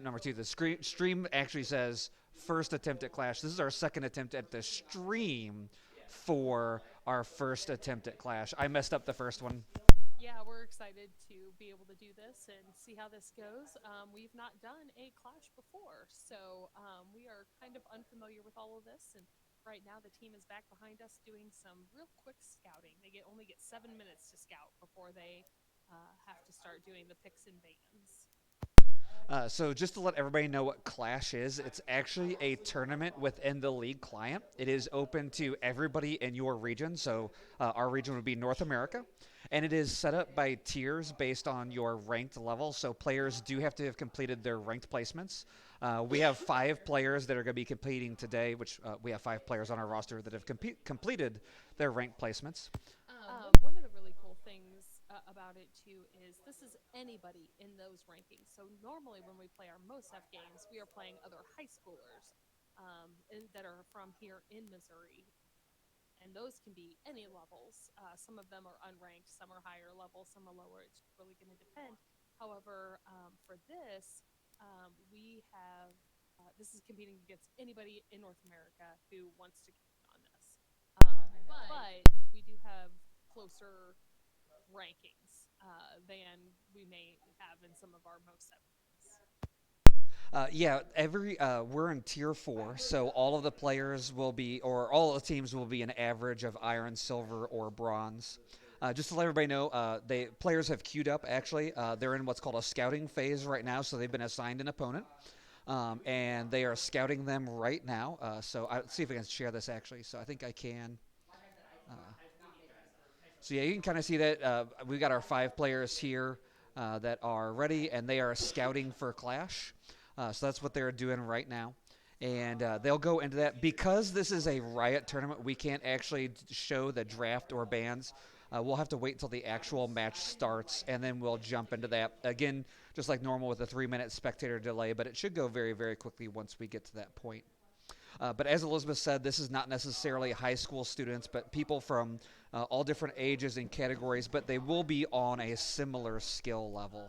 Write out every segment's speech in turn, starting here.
number 2. The stream actually says first attempt at Clash. This is our second attempt at the stream for our first attempt at Clash. I messed up the first one. Yeah, we're excited to be able to do this and see how this goes. We've not done a clash before, so we are kind of unfamiliar with all of this. And right now, the team is back behind us doing some real quick scouting. They only get 7 minutes to scout before they have to start doing the picks and bans. So just to let everybody know what Clash is, it's actually a tournament within the League client. It is open to everybody in your region. So our region would be North America. And it is set up by tiers based on your ranked level. So players do have to have completed their ranked placements. We have 5 players that are going to be competing today, which we have 5 players on our roster that have completed their ranked placements. One of the really cool things about it too is this is anybody in those rankings. So normally when we play our MOSEF games, we are playing other high schoolers that are from here in Missouri, and those can be any levels. Some of them are unranked, some are higher level, some are lower. It's really going to depend. However, for this, we have this is competing against anybody in North America who wants to compete on this. But we do have closer rankings than we may have in some of our most events. Yeah, every we're in tier 4, so all of the players will be, or all of the teams will be an average of iron, silver, or bronze. Just to let everybody know, they players have queued up. Actually, they're in what's called a scouting phase right now, so they've been assigned an opponent, and they are scouting them right now. So let's see if I can share this actually. So I think I can. Uh, so yeah, you can kind of see that we got our 5 players here that are ready, and they are scouting for Clash. So that's what they're doing right now. And they'll go into that. Because this is a Riot tournament, we can't actually show the draft or bans. We'll have to wait until the actual match starts, and then we'll jump into that. Again, just like normal with a 3-minute spectator delay, but it should go very, very quickly once we get to that point. But as Elizabeth said, this is not necessarily high school students, but people from all different ages and categories, but they will be on a similar skill level.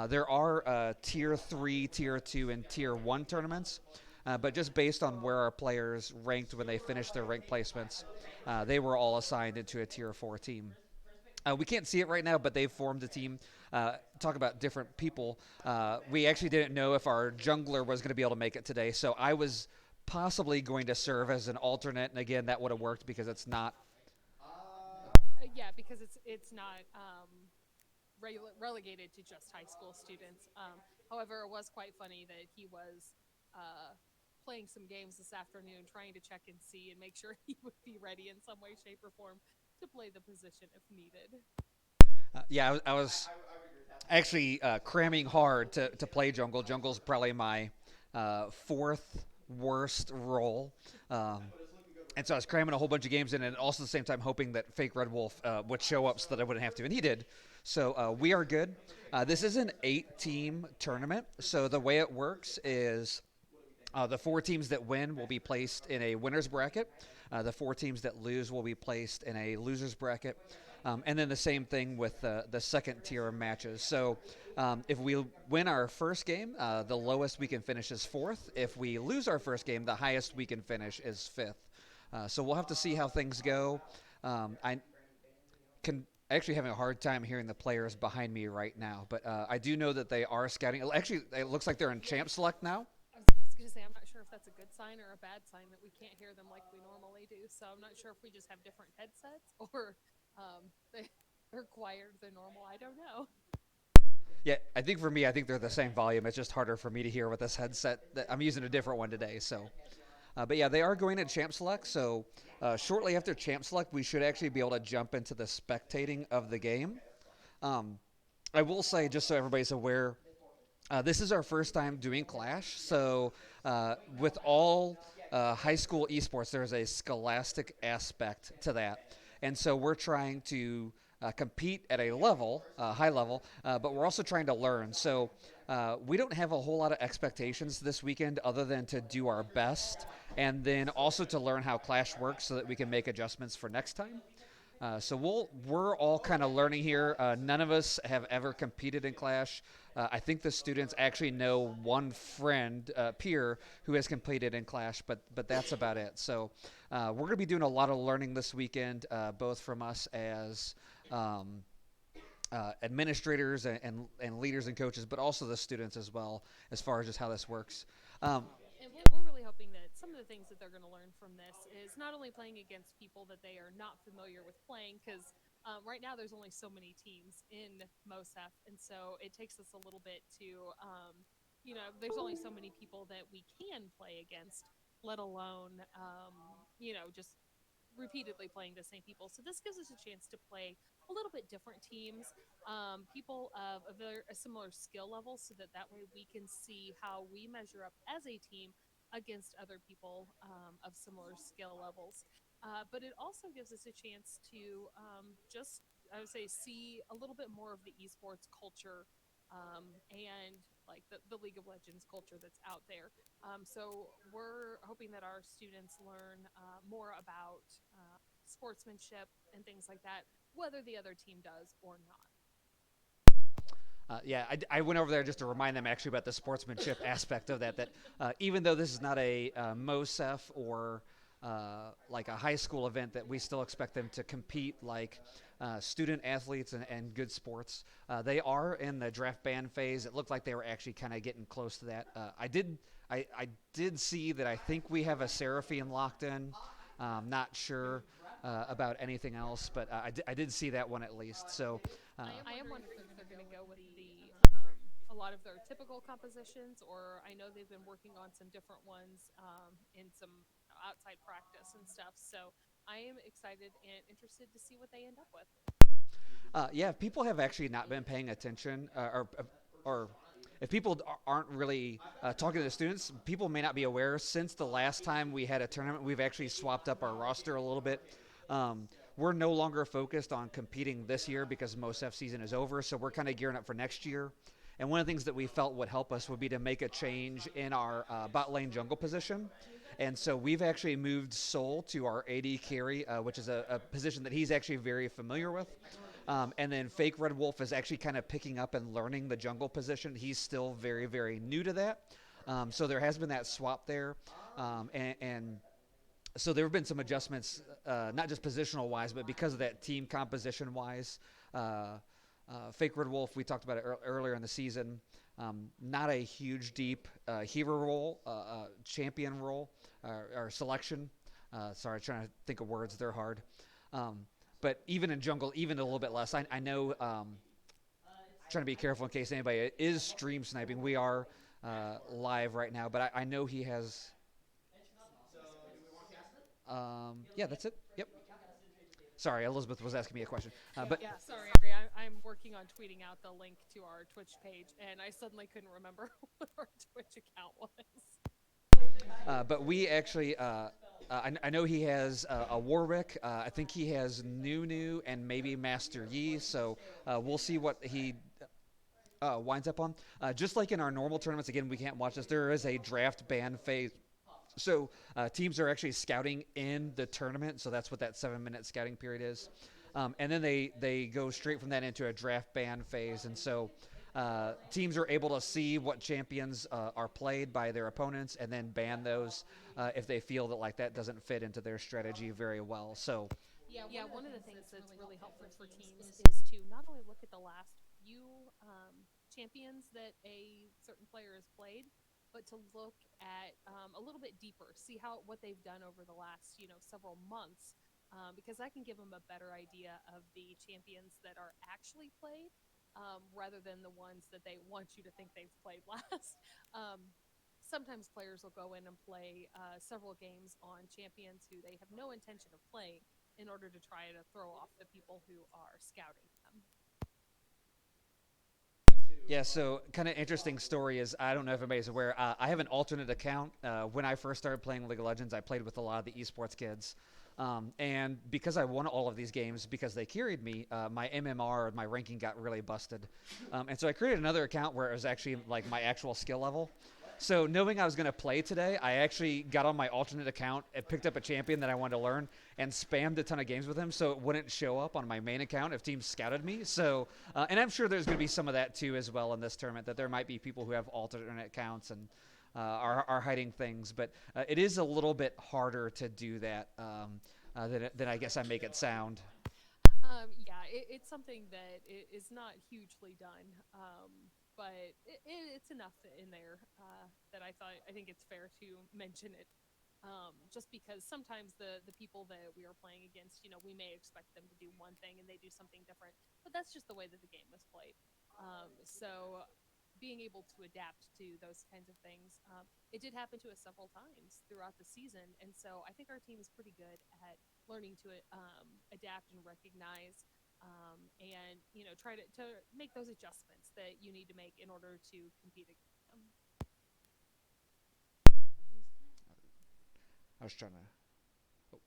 There are Tier 3, Tier 2, and Tier 1 tournaments, but just based on where our players ranked when they finished their rank placements, they were all assigned into a Tier 4 team. We can't see it right now, but they've formed a team. Talk about different people. We actually didn't know if our jungler was going to be able to make it today, so I was possibly going to serve as an alternate, and again, that would have worked because it's not. Yeah, because it's not relegated to just high school students. However, it was quite funny that he was playing some games this afternoon, trying to check and see and make sure he would be ready in some way, shape, or form to play the position if needed. Yeah, I was actually cramming hard to play jungle. Jungle's probably my 4th worst role. And so I was cramming a whole bunch of games in, and also at the same time hoping that fake Red Wolf would show up so that I wouldn't have to, and he did. So we are good. This is an 8-team tournament. So the way it works is the 4 teams that win will be placed in a winner's bracket. The 4 teams that lose will be placed in a loser's bracket. And then the same thing with the second tier matches. So if we win our first game, the lowest we can finish is 4th. If we lose our first game, the highest we can finish is 5th. So we'll have to see how things go. I can actually having a hard time hearing the players behind me right now, but I do know that they are scouting. Actually, it looks like they're in champ select now. I was going to say, I'm not sure if that's a good sign or a bad sign that we can't hear them like we normally do. So I'm not sure if we just have different headsets or they're quieter than normal. I don't know. Yeah, I think for me, I think they're the same volume. It's just harder for me to hear with this headset. I'm using a different one today, so. But yeah, they are going to Champ Select, so shortly after Champ Select, we should actually be able to jump into the spectating of the game. I will say, just so everybody's aware, this is our first time doing Clash, so with all high school esports, there's a scholastic aspect to that. And so we're trying to compete at a level, high level, but we're also trying to learn. So we don't have a whole lot of expectations this weekend other than to do our best and then also to learn how Clash works so that we can make adjustments for next time. So we're all kind of learning here. None of us have ever competed in Clash. I think the students actually know one friend, peer, who has competed in Clash, but that's about it. So we're going to be doing a lot of learning this weekend, both from us as um, administrators and leaders and coaches, but also the students as well, as far as just how this works. Um, And we're really hoping that some of the things that they're going to learn from this is not only playing against people that they are not familiar with playing, because right now there's only so many teams in MOSEF, and so it takes us a little bit to, there's only so many people that we can play against, let alone, just repeatedly playing the same people. So this gives us a chance to play a little bit different teams, people of a similar skill level, so that way we can see how we measure up as a team against other people of similar skill levels. But it also gives us a chance to just, I would say, see a little bit more of the esports culture and like the League of Legends culture that's out there. So we're hoping that our students learn more about sportsmanship and things like that, whether the other team does or not. Yeah, I went over there just to remind them actually about the sportsmanship aspect of that. That even though this is not a MOSEF or like a high school event, that we still expect them to compete like student athletes and good sports. They are in the draft ban phase. It looked like they were actually kind of getting close to that. I did see that I think we have a Seraphine locked in. Not sure about anything else, but I did see that one at least. So I am wondering if they're going to go with a lot of their typical compositions, or I know they've been working on some different ones in some outside practice and stuff. So I am excited and interested to see what they end up with. yeah, if people have actually not been paying attention, or if people aren't really talking to the students, people may not be aware. Since the last time we had a tournament, we've actually swapped up our roster a little bit. We're no longer focused on competing this year because MOSEF season is over, so we're kind of gearing up for next year. And one of the things that we felt would help us would be to make a change in our bot lane jungle position. And so we've actually moved Soul to our AD carry, which is a position that he's actually very familiar with. And then Fake Red Wolf is actually kind of picking up and learning the jungle position. He's still very, very new to that. So there has been that swap there. And so there have been some adjustments, not just positional wise, but because of that team composition wise. Fake Red Wolf, we talked about it earlier in the season. Not a huge, deep hero role, champion role, or selection. Sorry, trying to think of words. They're hard. But even in jungle, even a little bit less. I know, trying to be careful in case anybody is stream sniping. We are live right now, but I know he has. Yeah, that's it. Yep. Sorry, Elizabeth was asking me a question. But Yeah, sorry, I'm working on tweeting out the link to our Twitch page, and I suddenly couldn't remember what our Twitch account was. but we actually, I know he has a Warwick. I think he has Nunu and maybe Master Yi. So we'll see what he winds up on. Just like in our normal tournaments, again, we can't watch this. There is a draft ban phase. So teams are actually scouting in the tournament. So that's what that 7-minute scouting period is. And then they go straight from that into a draft ban phase. And so teams are able to see what champions are played by their opponents and then ban those if they feel that like that doesn't fit into their strategy very well. So Yeah, one of the things that's really helpful for teams is to not only look at the last few champions that a certain player has played, but to look at a little bit deeper, see what they've done over the last several months, because that can give them a better idea of the champions that are actually played, rather than the ones that they want you to think they've played last. Sometimes players will go in and play several games on champions who they have no intention of playing in order to try to throw off the people who are scouting them. yeah, so kind of interesting story is I don't know if everybody's aware. I have an alternate account. When I first started playing League of Legends, I played with a lot of the esports kids. And because I won all of these games because they carried me, my MMR, my ranking got really busted. And so I created another account where it was actually like my actual skill level. So knowing I was going to play today, I actually got on my alternate account and picked up a champion that I wanted to learn and spammed a ton of games with him so it wouldn't show up on my main account if teams scouted me. So, and I'm sure there's going to be some of that too as well in this tournament, that there might be people who have alternate accounts and are hiding things. But it is a little bit harder to do that than I guess I make it sound. Yeah, it's something that is not hugely done, but it's enough in there that I think it's fair to mention it. Just because sometimes the people that we are playing against, we may expect them to do one thing and they do something different, but that's just the way that the game was played. So being able to adapt to those kinds of things, it did happen to us several times throughout the season, and so I think our team is pretty good at learning to adapt and recognize, and try to make those adjustments that you need to make in order to compete against them. I was trying to. Oh.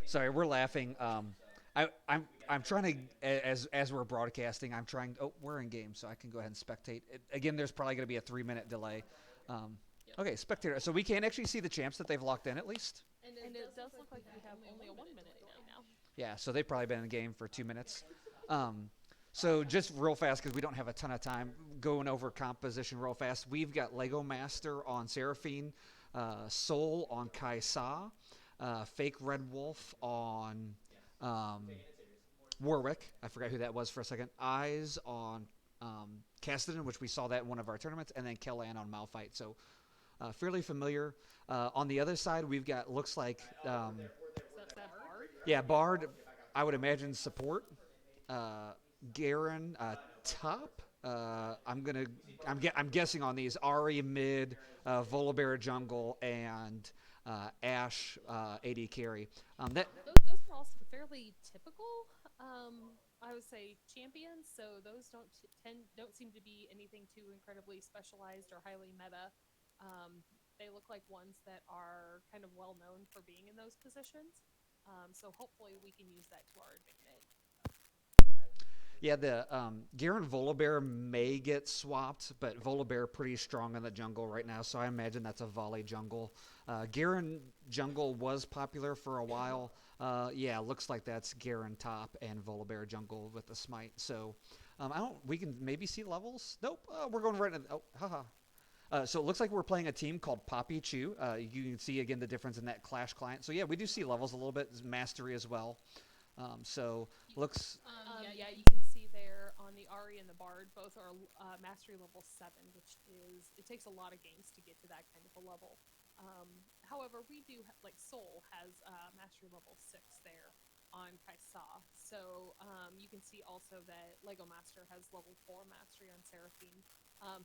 Sorry, we're laughing. I'm trying to as we're broadcasting. I'm trying. Oh, we're in game, so I can go ahead and spectate. Again, there's probably going to be a 3 minute delay. Um, Yep. okay, spectator. So we can actually see the champs that they've locked in at least. And it does look like we have only a 1 minute delay now. Yeah, so they've probably been in the game for 2 minutes. Um, so just real fast, because we don't have a ton of time, going over composition real fast. We've got Lego Master on Seraphine, Soul on Kaisa, Fake Red Wolf on um, Warwick. I forgot who that was for a second. Eyes on Cassidy, which we saw that in one of our tournaments, and then Kellan on Malphite. So fairly familiar. On the other side, we've got looks like Is that Bard? yeah, Bard. I would imagine support. Garen top. I'm guessing on these Ari mid, Volibear jungle, and Ash AD carry. That Those are all some fairly typical, I would say, champions. So those don't seem to be anything too incredibly specialized or highly meta. They look like ones that are kind of well known for being in those positions. So hopefully we can use that to our advantage. Yeah, the Garen Volibear may get swapped, but Volibear pretty strong in the jungle right now, so I imagine that's a volley jungle. Garen jungle was popular for a while. Yeah, looks like that's Garen top and Volibear jungle with the smite. So I don't. We can maybe see levels. Nope. We're going right. Oh, haha. So it looks like we're playing a team called Poppy Chew. You can see again the difference in that Clash client. So yeah, we do see levels a little bit, mastery as well. So looks Yeah, you can see there on the Ari and the Bard, both are mastery level 7, which it takes a lot of games to get to that kind of a level. However, we do, like Soul has mastery level 6 there on Kaisa. So you can see also that Lego Master has level 4 mastery on Seraphine.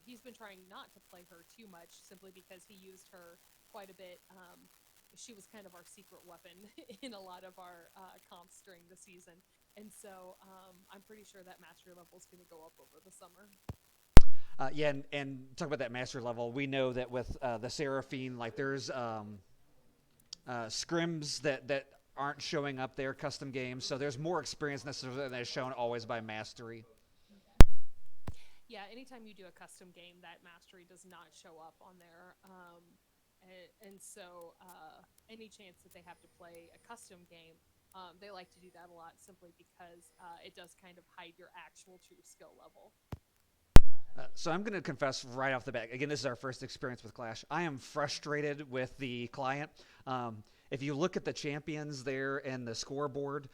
He's been trying not to play her too much simply because he used her quite a bit. She was kind of our secret weapon in a lot of our comps during the season. And so I'm pretty sure that mastery level is going to go up over the summer. yeah, and talk about that master level. We know that with the Seraphine, like there's scrims that aren't showing up there, custom games. So there's more experience necessarily than is shown always by mastery. Yeah, anytime you do a custom game, that mastery does not show up on there. And so any chance that they have to play a custom game, they like to do that a lot simply because it does kind of hide your actual true skill level. So I'm going to confess right off the bat. Again, this is our first experience with Clash. I am frustrated with the client. If you look at the champions there and the scoreboard,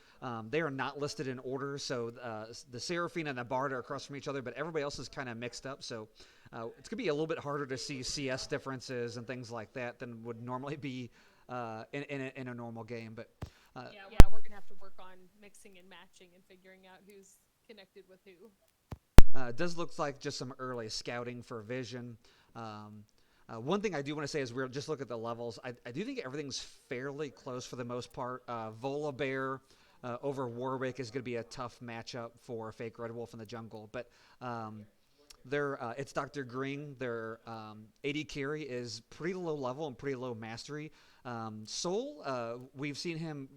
they are not listed in order. So the Seraphine and the Bard are across from each other, but everybody else is kind of mixed up. So it's going to be a little bit harder to see CS differences and things like that than would normally be in a normal game. But Yeah, we're going to have to work on mixing and matching and figuring out who's connected with who. It does look like just some early scouting for vision. One thing I do want to say is we'll just look at the levels. I do think everything's fairly close for the most part. Volibear over Warwick is going to be a tough matchup for Fake Red Wolf in the jungle. But It's Dr. Green. Their AD carry is pretty low level and pretty low mastery. Soul, we've seen him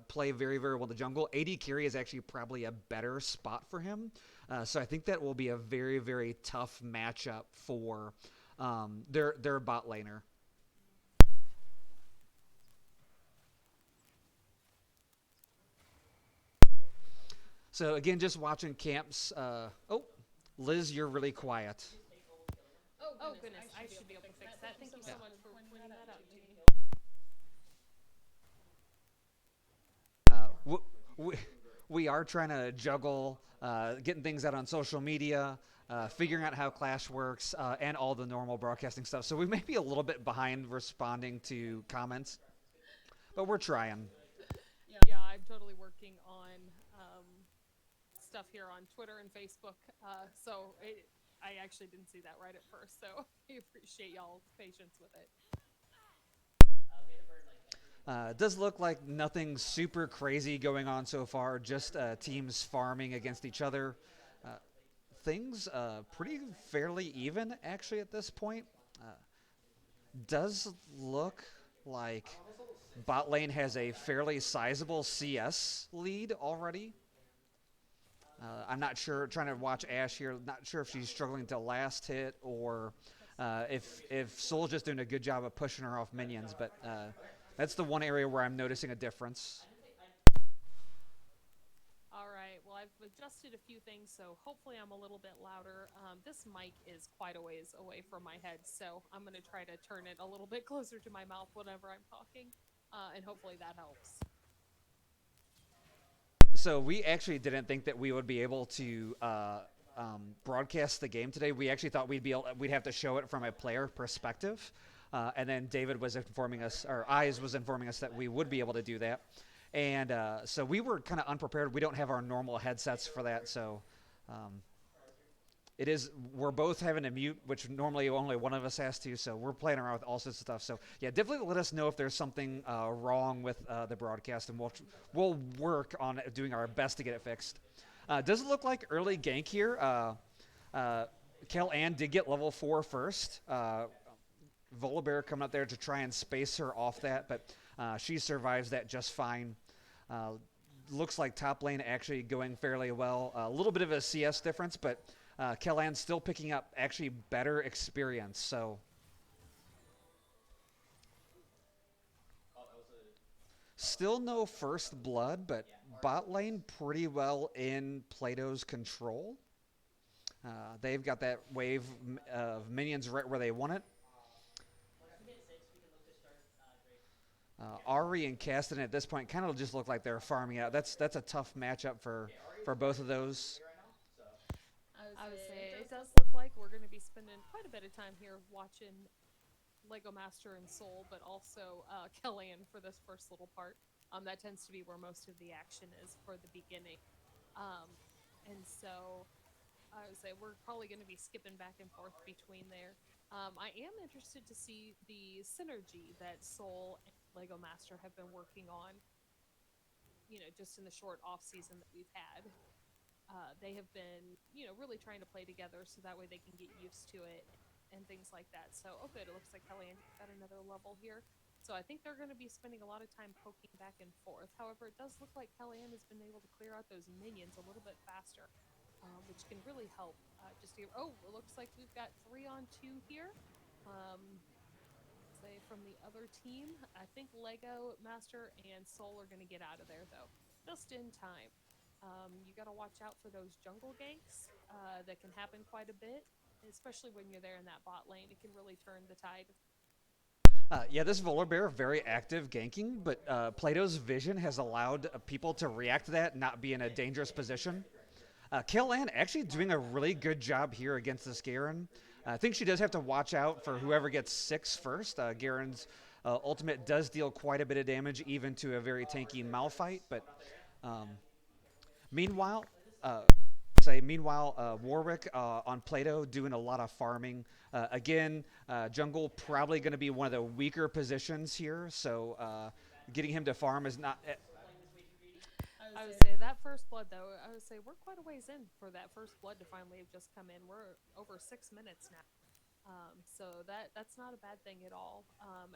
play very, very well in the jungle. AD carry is actually probably a better spot for him. So I think that will be a very, very tough matchup for their bot laner. So again, just watching camps. Oh, Liz, you're really quiet. Oh goodness, I should be able to fix that. Thank you Yeah. so much for pointing that out to me. W- we, we are trying to juggle getting things out on social media, figuring out how Clash works, and all the normal broadcasting stuff. So we may be a little bit behind responding to comments, but we're trying. Yeah, I'm totally working on stuff here on Twitter and Facebook. I actually didn't see that right at first, so I appreciate y'all's patience with it. It does look like nothing super crazy going on so far, just teams farming against each other. Uh, things pretty fairly even, actually, at this point. Uh, does look like bot lane has a fairly sizable CS lead already. I'm not sure. Trying to watch Ash here. Not sure if she's struggling to last hit or if Soul's just doing a good job of pushing her off minions. But that's the one area where I'm noticing a difference. All right, well, I've adjusted a few things, so hopefully I'm a little bit louder. This mic is quite a ways away from my head, so I'm going to try to turn it a little bit closer to my mouth whenever I'm talking, and hopefully that helps. So we actually didn't think that we would be able to broadcast the game today. We actually thought we'd have to show it from a player perspective, and then David was informing us, or Eyes was informing us that we would be able to do that, and so we were kind of unprepared. We don't have our normal headsets for that, so um, it is we're both having to mute, which normally only one of us has to. So we're playing around with all sorts of stuff. So yeah, definitely let us know if there's something wrong with the broadcast, and we'll work on doing our best to get it fixed. Does it look like early gank here? Kel Ann did get level 4 first. Volibear coming up there to try and space her off that, but she survives that just fine. Uh, Looks like top lane actually going fairly well. A little bit of a CS difference, but Kellan's still picking up actually better experience. So still no first blood, but bot lane pretty well in Plato's control. They've got that wave of minions right where they want it. Ari and Caston at this point kind of just look like they're farming out. That's a tough matchup for both of those. I would say it does look like we're going to be spending quite a bit of time here watching Lego Master and Soul, but also Kellyanne for this first little part. That tends to be where most of the action is for the beginning. Um, and so I would say we're probably going to be skipping back and forth between there. I am interested to see the synergy that Soul and Lego Master have been working on, just in the short off season that we've had. They have been, really trying to play together so that way they can get used to it and things like that. So, oh, good. It looks like Kellyanne got another level here. So I think they're going to be spending a lot of time poking back and forth. However, it does look like Kellyanne has been able to clear out those minions a little bit faster, which can really help. Just here. Oh, it looks like we've got 3-on-2 here. Um, say from the other team. I think Lego Master and Soul are going to get out of there though, just in time. You got to watch out for those jungle ganks that can happen quite a bit, especially when you're there in that bot lane. It can really turn the tide. Yeah, this Volibear very active ganking, but Plato's vision has allowed people to react to that, not be in a dangerous position. Killan actually doing a really good job here against this Garen. I think she does have to watch out for whoever gets 6 first. Garen's ultimate does deal quite a bit of damage, even to a very tanky Malphite. But um, meanwhile, Warwick on Plato doing a lot of farming. Again, jungle probably going to be one of the weaker positions here, so getting him to farm is not. I would say that first blood, though, I would say we're quite a ways in for that first blood to finally have just come in. We're over 6 minutes now. So that's not a bad thing at all.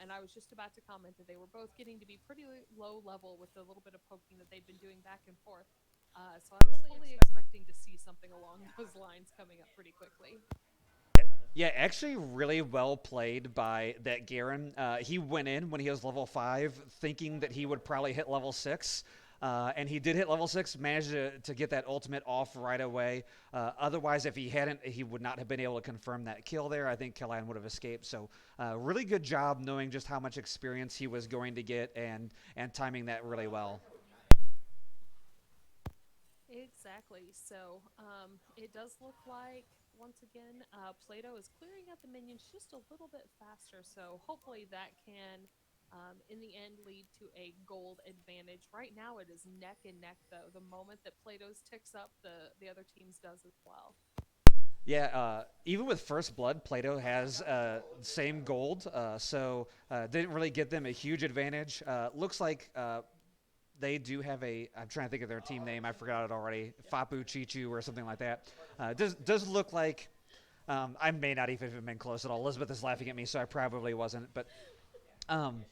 And I was just about to comment that they were both getting to be pretty low level with the little bit of poking that they've been doing back and forth. So I was fully expecting to see something along those lines coming up pretty quickly. Yeah, actually, really well played by that Garen. He went in when he was level 5, thinking that he would probably hit level 6. And he did hit level 6, managed to get that ultimate off right away. Otherwise, if he hadn't, he would not have been able to confirm that kill there. I think Kellyan would have escaped. So, really good job knowing just how much experience he was going to get and timing that really well. Exactly. So it does look like, once again, Plato is clearing out the minions just a little bit faster. So hopefully that can, in the end, lead to a gold advantage. Right now it is neck and neck, though. The moment that Plato's ticks up, the other teams does as well. Yeah, even with First Blood, Plato has same gold, so didn't really get them a huge advantage. Looks like they do have a. I'm trying to think of their team name. I forgot it already. Fapu Chichu or something like that. Does look like I may not even have been close at all. Elizabeth is laughing at me, so I probably wasn't. But um,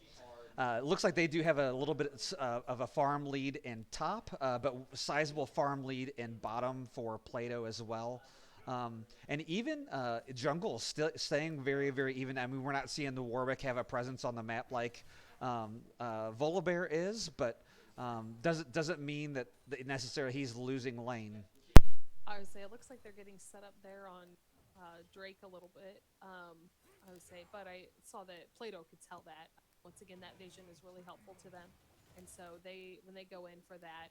looks like they do have a little bit of a farm lead in top, but sizable farm lead in bottom for Plato as well. And even jungle still staying very, very even. I mean, we're not seeing the Warwick have a presence on the map like Volibear is, but doesn't mean that necessarily he's losing lane. I would say it looks like they're getting set up there on Drake a little bit. I would say, but I saw that Plato could tell that. Once again, that vision is really helpful to them, and so when they go in for that,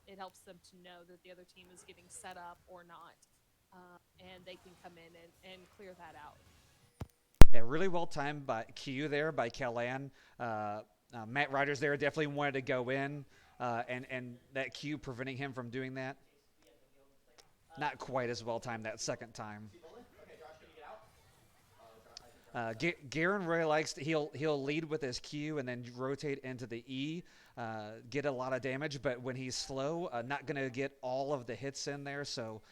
it helps them to know that the other team is getting set up or not, and they can come in and clear that out. Yeah, really well timed by Q there by Kellan. Matt Rogers there definitely wanted to go in, and that Q preventing him from doing that. Not quite as well timed that second time. Garen really likes he'll lead with his Q and then rotate into the E, get a lot of damage. But when he's slow, not gonna get all of the hits in there. So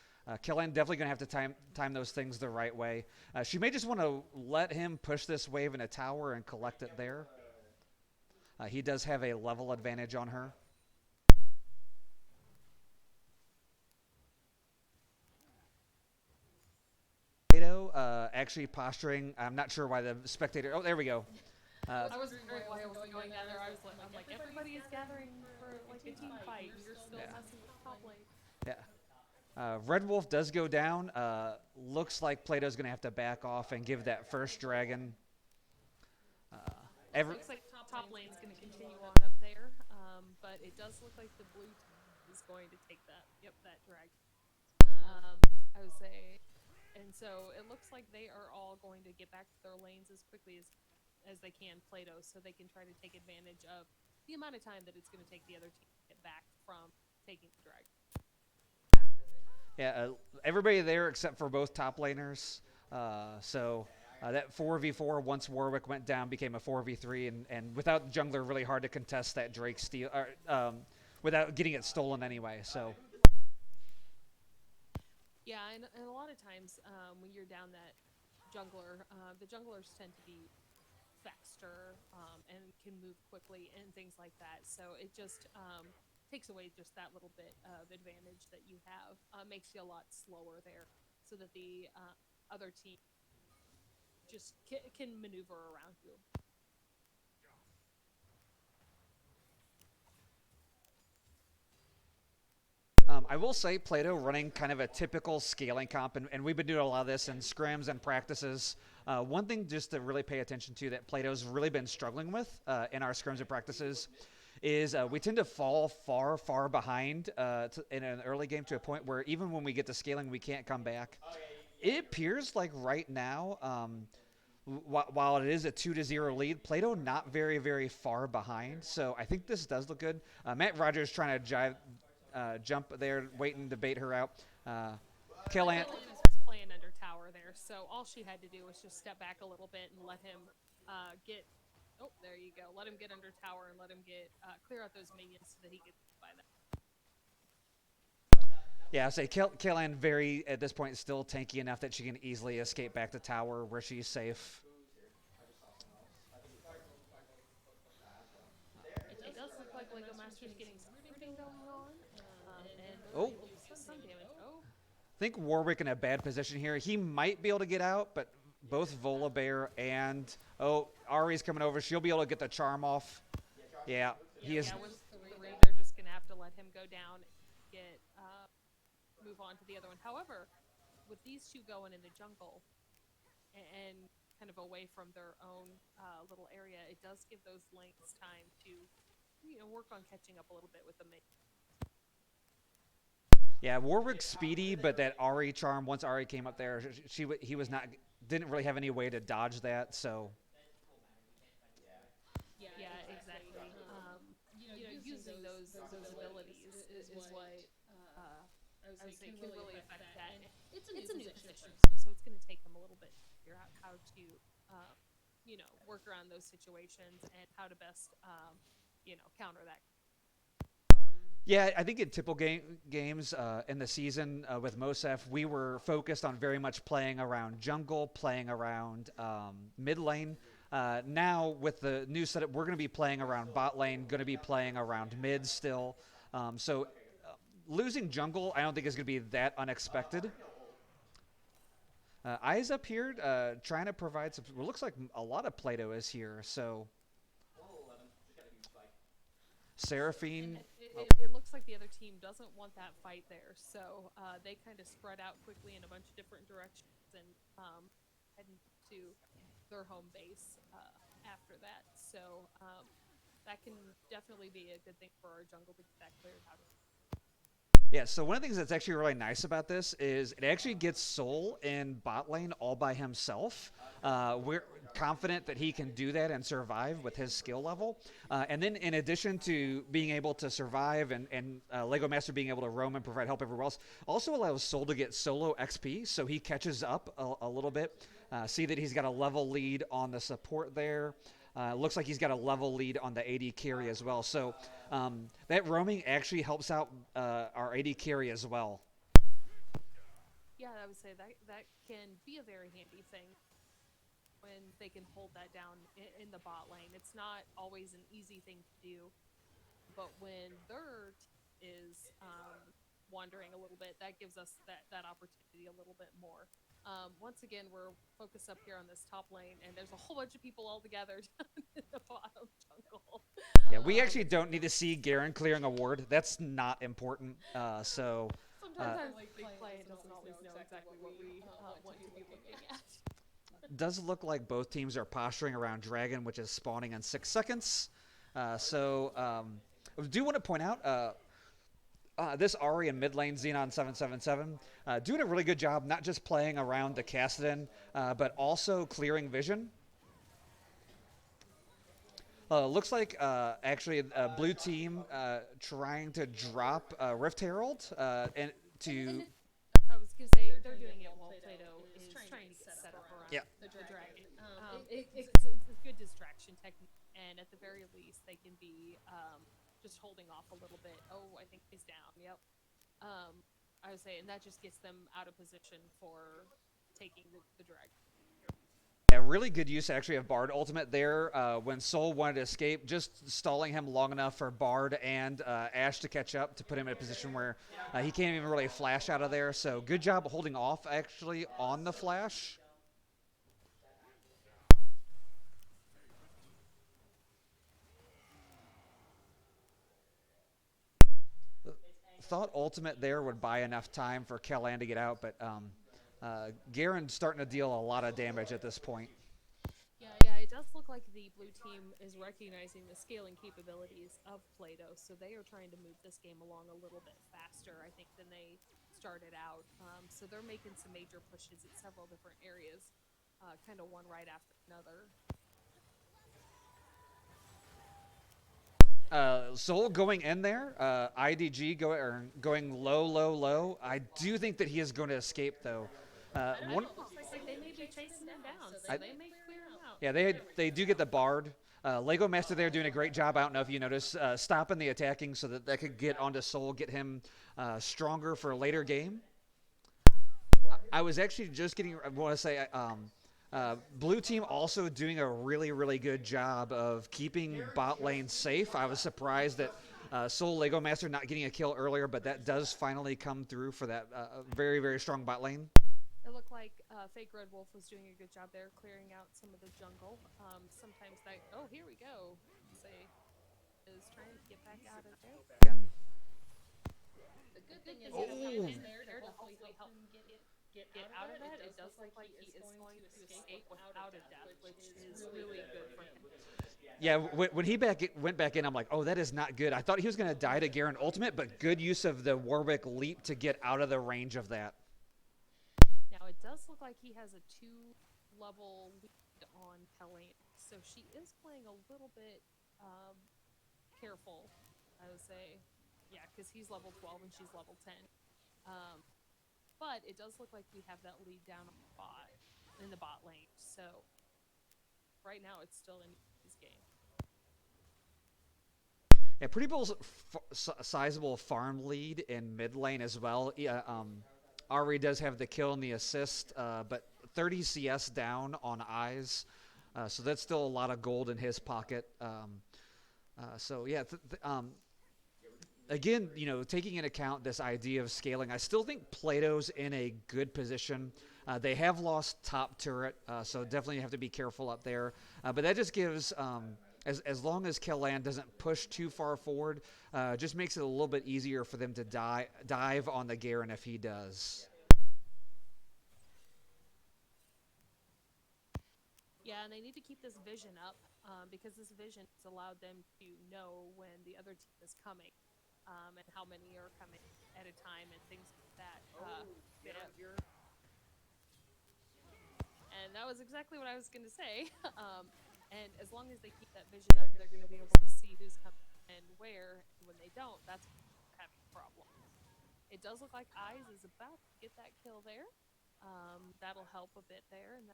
Killian definitely gonna have to time those things the right way. She may just want to let him push this wave in a tower and collect it there. He does have a level advantage on her. Actually posturing. I'm not sure why the spectator. Oh, there we go. I was wondering why I wasn't going down there. I'm like, everybody is gathering for like a team fight, and you're still Yeah. messing with top lane. Yeah. Red Wolf does go down. Looks like Plato's going to have to back off and give that first dragon. Uh, every, Looks like top lane's going to continue on up there, but it does look like the blue team is going to take that. Yep, that drag. I would say, and so it looks like they are all going to get back to their lanes as quickly as they can, Plato, so they can try to take advantage of the amount of time that it's going to take the other team to get back from taking the drag. yeah, everybody there except for both top laners. So that 4v4 once Warwick went down became a 4v3, and without the jungler, really hard to contest that Drake steal without getting it stolen anyway. So Yeah, and a lot of times when you're down that jungler, the junglers tend to be faster and can move quickly and things like that. So it just takes away just that little bit of advantage that you have, makes you a lot slower there, so that the other team just can maneuver around you. I will say Plato running kind of a typical scaling comp, and we've been doing a lot of this in scrims and practices. One thing just to really pay attention to that Plato's really been struggling with in our scrims and practices is we tend to fall far, far behind in an early game to a point where even when we get to scaling, we can't come back. It appears like right now, while it is a 2-0 lead, Plato not very, very far behind. So I think this does look good. Matt Rogers trying to jump there, waiting to bait her out. Killan. Was playing under tower there, so all she had to do was just step back a little bit and let him get. Oh, there you go. Let him get under tower and let him get clear out those minions so that he could buy that. Yeah, I say Kaylan very at this point is still tanky enough that she can easily escape back to tower where she's safe. It does look like Lego Masters getting some rooting going on, and Oh, will do some damage. Oh, I think Warwick in a bad position here. He might be able to get out, but both Volabear and Ari's coming over. She'll be able to get the charm off. Yeah, he is. yeah, with three, they're just gonna have to let him go down, get move on to the other one. However, with these two going in the jungle and kind of away from their own little area, it does give those lanes time to work on catching up a little bit with the mid. Yeah, Warwick's speedy, but that Ari charm once Ari came up there, he was not didn't really have any way to dodge that. So Yeah, exactly. Using those abilities is what uh, I would say can really affect that. It's a new position, so it's going to take them a little bit to figure out how to, work around those situations and how to best, counter that. yeah, I think in typical games in the season with Mosef, we were focused on very much playing around jungle, playing around mid lane. Now with the new setup, we're going to be playing around bot lane, going to be playing around mid still. So losing jungle, I don't think is going to be that unexpected. Eyes up here, trying to provide some. Well, looks like a lot of Play-Doh is here. So Seraphine. It looks like the other team doesn't want that fight there, so they kind of spread out quickly in a bunch of different directions and heading to their home base after that. So that can definitely be a good thing for our jungle to get that cleared out. Yeah, so one of the things that's actually really nice about this is it actually gets Soul in bot lane all by himself. We're confident that he can do that and survive with his skill level. And then in addition to being able to survive and Lego Master being able to roam and provide help everywhere else, also allows Soul to get solo XP, so he catches up a little bit. See that he's got a level lead on the support there. Looks like he's got a level lead on the AD carry as well. So that roaming actually helps out our AD carry as well. Yeah, I would say that can be a very handy thing when they can hold that down in the bot lane. It's not always an easy thing to do, but when their is wandering a little bit, that gives us that opportunity a little bit more. Once again, we're focused up here on this top lane, and there's a whole bunch of people all together down in the bottom jungle. Yeah, we actually don't need to see Garen clearing a ward. That's not important. Sometimes big play doesn't always know exactly what we want to be looking at. Does look like both teams are posturing around Dragon, which is spawning in 6 seconds. I do want to point out this Ari in mid lane, Xenon777, doing a really good job, not just playing around the Kassadin, but also clearing vision. Looks like actually blue team trying to drop Rift Herald and to. I was gonna say they're doing it while Plato is trying to get set up around Yeah. the dragon. It's a good distraction technique, and at the very least, they can be just holding off a little bit. Oh, I think he's down. Yep. I would say, and that just gets them out of position for taking the dragon. Yeah, really good use actually of Bard ultimate there when Soul wanted to escape, just stalling him long enough for Bard and Ashe to catch up to put him in a position where he can't even really flash out of there. So good job holding off actually on the flash. Thought ultimate there would buy enough time for Kellan to get out, but Garen's starting to deal a lot of damage at this point. Yeah, it does look like the blue team is recognizing the scaling capabilities of Plato, so they are trying to move this game along a little bit faster, I think, than they started out. So they're making some major pushes at several different areas, kind of one right after another. Soul going in there, IDG going low, low, low. I do think that he is going to escape though. Looks like they may be chasing him down, so they may clear him out. Yeah, they do get the Bard. Lego Master there doing a great job. I don't know if you noticed, stopping the attacking so that could get onto Soul, get him stronger for a later game. I was actually just getting. I want to say, blue team also doing a really, really good job of keeping bot lane safe. I was surprised that Soul Lego Master not getting a kill earlier, but that does finally come through for that very, very strong bot lane. It looked like Fake Red Wolf was doing a good job there, clearing out some of the jungle. Sometimes that. Oh, here we go. Say is trying to get back out of there. Again. The good thing is that Falcon is there to hopefully help him get out of that. It does look like he is going to escape without a death, which is really good for him. Yeah, when he went back in, I'm like, oh, that is not good. I thought he was going to die to Garen ultimate, but good use of the Warwick leap to get out of the range of that. Now it does look like he has a 2-level lead on Helene, so she is playing a little bit careful, I would say. Yeah, because he's level 12 and she's level 10. But it does look like we have that lead down on in the bot lane. So right now it's still in his game. Yeah, pretty sizable farm lead in mid lane as well. Yeah, Ari does have the kill and the assist, but 30 CS down on Eyes, so that's still a lot of gold in his pocket. So yeah, again, taking into account this idea of scaling, I still think Plato's in a good position. They have lost top turret, so definitely have to be careful up there. But that just gives, as long as Kellan doesn't push too far forward, just makes it a little bit easier for them to dive on the Garen if he does. Yeah, and they need to keep this vision up because this vision has allowed them to know when the other team is coming. And how many are coming at a time and things like that. And that was exactly what I was going to say. And as long as they keep that vision up, they're going to be able to see who's coming and where. And when they don't, that's having a problem. It does look like Eyes is about to get that kill there. That'll help a bit there. And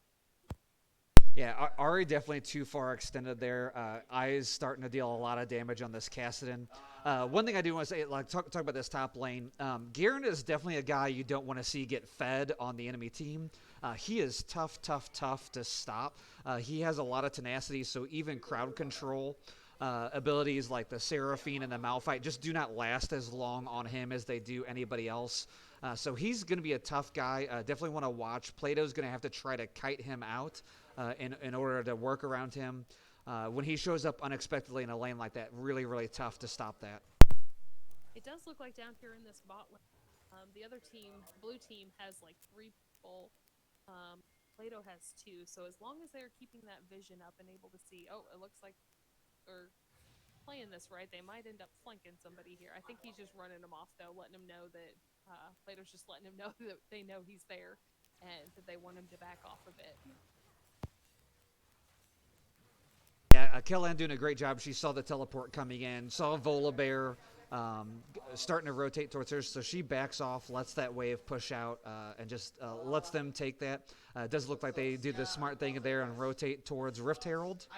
yeah, Ari definitely too far extended there. Eyes starting to deal a lot of damage on this Kassadin. One thing I do want to say, talk about this top lane. Garen is definitely a guy you don't want to see get fed on the enemy team. He is tough to stop. He has a lot of tenacity, so even crowd control abilities like the Seraphine and the Malphite just do not last as long on him as they do anybody else. So he's going to be a tough guy. Definitely want to watch. Plato's going to have to try to kite him out in order to work around him. When he shows up unexpectedly in a lane like that, really, really tough to stop that. It does look like down here in this bot lane, the other team, blue team, has like 3 people. Plato has 2. So as long as they're keeping that vision up and able to see, oh, it looks like they're playing this right, they might end up flanking somebody here. I think he's just running them off, though, letting them know that Plato's just letting him know that they know he's there and that they want him to back off a bit. Yeah, Kellan doing a great job. She saw the teleport coming in, saw Volibear starting to rotate towards her, so she backs off, lets that wave push out, and just lets them take that. It does look like they do the smart thing there and rotate towards Rift Herald.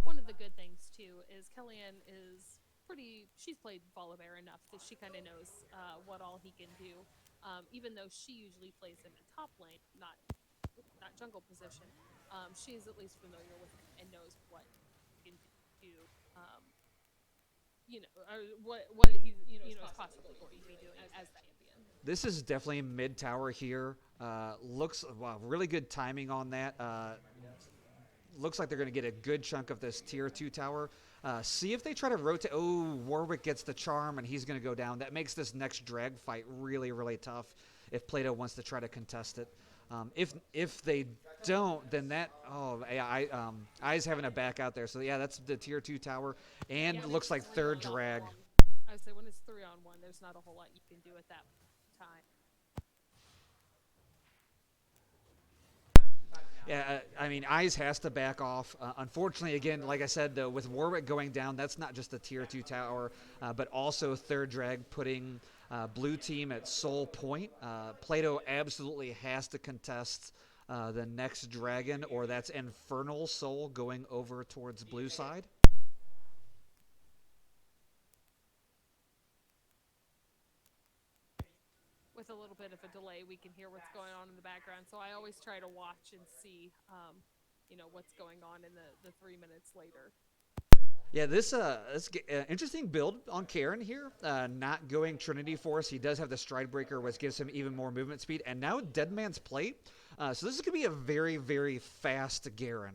One of the good things, too, is Kellyanne is she's played Volibear enough that she kind of knows what all he can do. Even though she usually plays him in top lane, not jungle position, she is at least familiar with him and knows what he can do. What he's is possibly going to be doing as that champion. This is definitely mid tower here. Looks really good timing on that. Looks like they're going to get a good chunk of this tier 2 tower. See if they try to rotate. Oh, Warwick gets the charm and he's going to go down. That makes this next drag fight really, really tough if Plato wants to try to contest it. If they don't, then Eyes having a back out there. So yeah, that's the tier 2 tower, and looks like third drag. I would say when it's 3-on-1, there's not a whole lot you can do at that time. Yeah, I mean, Eyes has to back off. Unfortunately, again, like I said, with Warwick going down, that's not just a tier 2 tower, but also third drag putting blue team at sole point. Plato absolutely has to contest the next dragon, or that's Infernal Soul going over towards blue side. With a little bit of a delay, we can hear what's going on in the background. So I always try to watch and see, what's going on in the 3 minutes later. Yeah, this interesting build on Karen here. Not going Trinity Force. He does have the Stride Breaker, which gives him even more movement speed. And now Dead Man's Plate. So this is going to be a very, very fast Garen.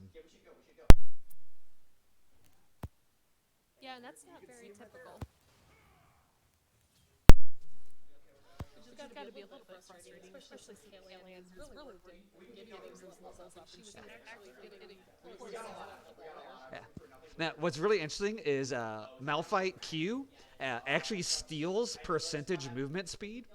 Yeah, and that's not very typical. Which has got to be a little bit frustrating, especially since Kaylan has really been getting those levels up, and she was actually getting close to that level there. Yeah. Now, what's really interesting is Malphite Q actually steals percentage movement speed.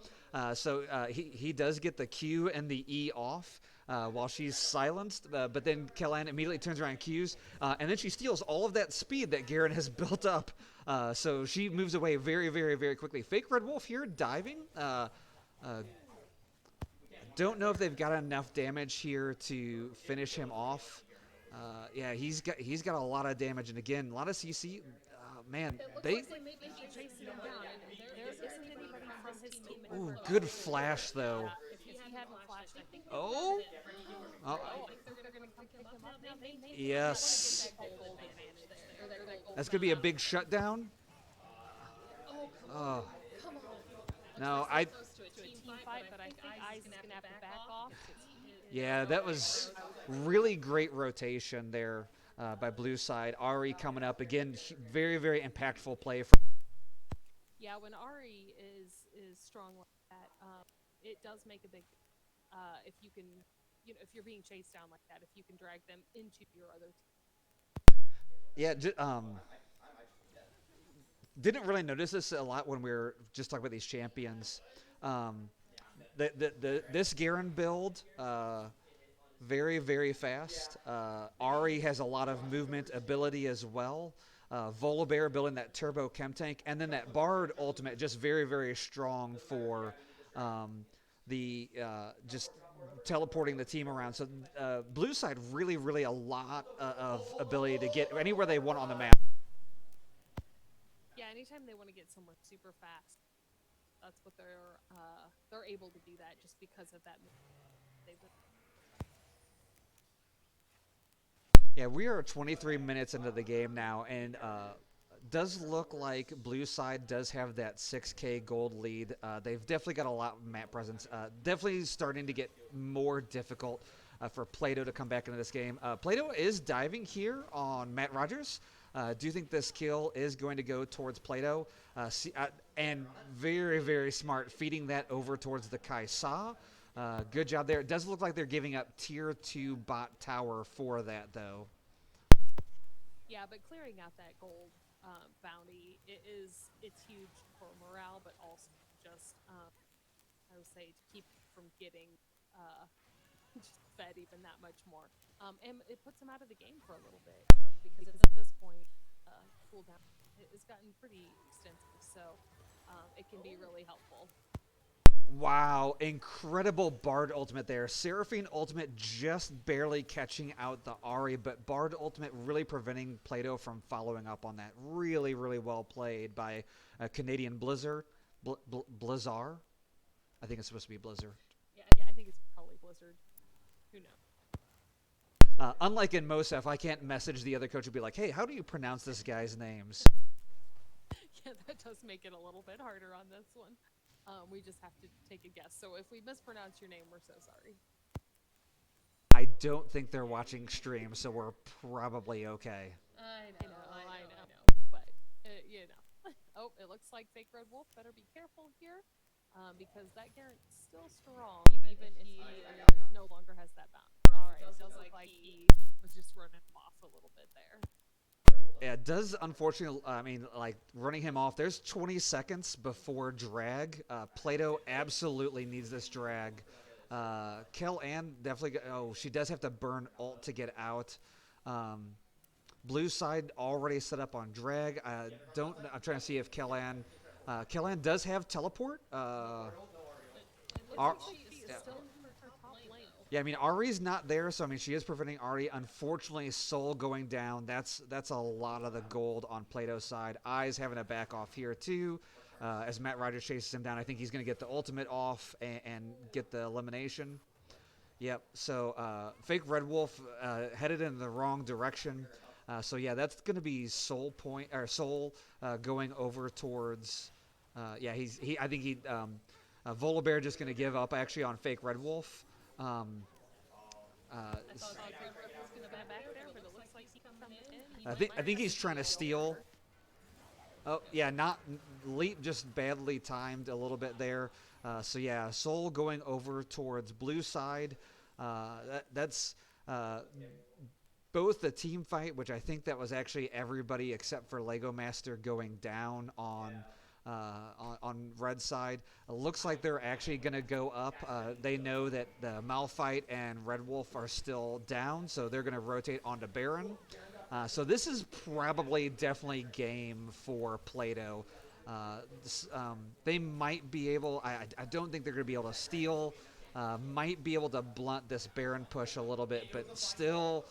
So he does get the Q and the E off while she's silenced, but then Kellan immediately turns around and Qs, and then she steals all of that speed that Garen has built up. So she moves away very, very, very quickly. Fake Red Wolf here diving. Don't know if they've got enough damage here to finish him off. Yeah, he's got a lot of damage, and again, a lot of CC. Man, they. They may be chasing him down, and there isn't anybody from his team. Ooh, good flash though. If he hadn't flashed, I think. Oh. I think they're going to come pick him up now. They may Yes. get that gold advantage there. That's gonna be a big shutdown. Oh. No, I. Close to a team fight, but I think I's going to have to back off. Yeah, that was really great rotation there by blue side. Ari coming up again, very, very impactful play. Yeah, when Ari is strong like that, it does make a big. If you can, if you're being chased down like that, if you can drag them into your other team. Yeah, didn't really notice this a lot when we were just talking about these champions. This Garen build, very, very fast. Ari has a lot of movement ability as well. Volibear building that turbo chem tank, and then that Bard ultimate just very, very strong for the just teleporting the team around. So blue side really, really a lot of ability to get anywhere they want on the map. Yeah, anytime they want to get somewhere super fast, that's what they're able to do that just because of that. Yeah, we are 23 minutes into the game now, and does look like blue side does have that 6K gold lead. They've definitely got a lot of map presence. Definitely starting to get more difficult for Plato to come back into this game. Plato is diving here on Matt Rogers. Do you think this kill is going to go towards Plato? And very, very smart, feeding that over towards the Kaisa. Good job there. It does look like they're giving up tier 2 bot tower for that, though. Yeah, but clearing out that gold bounty it's huge for morale, but also just I would say to keep from getting just fed even that much more. And it puts them out of the game for a little bit because at this point, cooldown has gotten pretty extensive, so it can be really helpful. Wow, incredible Bard ultimate there. Seraphine ultimate just barely catching out the Ari, but Bard ultimate really preventing Plato from following up on that. Really, really well played by Canadian Blizzard. Blizzard? I think it's supposed to be Blizzard. Yeah, I think it's probably Blizzard. Who knows? Unlike in Mosef, I can't message the other coach and be like, hey, how do you pronounce this guy's names? Yeah, that does make it a little bit harder on this one. We just have to take a guess. So if we mispronounce your name, we're so sorry. I don't think they're watching stream, so we're probably okay. I know. But, oh, it looks like Fake Red Wolf better be careful here because that Garrett's still strong, even if he no longer has that bound. All right, it does look like he was just running him off a little bit there. Yeah, it does unfortunately, running him off. There's 20 seconds before drag. Plato absolutely needs this drag. Kel-Ann definitely, she does have to burn ult to get out. Blue side already set up on drag. I'm trying to see if Kel-Ann does have teleport. She is still in her top lane. Yeah, I mean Ari's not there, so I mean she is preventing Ari. Unfortunately, Soul going down. That's a lot of the gold on Plato's side. Eyes having to back off here too, as Matt Rogers chases him down. I think he's going to get the ultimate off and get the elimination. Yep. So fake Red Wolf headed in the wrong direction. So yeah, that's going to be Soul point or Soul going over towards. Yeah, he. I think he. Volabear just going to give up actually on fake Red Wolf. Um, I thought Red Wolf was going to back there, but it looks like he's coming in. He I might think try to he's trying to steal. steal. Oh yeah, not leap just badly timed a little bit there. So yeah, Soul going over towards blue side. That's uh, both the team fight, which I think that was actually everybody except for Lego Master going down on red side. It looks like they're actually going to go up. They know that the Malphite and Red Wolf are still down, so they're going to rotate onto Baron. So this is probably definitely game for Plato. They might be able. I don't think they're going to be able to steal. Might be able to blunt this Baron push a little bit, but still,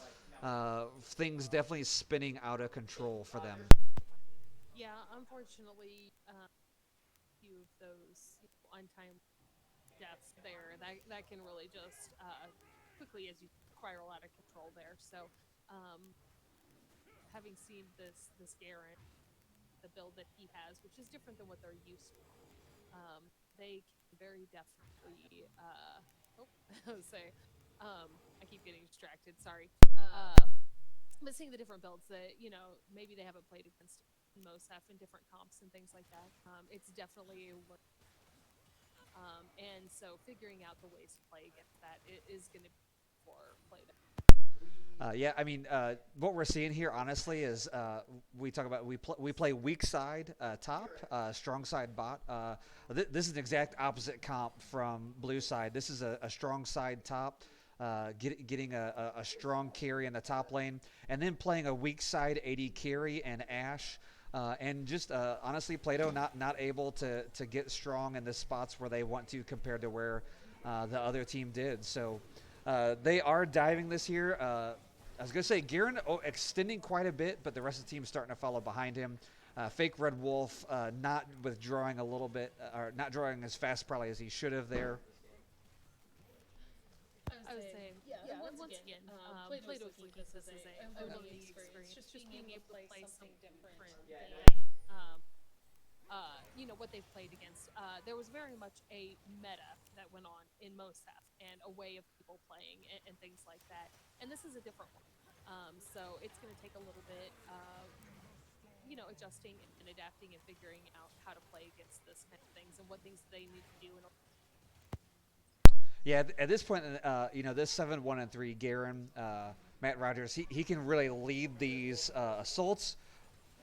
things definitely spinning out of control for them. Yeah, unfortunately, few of those untimely deaths there that can really just quickly, as you spiral out of control there. So, um, having seen this Garen, the build that he has, which is different than what they're used to, they can very definitely. Oh, I was say, I keep getting distracted. Sorry. But seeing the different builds that maybe they haven't played against in Mosaf in different comps and things like that, it's definitely a learn. And so figuring out the ways to play against that is going to be for play. Yeah, I mean, what we're seeing here, honestly, is we talk about we play weak side top, strong side bot. This is an exact opposite comp from blue side. This is a strong side top, getting a strong carry in the top lane, and then playing a weak side AD carry and Ashe. And just honestly, Plato not able to get strong in the spots where they want to compared to where the other team did. So they are diving this year. I was going to say Garen extending quite a bit, but the rest of the team starting to follow behind him. Fake Red Wolf not withdrawing a little bit, or not drawing as fast probably as he should have there. I would say, yeah. Once again, Plato's looking at this as a learning experience, just being able to play something different than what they've played against. There was very much a meta that went on in Mosaf and a way of people playing and things like that. And this is a different one. So it's going to take a little bit of adjusting and adapting and figuring out how to play against this kind of things and what things they need to do in order. Yeah, at this point, this 7-1-3 Garen, Matt Rogers, he can really lead these assaults.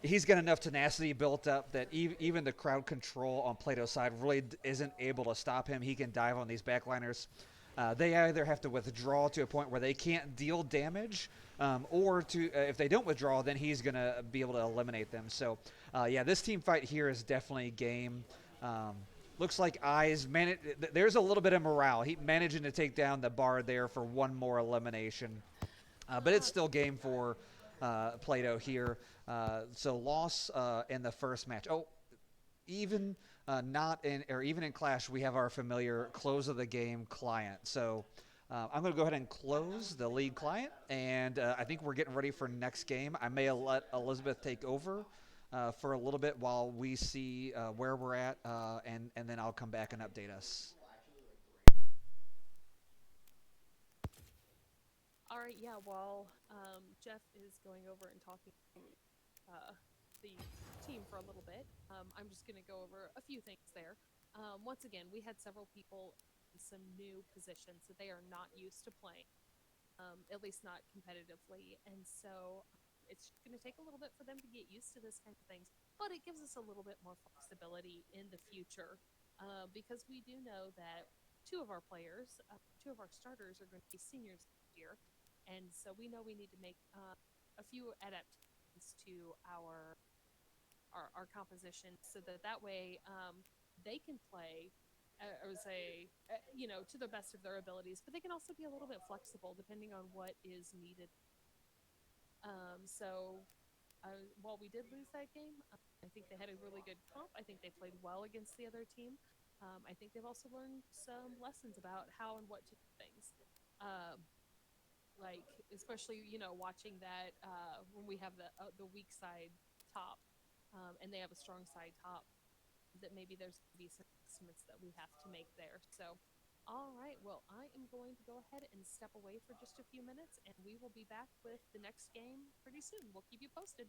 He's got enough tenacity built up that even the crowd control on Plato's side really isn't able to stop him. He can dive on these backliners. They either have to withdraw to a point where they can't deal damage, or if they don't withdraw, then he's going to be able to eliminate them. So, yeah, this team fight here is definitely game. Looks like Eyes there's a little bit of morale. He managing to take down the bar there for one more elimination. But it's still game for Plato here. So loss in the first match. Oh, even not in or even in Clash, we have our familiar close of the game client. So I'm going to go ahead and close the league client, and I think we're getting ready for next game. I may let Elizabeth take over for a little bit while we see where we're at, and then I'll come back and update us. All right, yeah. While Jeff is going over and talking to the team for a little bit, I'm just going to go over a few things there. Once again, we had several people in some new positions that they are not used to playing, at least not competitively, and so it's going to take a little bit for them to get used to this kind of things. But it gives us a little bit more flexibility in the future, because we do know that two of our players, two of our starters, are going to be seniors this year, and so we know we need to make a few adaptations to our composition so that way they can play I would say, to the best of their abilities, but they can also be a little bit flexible depending on what is needed. So while we did lose that game, I think they had a really good comp. I think they played well against the other team. I think they've also learned some lessons about how and what to do things. Um, like especially watching that when we have the weak side top, and they have a strong side top, that maybe there's going to be some estimates that we have to make there. So, all right, well, I am going to go ahead and step away for just a few minutes, and we will be back with the next game pretty soon. We'll keep you posted.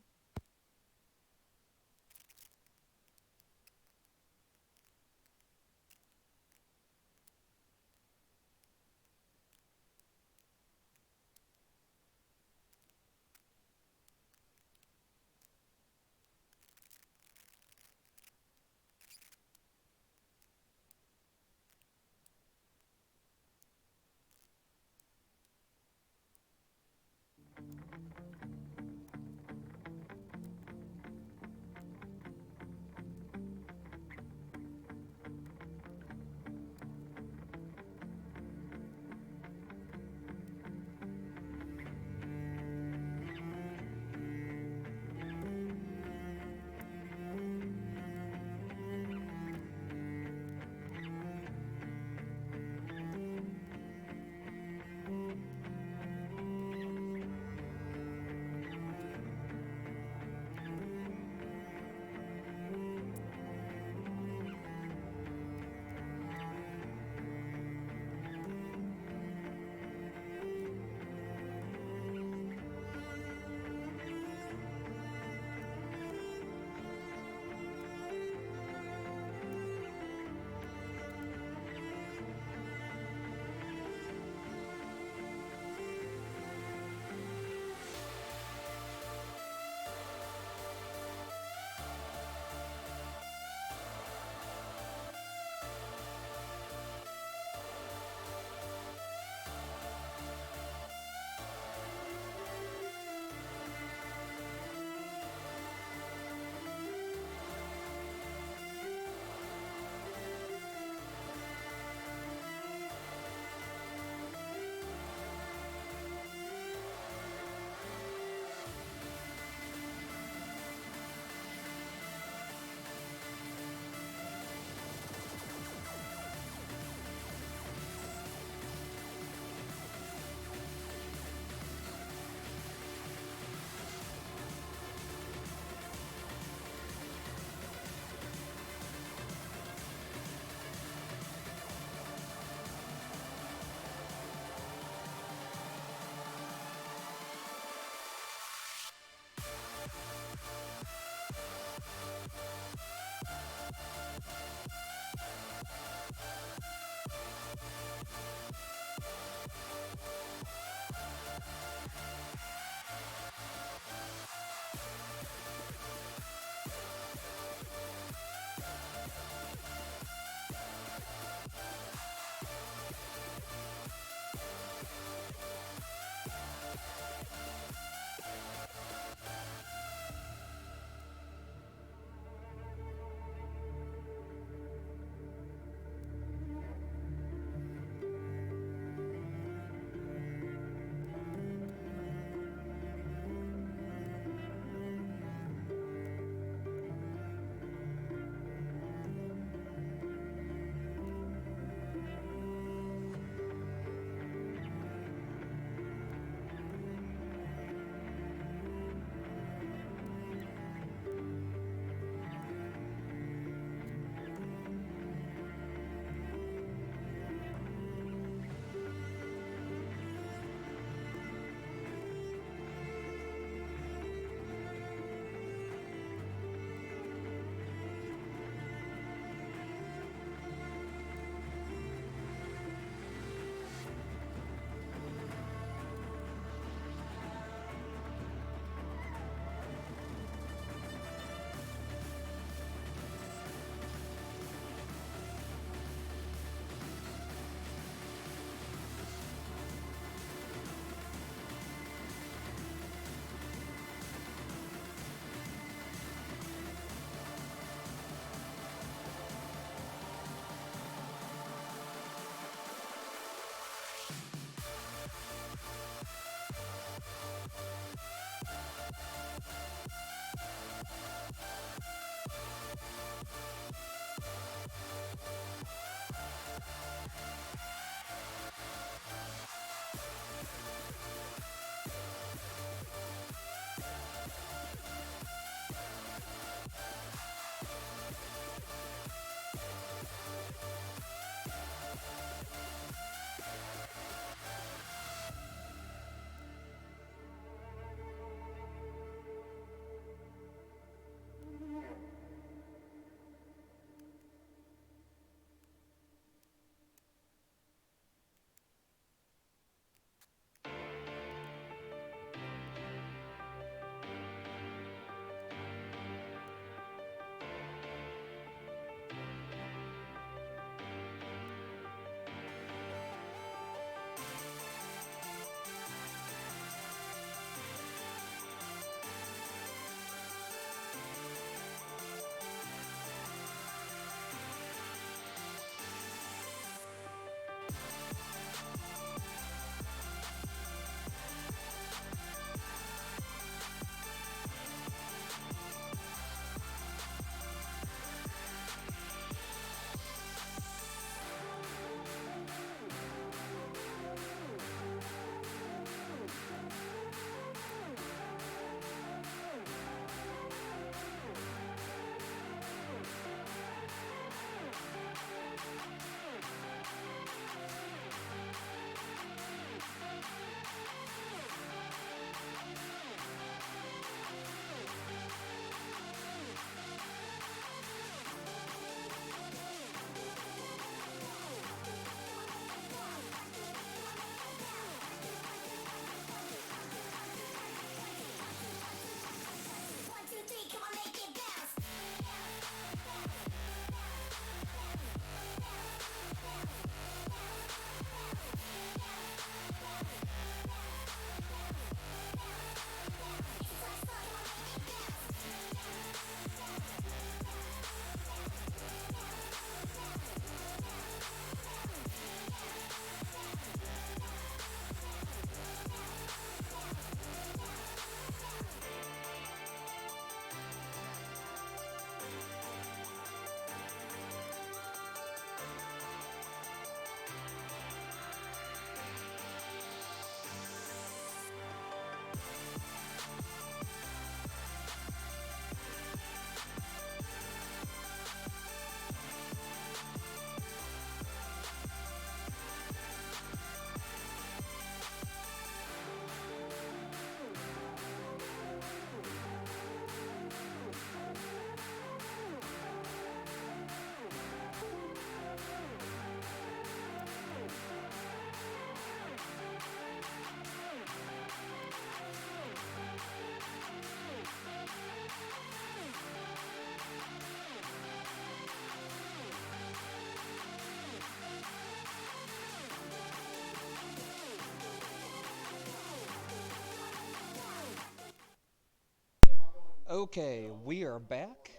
Okay, we are back.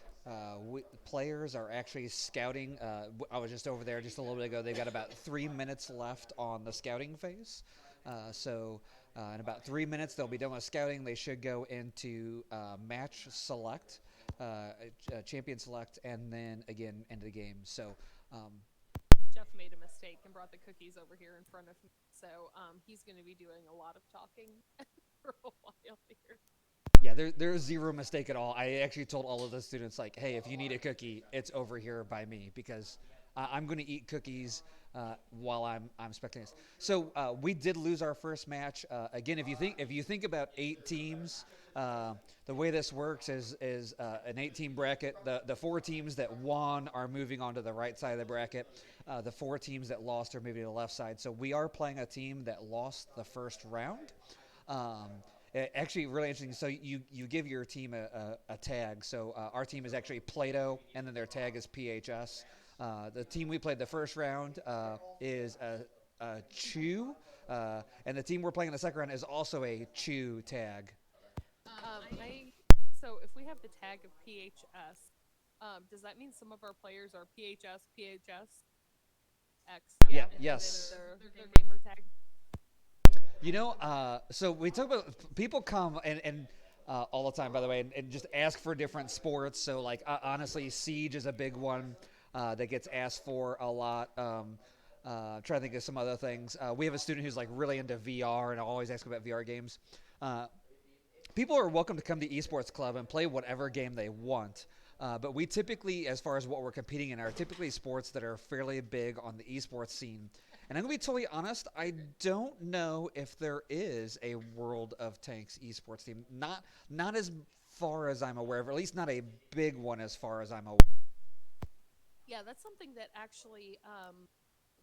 Players are actually scouting. I was just over there just a little bit ago. They've got about 3 minutes left on the scouting phase. In about 3 minutes, they'll be done with scouting. They should go into match select, champion select, and then again into the game. Um, Jeff made a mistake and brought the cookies over here in front of me, so he's going to be doing a lot of talking for a while here. Yeah, there's zero mistake at all. I actually told all of the students, like, hey, if you need a cookie, it's over here by me because I'm going to eat cookies while I'm spectating this. So we did lose our first match. Again, if you think about 8 teams, the way this works is an 8-team bracket. The 4 teams that won are moving on to the right side of the bracket. The 4 teams that lost are moving to the left side. So we are playing a team that lost the first round. Um, Actually, really interesting. So you give your team a tag. So our team is actually Plato, and then their tag is PHS. The team we played the first round is a Chew, and the team we're playing in the second round is also a Chew tag. I so if we have the tag of PHS, does that mean some of our players are PHS X? Yeah. And then Yes. their gamer tag. So we talk about people come and all the time, by the way, and just ask for different sports. So, like, honestly, Siege is a big one that gets asked for a lot. Trying to think of some other things. We have a student who's like really into VR and always ask about VR games. Uh, People are welcome to come to esports club and play whatever game they want. But we typically, as far as what we're competing in, are typically sports that are fairly big on the esports scene. And I'm gonna be totally honest. I don't know if there is a World of Tanks esports team. Not as far as I'm aware of, or at least not a big one as far as I'm aware. Yeah, that's something that actually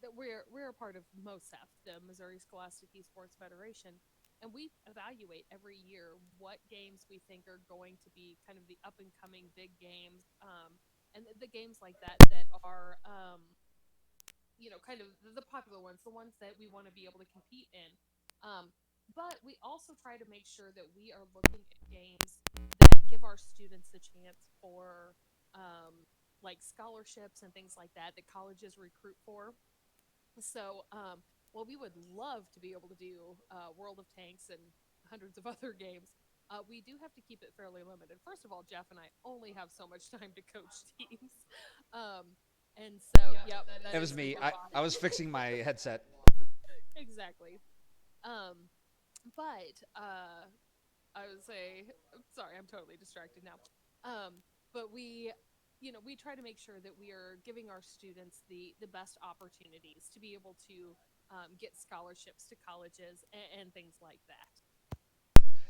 that we're a part of MOSEF, the Missouri Scholastic Esports Federation, and we evaluate every year what games we think are going to be kind of the up and coming big games, and the games like that that are kind of the popular ones, the ones that we want to be able to compete in. Um, but we also try to make sure that we are looking at games that give our students the chance for like scholarships and things like that colleges recruit for. So, while we would love to be able to do World of Tanks and hundreds of other games, we do have to keep it fairly limited. First of all, Jeff and I only have so much time to coach teams. Um, and so, yep, that It was is the me. I was robotic. fixing my headset. Exactly. Um, but I would say, I'm sorry, I'm totally distracted now. But we try to make sure that we are giving our students the best opportunities to be able to get scholarships to colleges and things like that.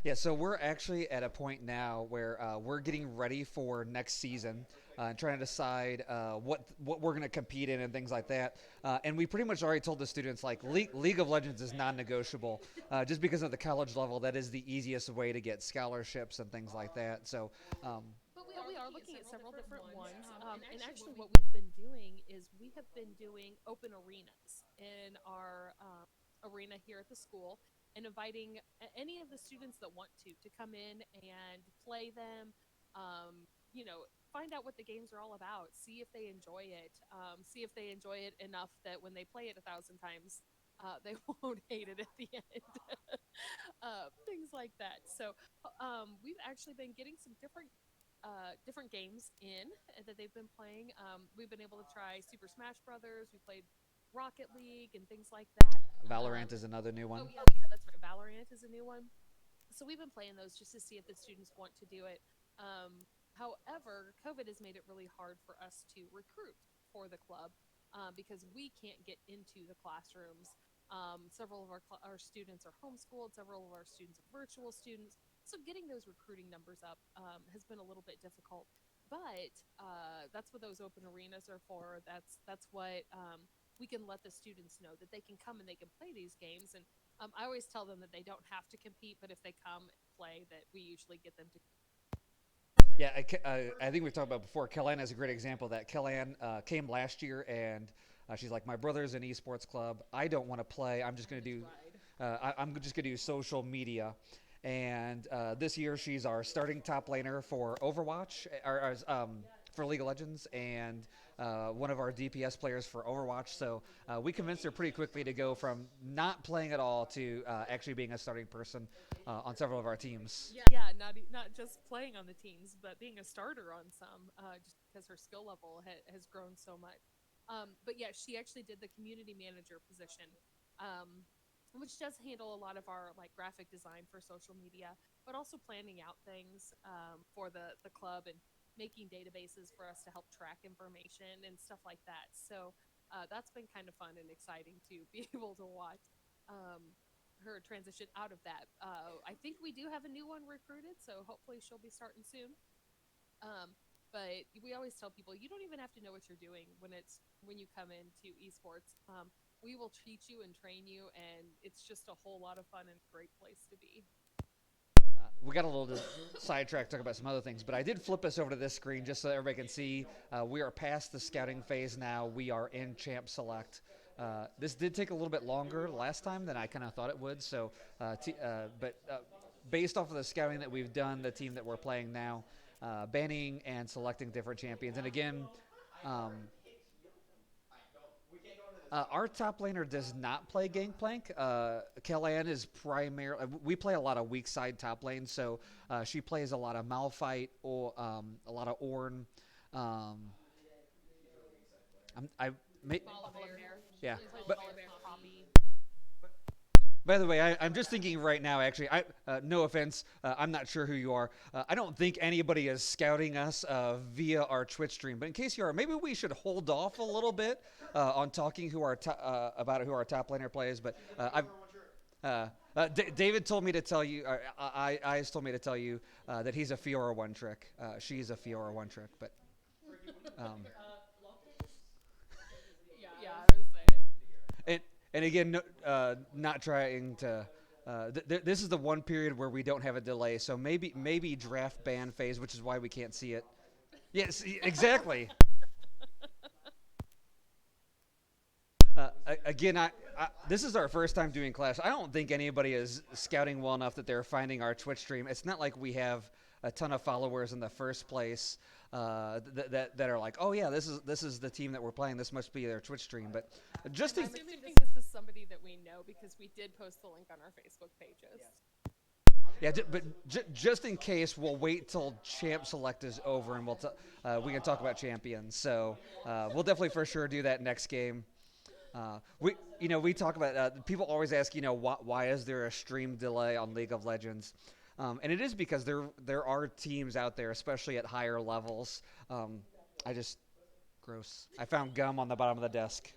Yeah, so we're actually at a point now where we're getting ready for next season and trying to decide what we're going to compete in and things like that. And we pretty much already told the students like League of Legends is non-negotiable, just because at the college level that is the easiest way to get scholarships and things like that. So um, But we are looking at several different ones. And actually, what we've been doing is we have been doing open arenas in our arena here at the school and inviting any of the students that want to come in and play them. Find out what the games are all about. See if they enjoy it. See if they enjoy it enough that when they play it 1,000 times, they won't hate it at the end. Things like that. So, we've actually been getting some different games in that they've been playing. We've been able to try Super Smash Brothers. We played Rocket League and things like that. Valorant is another new one. Oh yeah, that's right. Valorant is a new one. So we've been playing those just to see if the students want to do it. However, COVID has made it really hard for us to recruit for the club because we can't get into the classrooms. Several of our students are homeschooled. Several of our students are virtual students. So getting those recruiting numbers up has been a little bit difficult. But that's what those open arenas are for. That's what we can let the students know that they can come and they can play these games. And I always tell them that they don't have to compete, but if they come and play, that we usually get them to. Yeah, I think we've talked about before. Kellyanne is a great example of that. Kellyanne came last year and she's like, my brother's an esports club. I don't want to play. I'm just going to do, I'm just going to do social media. and this year she's our starting top laner for Overwatch, for League of Legends, and one of our DPS players for Overwatch. So we convinced her pretty quickly to go from not playing at all to actually being a starting person on several of our teams. Yeah, not just playing on the teams, but being a starter on some, just because her skill level has grown so much. But yeah, she actually did the community manager position, um, which does handle a lot of our like graphic design for social media, but also planning out things for the club and making databases for us to help track information and stuff like that. So that's been kind of fun and exciting to be able to watch. Um, Her transition out of that. I think we do have a new one recruited, so hopefully she'll be starting soon. But we always tell people you don't even have to know what you're doing when you come into esports. We will teach you and train you, and it's just a whole lot of fun and a great place to be. We got a little sidetracked talking about some other things, but I did flip us over to this screen just so everybody can see. We are past the scouting phase now. We are in Champ Select. This did take a little bit longer last time than I kind of thought it would. So, but based off of the scouting that we've done, the team that we're playing now, banning and selecting different champions, and again, um, our top laner does not play Gangplank. Kellyanne is primarily. We play a lot of weak side top lane, so she plays a lot of Malphite or a lot of Ornn. Um, I may, Volibear. She yeah, plays but Volibear, Poppy. by the way, I'm just thinking right now. Actually, no offense, I'm not sure who you are. I don't think anybody is scouting us via our Twitch stream. But in case you are, maybe we should hold off a little bit on talking about who our top laner plays. But David told me to tell you. I told me to tell you that he's a Fiora one trick. She's a Fiora one trick. But um, Yeah, I would say it. and and again, not trying to. This is the one period where we don't have a delay, so maybe draft ban phase, which is why we can't see it. Yes, exactly. Again, this is our first time doing Clash. I don't think anybody is scouting well enough that they're finding our Twitch stream. It's not like we have a ton of followers in the first place that are like, oh yeah, this is the team that we're playing. This must be their Twitch stream. But just I'm in assuming this is somebody that we know because we did post the link on our Facebook pages. Yeah, but just in case, we'll wait till Champ Select is over and we can talk about champions. So we'll definitely for sure do that next game. We talk about people always ask why is there a stream delay on League of Legends, and it is because there are teams out there, especially at higher levels. I just gross. I found gum on the bottom of the desk.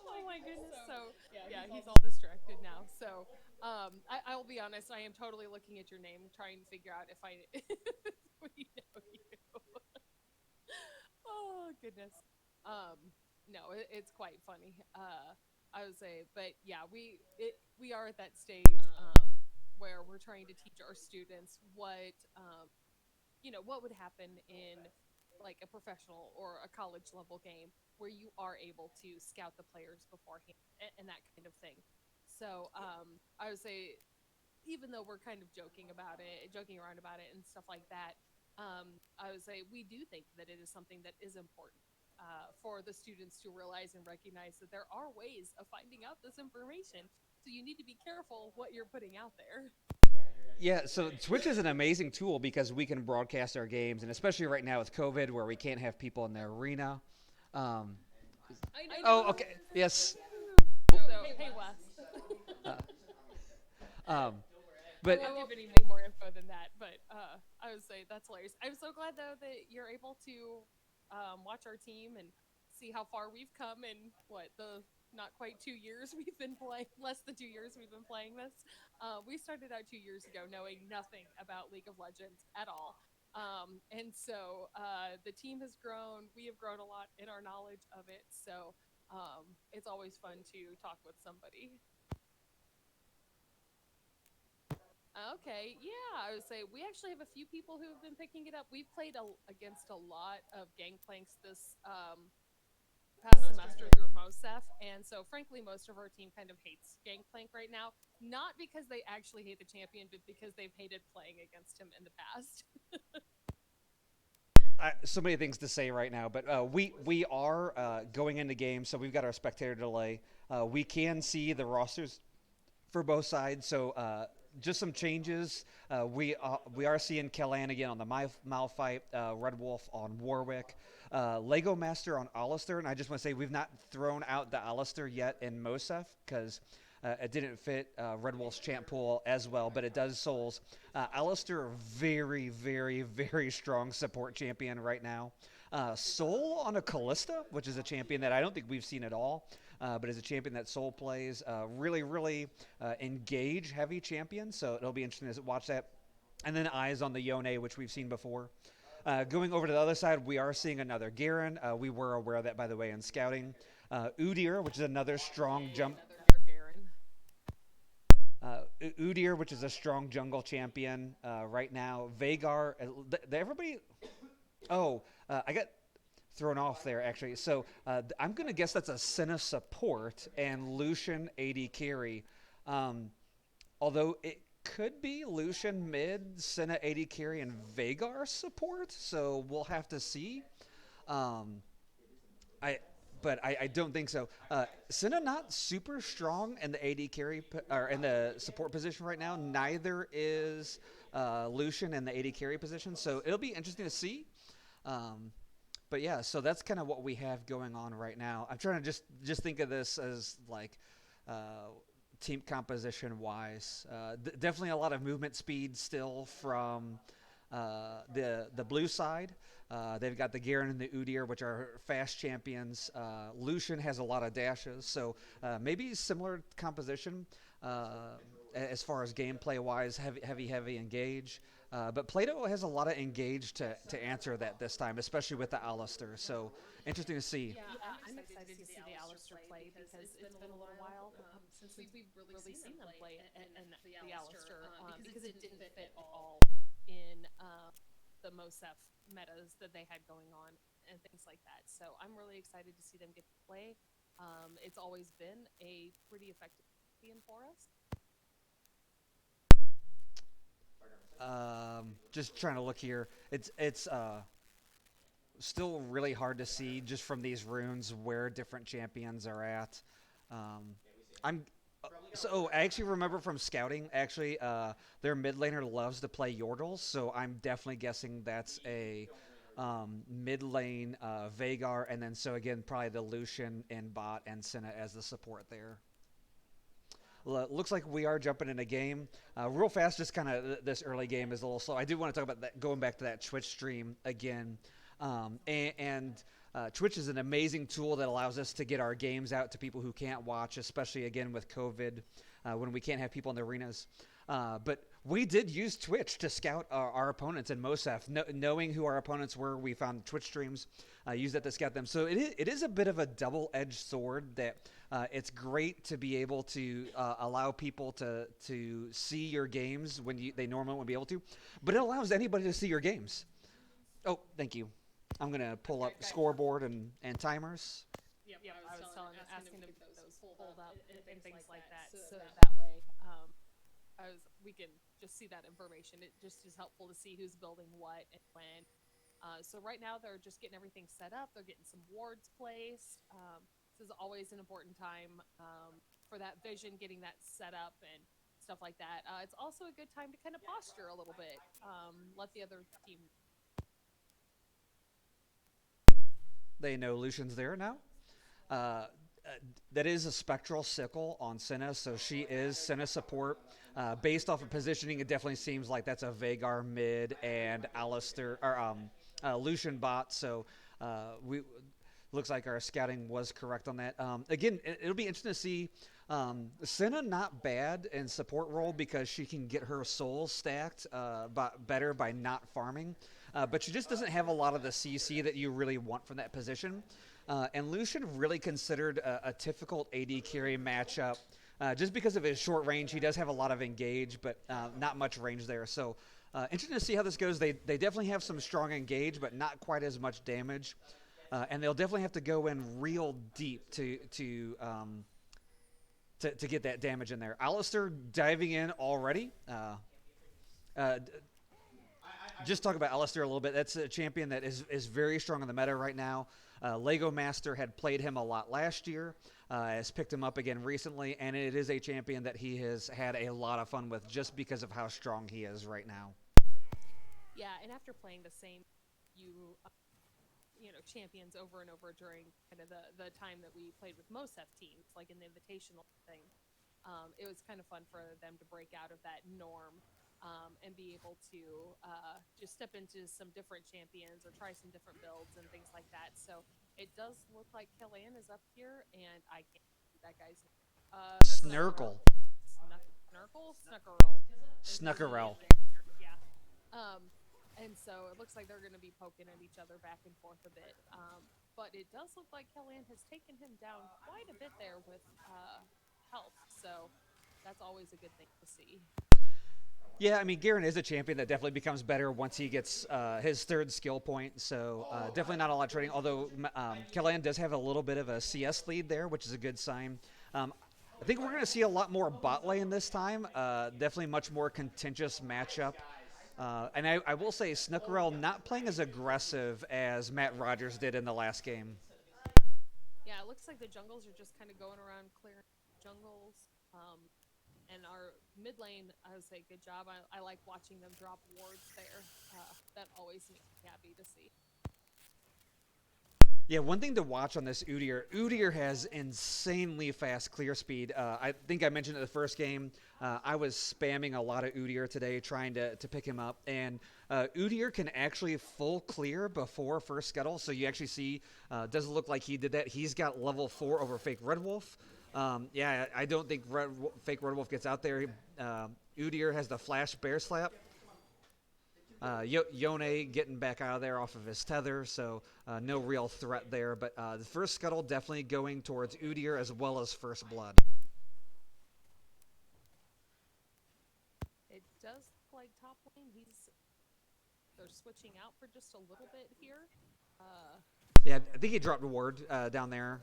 Oh my goodness. So yeah, he's all distracted now. So I'll be honest, I am totally looking at your name, trying to figure out if if we know you. Oh goodness. No, it's quite funny. I would say, but yeah, we are at that stage where we're trying to teach our students what would happen in like a professional or a college level game where you are able to scout the players beforehand and that kind of thing. So I would say, even though we're kind of joking around about it and stuff like that, I would say we do think that it is something that is important for the students to realize and recognize that there are ways of finding out this information. So you need to be careful what you're putting out there. Yeah, so Twitch is an amazing tool because we can broadcast our games, and especially right now with COVID, where we can't have people in the arena. Um, I know. oh, okay, yes. So hey, Wes. Uh, um, I but won't give any more info than that, but I would say that's hilarious. I'm so glad though that you're able to watch our team and see how far we've come in what the not quite 2 years we've been playing, less than 2 years we've been playing this. We started out 2 years ago knowing nothing about League of Legends at all. And so the team has grown. We have grown a lot in our knowledge of it. So it's always fun to talk with somebody. Okay, yeah, I would say we actually have a few people who have been picking it up. We've played against a lot of Gangplanks past semester through Mosef, and so frankly, most of our team kind of hates Gangplank right now. Not because they actually hate the champion, but because they've hated playing against him in the past. So many things to say right now, but we are going into games, so we've got our spectator delay. We can see the rosters for both sides. So just some changes. We are seeing Kellan again on the Malphite, Red Wolf on Warwick, Lego Master on Alistair, and I just want to say we've not thrown out the Alistair yet in Mosef because it didn't fit Red Wolf's champ pool as well, but it does Souls. Alistair, very, very, very strong support champion right now. Soul on a Callista, which is a champion that I don't think we've seen at all, but is a champion that Soul plays. Really, really engage heavy champion, so it'll be interesting to watch that. And then eyes on the Yone, which we've seen before. Going over to the other side, we are seeing another Garen. We were aware of that, by the way, in scouting. Udyr, which is another strong jump. Another Garen. Udyr, which is a strong jungle champion right now. Vhagar, everybody. Oh, I got thrown off there actually. So I'm gonna guess that's a Senna support and Lucian AD carry. Although it could be Lucian mid, Senna AD carry, and Vhagar support. So we'll have to see. Um, I but I don't think so. Senna not super strong in the AD carry or in the support position right now. Neither is Lucian in the AD carry position. So it'll be interesting to see. But yeah, so that's kind of what we have going on right now. I'm trying to just think of this as like team composition wise. Definitely a lot of movement speed still from the blue side. They've got the Garen and the Udyr, which are fast champions. Lucian has a lot of dashes, so maybe similar composition as far as gameplay wise, heavy engage. But Plato has a lot of engage to answer that this time, especially with the Alistair. So interesting to see. Yeah, I'm excited to see the Alistair play because it's been a little while since we've really seen them play and the Alistair because it didn't fit at all in the Mosef metas that they had going on and things like that. So I'm really excited to see them get to play. It's always been a pretty effective champion for us. Just trying to look here. It's still really hard to see just from these runes where different champions are at. Um, I'm so I actually remember from scouting. Actually, their mid laner loves to play Yordles, so I'm definitely guessing that's a mid lane Vhagar, and then so again probably the Lucian and bot and Senna as the support there. Looks like we are jumping in a game. Real fast, just kind of this early game is a little slow. I do want to talk about that, going back to that Twitch stream again. Twitch is an amazing tool that allows us to get our games out to people who can't watch, especially again with COVID, when we can't have people in the arenas. But we did use Twitch to scout our opponents in Mosef. Knowing who our opponents were, we found Twitch streams, used that to scout them. So it is a bit of a double-edged sword that it's great to be able to allow people to see your games when they normally won't be able to, but it allows anybody to see your games. Oh, thank you. I'm going to pull up scoreboard and timers. Yep, I was asking them to get those pulled up and things like that, so that way we can just see that information. It just is helpful to see who's building what and when. So right now they're just getting everything set up. They're getting some wards placed. This is always an important time for that vision, getting that set up and stuff like that. It's also a good time to kind of posture a little bit. Let the other team. They know Lucian's there now. That is a spectral sickle on Senna, so she is Senna support. Based off of positioning, it definitely seems like that's a Vhagar mid and Alistair or Lucian bot. So we looks like our scouting was correct on that. Again, it'll be interesting to see. Senna not bad in support role because she can get her souls stacked better by not farming. But she just doesn't have a lot of the CC that you really want from that position. And Lucian really considered a difficult AD carry matchup just because of his short range. He does have a lot of engage, but not much range there. So interesting to see how this goes. They definitely have some strong engage, but not quite as much damage. and they'll definitely have to go in real deep to get that damage in there. Alistair diving in already. Uh, just talk about Alistair a little bit. That's a champion that is very strong in the meta right now. Lego Master had played him a lot last year, has picked him up again recently, and it is a champion that he has had a lot of fun with just because of how strong he is right now. Yeah, and after playing the same, you champions over and over during kind of the time that we played with most F teams, like in the invitational thing, it was kind of fun for them to break out of that norm and be able to just step into some different champions or try some different builds and things like that. So it does look like Killian is up here, and I can't see that guy's name. Snuckerel. Snurkle. Snurkle? Snuckerel is the name Snuckerel. of the character. Yeah. Um, and so it looks like they're going to be poking at each other back and forth a bit. But it does look like Kellyanne has taken him down quite a bit there with health. So that's always a good thing to see. Yeah, I mean, Garen is a champion that definitely becomes better once he gets his third skill point. So definitely not a lot of trading. Although Kellyanne does have a little bit of a CS lead there, which is a good sign. I think we're going to see a lot more bot lane this time. Definitely much more contentious matchup. And I will say Snookerell not playing as aggressive as Matt Rogers did in the last game. Yeah, it looks like the jungles are just kind of going around clearing jungles. And our mid lane, I would say, good job. I like watching them drop wards there. That always makes me happy to see. Yeah, one thing to watch on this Udyr. Udyr has insanely fast clear speed. I think I mentioned it the first game. I was spamming a lot of Udyr today trying to pick him up. And Udyr can actually full clear before first scuttle. So you actually see, doesn't look like he did that. He's got level 4 over Fake Red Wolf. Yeah, I don't think Fake Red Wolf gets out there. Udyr has the flash bear slap. Yone getting back out of there off of his tether, so no real threat there. But the first scuttle definitely going towards Udyr as well as First Blood. It does look like top lane. They're switching out for just a little bit here. Uh, Yeah, I think he dropped a ward down there.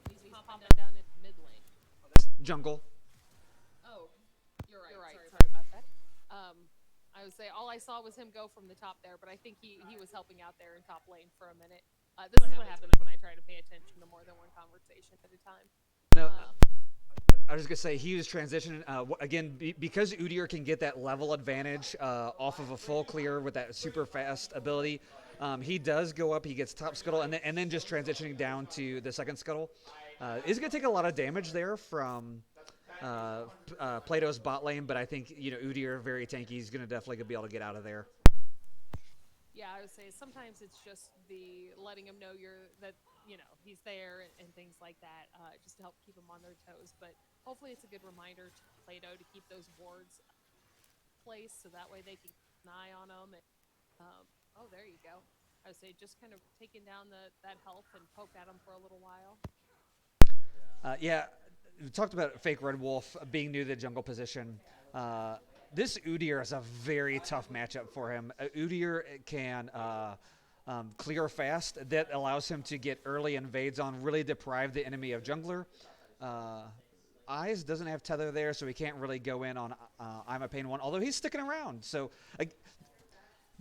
he's popping down in mid lane. Jungle. Oh, you're right. Sorry about that. I would say all I saw was him go from the top there, but I think he was helping out there in top lane for a minute. This is what happens when I try to pay attention to more than one conversation at a time. No, I was just gonna say he was transitioning again because Udyr can get that level advantage off of a full clear with that super fast ability. He does go up. He gets top scuttle and then just transitioning down to the second scuttle. Is gonna take a lot of damage there from Plato's bot lane, but I think Udyr very tanky. He's gonna definitely be able to get out of there. Yeah, I would say sometimes it's just the letting him know that he's there and things like that, just to help keep them on their toes. But hopefully, it's a good reminder to Plato to keep those wards placed so that way they can keep an eye on them. And, oh, there you go. I would say just kind of taking down that health and poke at them for a little while. Yeah, we talked about Fake Red Wolf being new to the jungle position. This Udyr is a very tough matchup for him. Udyr can clear fast. That allows him to get early invades on, really deprive the enemy of jungler. Eyes doesn't have tether there, so he can't really go in on I'm a Pain 1, although he's sticking around. So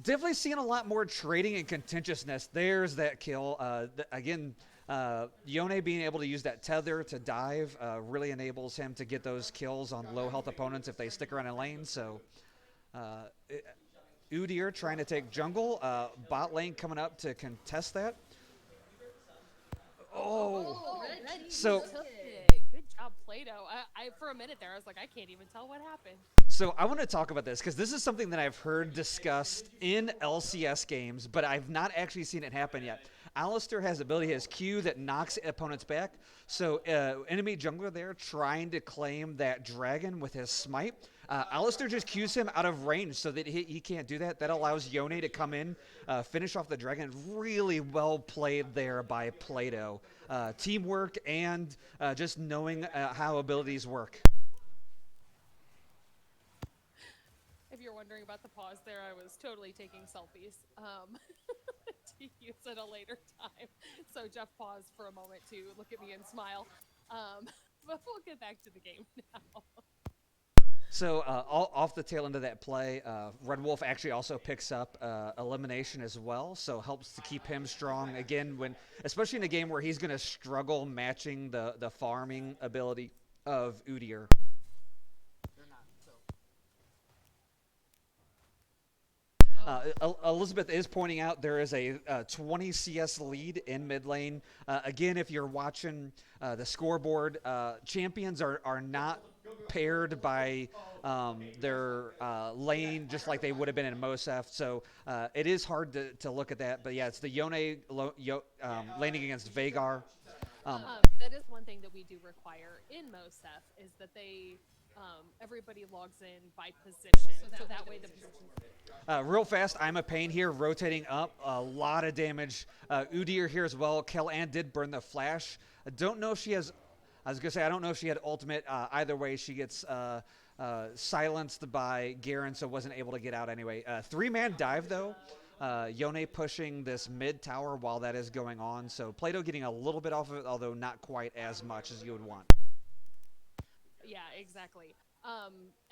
definitely seeing a lot more trading and contentiousness. There's that kill. Again, Yone being able to use that tether to dive really enables him to get those kills on low health opponents if they stick around in lane. So Udyr trying to take jungle. Bot lane coming up to contest that. Oh, so Took it. Good job, Plato. I for a minute there, I was like, I can't even tell what happened. So I want to talk about this because this is something that I've heard discussed in LCS games, but I've not actually seen it happen yet. Alistair has ability, his Q that knocks opponents back. So enemy jungler there trying to claim that dragon with his smite. Alistair just Qs him out of range so that he can't do that. That allows Yone to come in, finish off the dragon. Really well played there by Plato. Teamwork and just knowing how abilities work. If you're wondering about the pause there, I was totally taking selfies use at a later time. So Jeff paused for a moment to look at me and smile. Um, but we'll get back to the game now. So off the tail end of that play, Red Wolf actually also picks up elimination as well, so helps to keep him strong again when, especially in a game where he's going to struggle matching the farming ability of Udyr. Elizabeth is pointing out there is a 20 CS lead in mid lane. Again, if you're watching the scoreboard, champions are not paired by their lane just like they would have been in Mosef. So it is hard to look at that. But yeah, it's the laning against Vagar. That is one thing that we do require in MOSEF is that everybody logs in by position, so that way the positions. Real fast, I'm a pain here, rotating up. A lot of damage. Udyr here as well. Kellan did burn the flash. I don't know if she has. I was gonna say I don't know if she had ultimate. Either way, she gets silenced by Garen, so wasn't able to get out anyway. 3-man dive though. Yone pushing this mid tower while that is going on. So Plato getting a little bit off of it, although not quite as much as you would want. Yeah, exactly.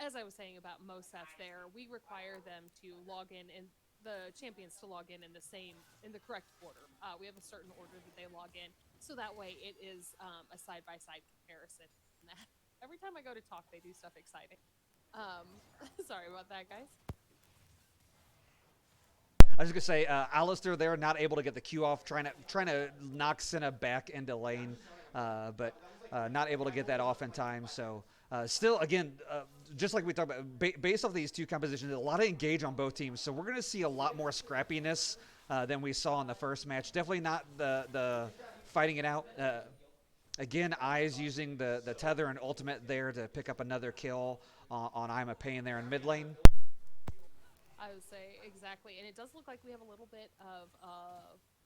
As I was saying about MOSEF there, we require them to log in and the champions to log in the correct order. We have a certain order that they log in, so that way it is a side-by-side comparison. Every time I go to talk, they do stuff exciting. Sorry about that, guys. I was gonna say, Alistair there not able to get the Q off, trying to knock Senna back into lane, but not able to get that off in time. So still, again, just like we talked about, based off these two compositions, a lot of engage on both teams. So we're gonna see a lot more scrappiness than we saw in the first match. Definitely not the fighting it out. Again, Eyes using the tether and ultimate there to pick up another kill on I'm a Pain there in mid lane. I would say exactly, and it does look like we have a little bit of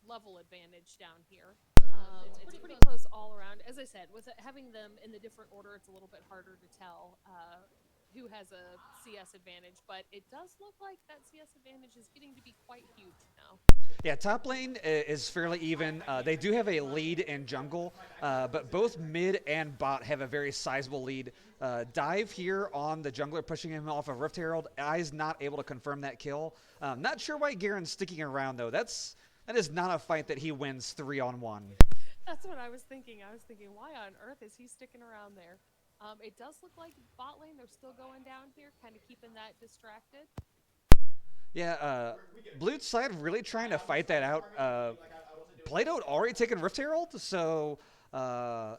level advantage down here. It's pretty close all around. As I said, with having them in the different order, it's a little bit harder to tell who has a CS advantage, but it does look like that CS advantage is getting to be quite huge now. Yeah, top lane is fairly even. They do have a lead in jungle, but both mid and bot have a very sizable lead. Dive here on the jungler, pushing him off of Rift Herald. Eyes not able to confirm that kill. Not sure why Garen's sticking around, though. That is not a fight that he wins 3-on-1. That's what I was thinking. I was thinking, why on earth is he sticking around there? It does look like bot lane, they're still going down here, kind of keeping that distracted. Yeah, blue side really trying to fight that out. Plato had already taken Rift Herald, so I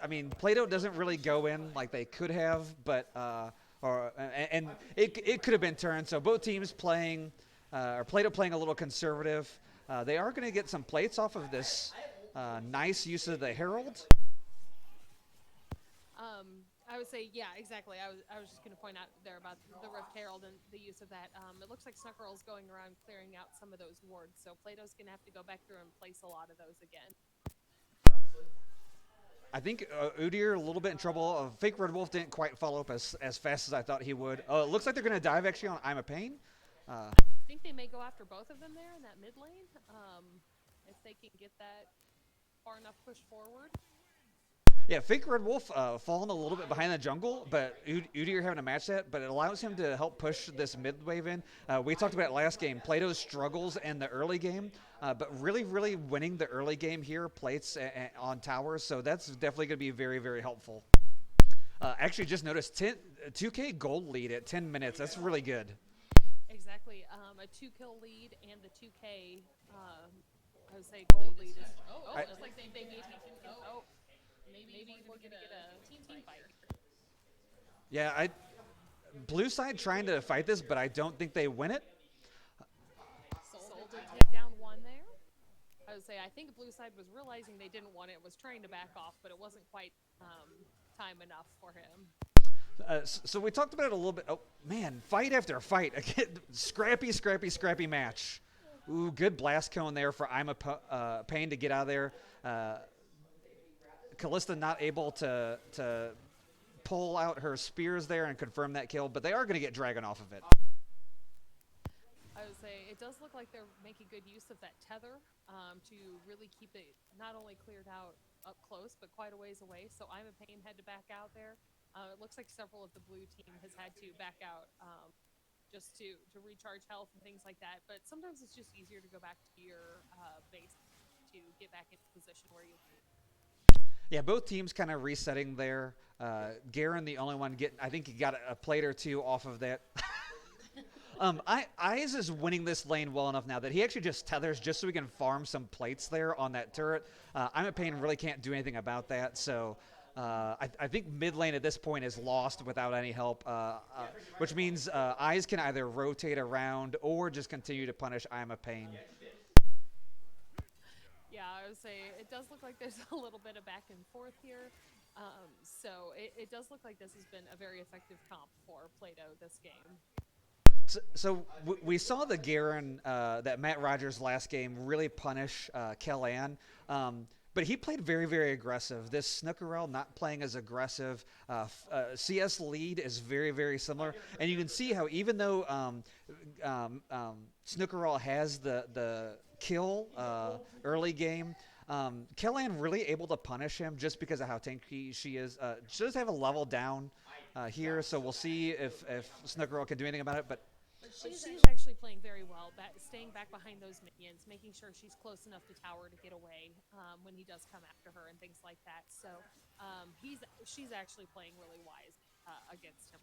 mean, Plato doesn't really go in like they could have, but and it could have been turned. So both teams playing, or Plato playing a little conservative. They are going to get some plates off of this nice use of the Herald. I would say, yeah, exactly. I was just going to point out there about the Rift Herald and the use of that. It looks like Snuckerl's going around clearing out some of those wards, so Plato's going to have to go back through and place a lot of those again. I think Udyr a little bit in trouble. Fake Red Wolf didn't quite follow up as fast as I thought he would. It looks like they're going to dive actually on I'm a Pain. I think they may go after both of them there in that mid lane, if they can get that far enough push forward. Yeah, Fake Red Wolf falling a little bit behind the jungle, but Udyr having to match that, but it allows him to help push this mid wave in. We talked about it last game. Plato's struggles in the early game, but really, really winning the early game here, plates on towers, so that's definitely going to be very, very helpful. Actually, just noticed 2K gold lead at 10 minutes. That's really good. Exactly. A 2-kill lead and the 2K, I would say gold lead is... it looks like they gave me... Maybe we're going to get a team fight here. Yeah, blue side trying to fight this, but I don't think they win it. Soul did take down one there. I would say I think blue side was realizing they didn't want it, was trying to back off, but it wasn't quite time enough for him. So we talked about it a little bit. Oh, man, fight after fight. Again, scrappy match. Ooh, good blast cone there for I'm a Pain to get out of there. Kalista not able to pull out her spears there and confirm that kill, but they are going to get Dragon off of it. I would would say it does look like they're making good use of that tether to really keep it not only cleared out up close, but quite a ways away. So I'm a pain had to back out there. It looks like several of the blue team has had to back out just to recharge health and things like that. But sometimes it's just easier to go back to your base to get back into position where you. Yeah, both teams kind of resetting there. Garen, the only one getting, I think he got a plate or two off of that. Eyes is winning this lane well enough now that he actually just tethers just so we can farm some plates there on that turret. I'm a pain really can't do anything about that, so I think mid lane at this point is lost without any help, which means Eyes can either rotate around or just continue to punish I'm a pain. Yeah, I would say it does look like there's a little bit of back and forth here. So it does look like this has been a very effective comp for Plato this game. So we saw the Garen that Matt Rogers last game really punish Kellan. But he played very, very aggressive. This Snookerel not playing as aggressive. CS lead is very, very similar. And you can see how even though Snookerel has the kill early game, Kellan really able to punish him just because of how tanky she is. She does have a level down here, so we'll see if Snookerel can do anything about it. But She's actually playing very well, staying back behind those minions, making sure she's close enough to tower to get away when he does come after her and things like that. So she's actually playing really wise against him.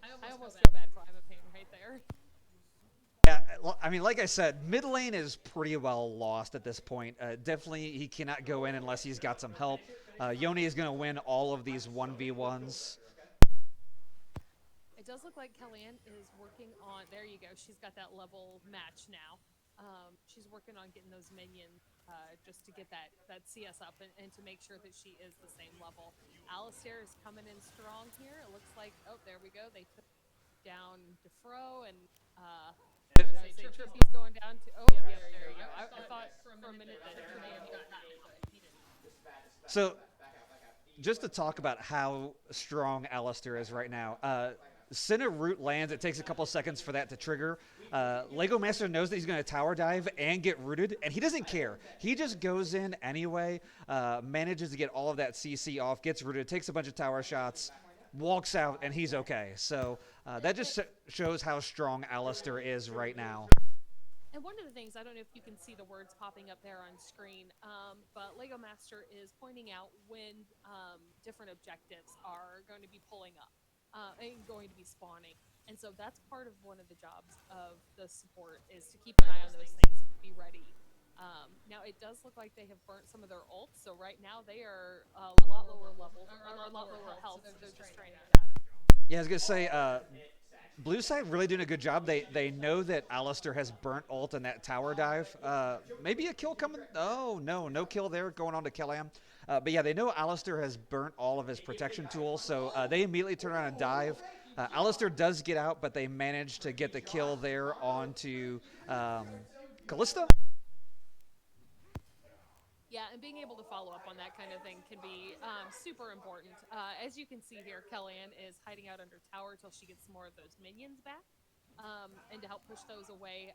I almost feel bad for I'm a pain right there. yeah, I mean, like I said, mid lane is pretty well lost at this point. Definitely, he cannot go in unless he's got some help. Yoni is going to win all of these 1v1s. It does look like Kellyanne is working on. There you go. She's got that level match now. She's working on getting those minions just to get that CS up and to make sure that she is the same level. Alistair is coming in strong here. It looks like, oh, there we go. They took down Defro and I say Trippy's going down to. Oh, yeah, there you go. I thought for a minute that Trippy had gotten it, but he didn't. So, just to talk about how strong Alistair is right now. Center root lands. It takes a couple seconds for that to trigger. Lego Master knows that he's going to tower dive and get rooted, and he doesn't care. He just goes in anyway, manages to get all of that CC off, gets rooted, takes a bunch of tower shots, walks out, and he's okay. So that just shows how strong Alistair is right now. And one of the things, I don't know if you can see the words popping up there on screen, but Lego Master is pointing out when different objectives are going to be pulling up and going to be spawning. And so that's part of one of the jobs of the support is to keep an eye on those things and be ready. Now, it does look like they have burnt some of their ults, so right now they are a lot lower level, or a lot lower health, so they're just trying to get at it. Yeah, I was going to say, Blue side really doing a good job. They know that Alistair has burnt ult in that tower dive. Maybe a kill coming. Oh, no kill there going on to Kellam. But yeah, they know Alistair has burnt all of his protection tools, so they immediately turn around and dive. Alistair does get out, but they manage to get the kill there onto Callista. Yeah, and being able to follow up on that kind of thing can be super important. As you can see here, Kellyanne is hiding out under tower till she gets more of those minions back, and to help push those away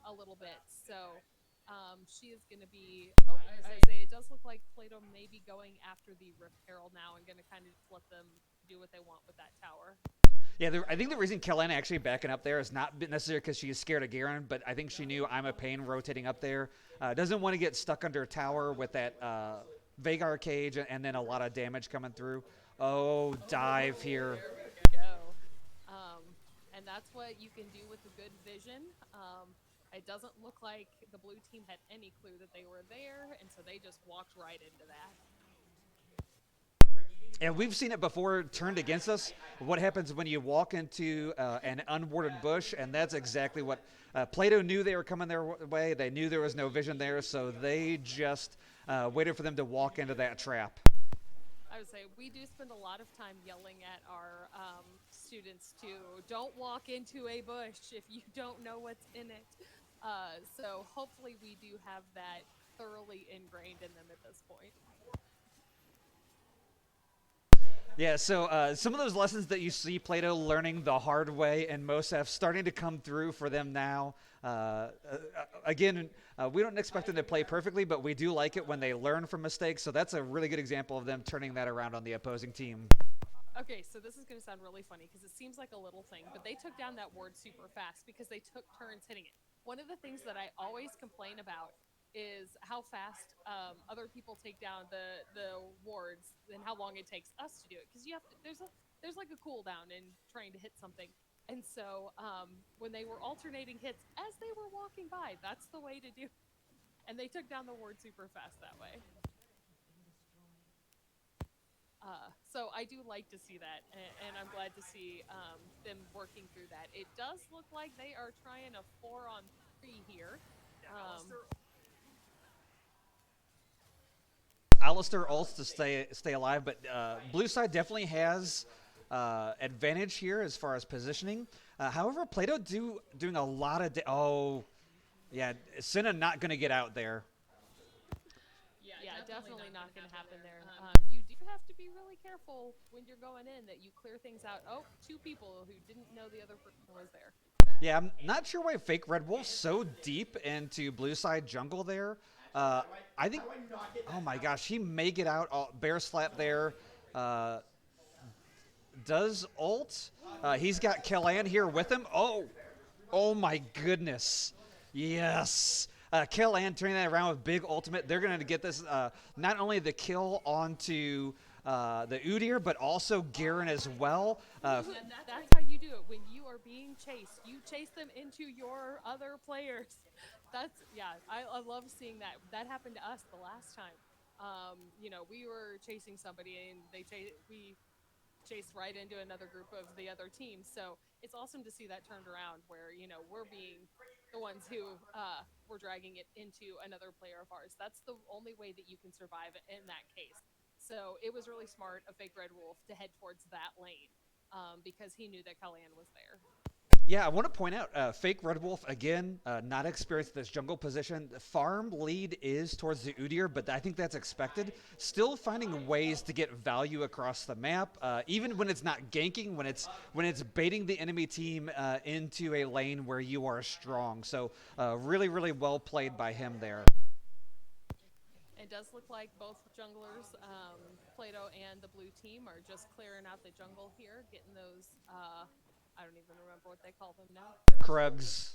a little bit. So she is going to be. Oh, I say it does look like Plato may be going after the Rift Herald now and going to kind of just let them do what they want with that tower. Yeah, I think the reason Kellyanne actually backing up there is not necessarily because she's scared of Garen, but I think she knew I'm a pain rotating up there. Doesn't want to get stuck under tower with that Vagar cage and then a lot of damage coming through. Oh, dive here. There we go. And that's what you can do with a good vision. It doesn't look like the blue team had any clue that they were there, and so they just walked right into that. And we've seen it before turned against us. What happens when you walk into an unwarded bush, and that's exactly what Plato knew they were coming their way. They knew there was no vision there, so they just waited for them to walk into that trap. I would say we do spend a lot of time yelling at our students to don't walk into a bush if you don't know what's in it. So hopefully we do have that thoroughly ingrained in them at this point. Yeah, so some of those lessons that you see Plato learning the hard way and Mosef starting to come through for them now. Again, we don't expect them to play perfectly, but we do like it when they learn from mistakes. So that's a really good example of them turning that around on the opposing team. Okay, so this is going to sound really funny because it seems like a little thing, but they took down that ward super fast because they took turns hitting it. One of the things that I always complain about is how fast other people take down the wards and how long it takes us to do it because you have to, there's like a cooldown in trying to hit something. And so when they were alternating hits as they were walking by, that's the way to do it. And they took down the ward super fast that way. So I do like to see that, and I'm glad to see them working through that. It does look like they are trying a 4-on-3 here. Um, Alistair ults to stay alive, but blue side definitely has advantage here as far as positioning. However, Plato doing a lot of oh yeah, Senna not going to get out there. yeah, definitely not going to happen there. You do have to be really careful when you're going in that you clear things out. Oh, two people who didn't know the other person was there. Yeah, I'm not sure why Fake Red Wolf's so deep into blue side jungle there. Uh, I think, oh my gosh, he may get out. Bear slap there. Uh, does ult. He's got Kellan here with him. Oh my goodness. Yes. Kellan turning that around with big ultimate. They're going to get this, not only the kill onto the Udyr, but also Garen as well. That's how you do it. When you are being chased, you chase them into your other players. That's yeah. I love seeing that. That happened to us the last time. We were chasing somebody and we chased right into another group of the other team. So it's awesome to see that turned around where we're being the ones who were dragging it into another player of ours. That's the only way that you can survive in that case. So it was really smart of Fake Red Wolf to head towards that lane because he knew that Kellyanne was there. Yeah, I want to point out Fake Red Wolf, again, not experienced in this jungle position. The farm lead is towards the Udyr, but I think that's expected. Still finding ways to get value across the map, even when it's not ganking, when it's baiting the enemy team into a lane where you are strong. So really, really well played by him there. It does look like both junglers, Plato and the blue team, are just clearing out the jungle here, getting those. I don't even remember what they call them now. Krugs.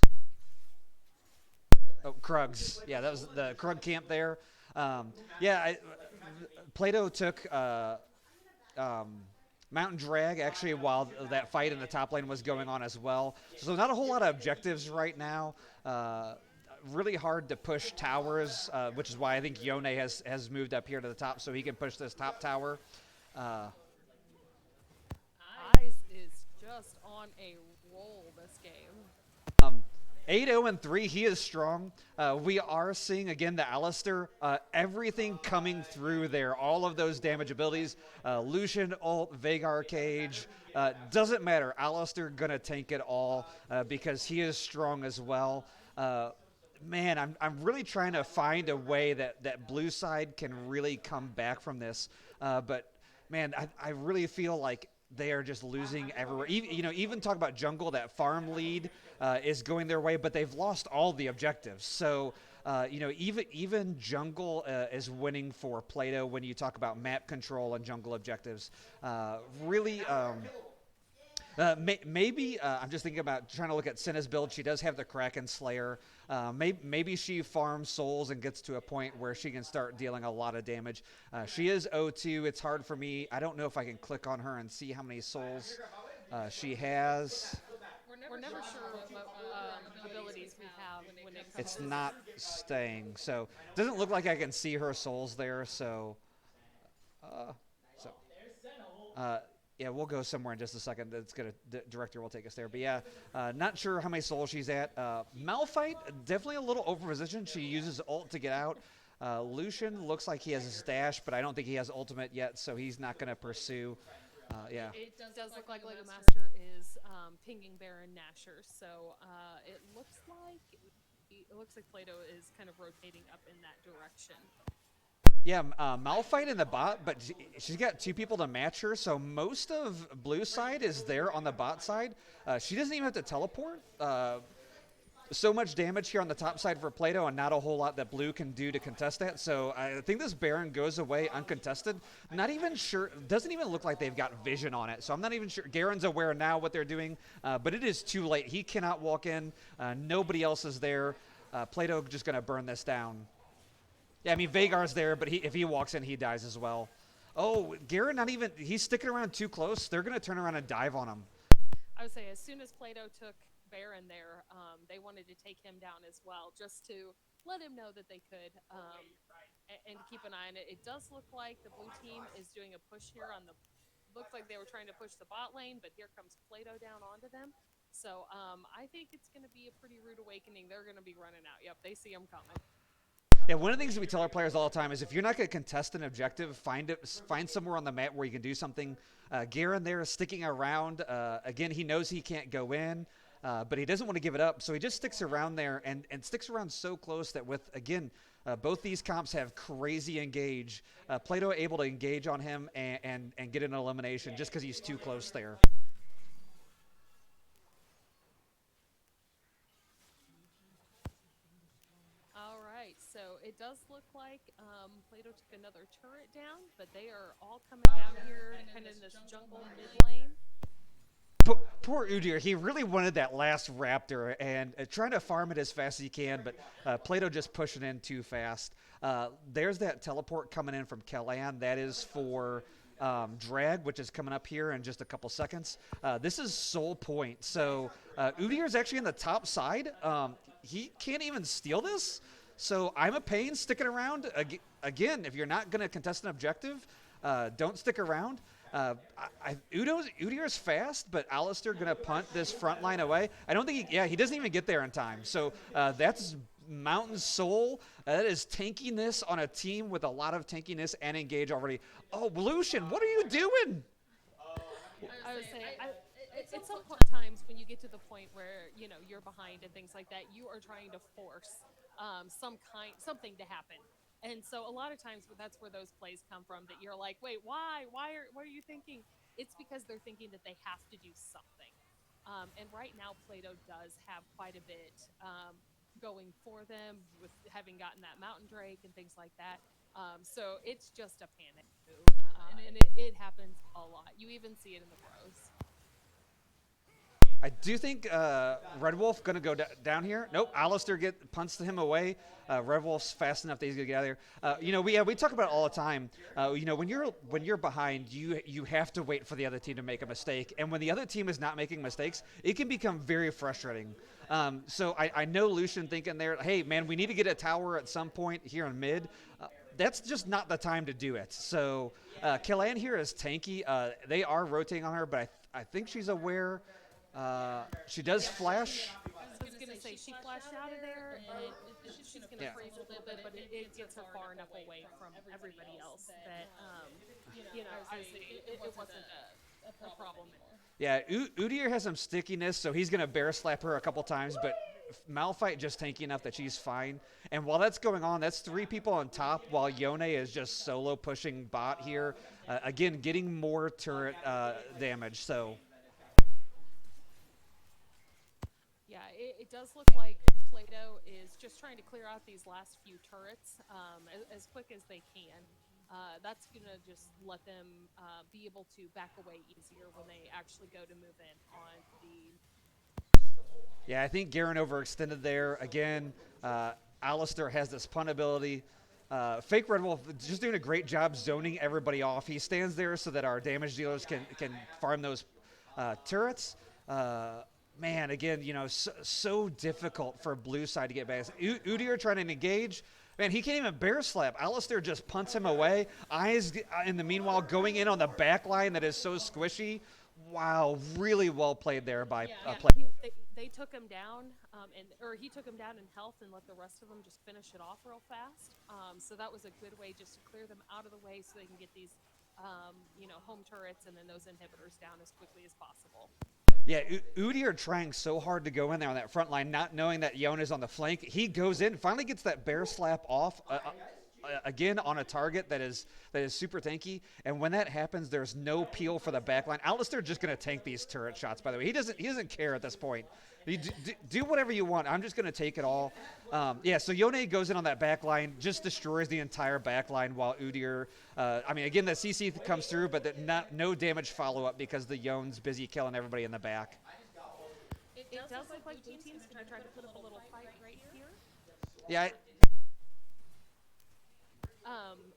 Oh, Krugs. Yeah, that was the Krug camp there. Yeah, Plato took um, Mountain Drag actually while that fight in the top lane was going on as well. So not a whole lot of objectives right now. Really hard to push towers, which is why I think Yone has moved up here to the top so he can push this top tower. Uh, Eyes is just on a roll this game. Um, 8-0-3, he is strong. We are seeing, again, the Alistair, everything coming through there. All of those damage abilities. Lucian, ult, Vagar Cage. Doesn't matter. Alistair going to tank it all because he is strong as well. Man, I'm really trying to find a way that blue side can really come back from this. But, man, I really feel like they are just losing everywhere. Even talk about jungle, that farm lead is going their way, but they've lost all the objectives. So, even jungle is winning for Plato when you talk about map control and jungle objectives. Really. Maybe I'm just thinking about trying to look at Senna's build. She does have the Kraken Slayer. Maybe she farms souls and gets to a point where she can start dealing a lot of damage. She is O2. It's hard for me. I don't know if I can click on her and see how many souls she has. We're never sure what abilities we have when it comes It's to not staying. So it doesn't look like I can see her souls there. Uh, so Uh, yeah, we'll go somewhere in just a second. That's gonna the director will take us there. But yeah, not sure how many souls she's at. Malphite definitely a little overpositioned. She uses ult to get out. Lucian looks like he has a stash, but I don't think he has ultimate yet, so he's not gonna pursue. Yeah. It does look like Lego Master is pinging Baron Nashor, so it looks like Plato is kind of rotating up in that direction. Yeah, Malphite in the bot, but she's got two people to match her, so most of blue side is there on the bot side. She doesn't even have to teleport. So much damage here on the top side for Plato, and not a whole lot that blue can do to contest that. So I think this Baron goes away uncontested. Not even sure, doesn't even look like they've got vision on it. So I'm not even sure. Garen's aware now what they're doing, but it is too late. He cannot walk in. Nobody else is there. Plato just going to burn this down. Yeah, I mean, Vagar's there, but if he walks in, he dies as well. Oh, Garen not even, he's sticking around too close. They're going to turn around and dive on him. I would say as soon as Plato took Baron there, they wanted to take him down as well, just to let him know that they could, and keep an eye on it. It does look like the blue team is doing a push here on the. Looks like they were trying to push the bot lane, but here comes Plato down onto them. So I think it's going to be a pretty rude awakening. They're going to be running out. Yep, they see him coming. Yeah, one of the things that we tell our players all the time is if you're not going to contest an objective, find somewhere on the map where you can do something. Garen there is sticking around. Again, he knows he can't go in, but he doesn't want to give it up, so he just sticks around there and sticks around so close that with, again, both these comps have crazy engage. Plato able to engage on him and get an elimination just because he's too close there. All right, so it does look like Plato took another turret down, but they are all coming down here, kind of in this jungle mid lane. Poor Udyr, he really wanted that last Raptor and trying to farm it as fast as he can, but Plato just pushing in too fast. There's that teleport coming in from Kellan. That is for Drag, which is coming up here in just a couple seconds. This is Soul Point. So Udyr is actually in the top side. He can't even steal this. So I'm a pain sticking around. Again, if you're not going to contest an objective, don't stick around. Udyr's fast, but Alistair going to punt this front line away. I don't think he doesn't even get there in time. So that's Mountain Soul. That is tankiness on a team with a lot of tankiness and engage already. Oh, Lucian, what are you doing? I would say, at some times when you get to the point where you're behind and things like that, you are trying to force something to happen. And so a lot of times that's where those plays come from. That you're like, wait, why? What are you thinking? It's because they're thinking that they have to do something. And right now, Plato does have quite a bit going for them with having gotten that Mountain Drake and things like that. So it's just a panic move, and it happens a lot. You even see it in the pros. I do think Red Wolf going to go down here. Nope, Alistair punts him away. Red Wolf's fast enough that he's going to get out there. We talk about it all the time. When you're behind, you have to wait for the other team to make a mistake. And when the other team is not making mistakes, it can become very frustrating. So I know Lucian thinking there, hey, man, we need to get a tower at some point here in mid. That's just not the time to do it. So Kellan here is tanky. They are rotating on her, but I think she's aware. She does flash. I was going to say, she flashed out of there, and she's going to freeze a little bit, but it gets her far enough away from everybody else that, it wasn't a problem anymore. Yeah, Udyr has some stickiness, so he's going to bear slap her a couple times, but Malphite just tanky enough that she's fine. And while that's going on, that's three people on top, while Yone is just solo pushing bot here. Again, getting more turret damage, so... Yeah, it does look like Plato is just trying to clear out these last few turrets as quick as they can. That's going to just let them be able to back away easier when they actually go to move in on the... Yeah, I think Garen overextended there. Again, Alistair has this punt ability. Fake Red Wolf just doing a great job zoning everybody off. He stands there so that our damage dealers can farm those turrets. Man, again, so difficult for blue side to get back. Udyr trying to engage. Man, he can't even bear slap. Alistair just punts him away. Eyes, in the meanwhile, going in on the back line that is so squishy. Wow, really well played there by Play. They took him down, or he took him down in health and let the rest of them just finish it off real fast. So that was a good way just to clear them out of the way so they can get these, home turrets and then those inhibitors down as quickly as possible. Yeah, Udyr trying so hard to go in there on that front line, not knowing that Yone is on the flank. He goes in, finally gets that bear slap off. again on a target that is super tanky. And when that happens, there's no peel for the backline. Alistair just gonna tank these turret shots. By the way, he doesn't care at this point. You do whatever you want. I'm just gonna take it all. Yeah, so Yone goes in on that back line, just destroys the entire back line while Udyr, I mean, again, the CC comes through, but no damage follow-up because the Yone's busy killing everybody in the back. It does look like blue team's going to try to put up a little fight right here. Yeah,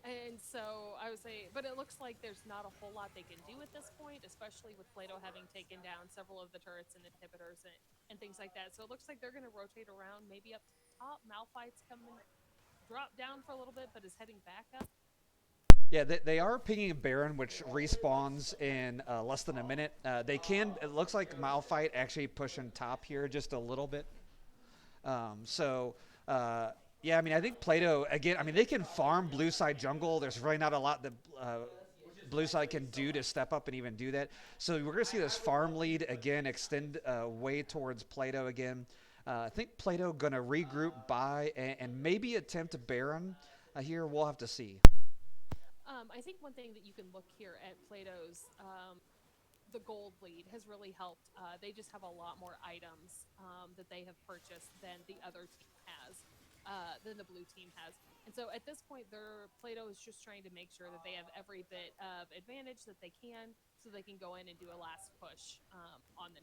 And so I would say, but it looks like there's not a whole lot they can do at this point, especially with Plato having taken down several of the turrets and inhibitors and things like that. So it looks like they're going to rotate around, maybe up top. Malphite's coming, drop down for a little bit, but is heading back up. yeah, they are pinging Baron, which respawns in less than a minute. They can, it looks like Malphite actually pushing top here just a little bit. So, yeah, I mean, I think Plato, again, I mean, they can farm blue side jungle. There's really not a lot that blue side can do to step up and even do that. So we're going to see this farm lead again extend way towards Plato again. I think Plato going to regroup by and maybe attempt a Baron here. We'll have to see. I think one thing that you can look here at Plato's the gold lead has really helped. They just have a lot more items that they have purchased than the other team has, than the blue team has. And so at this point, Plato is just trying to make sure that they have every bit of advantage that they can, so they can go in and do a last push on the.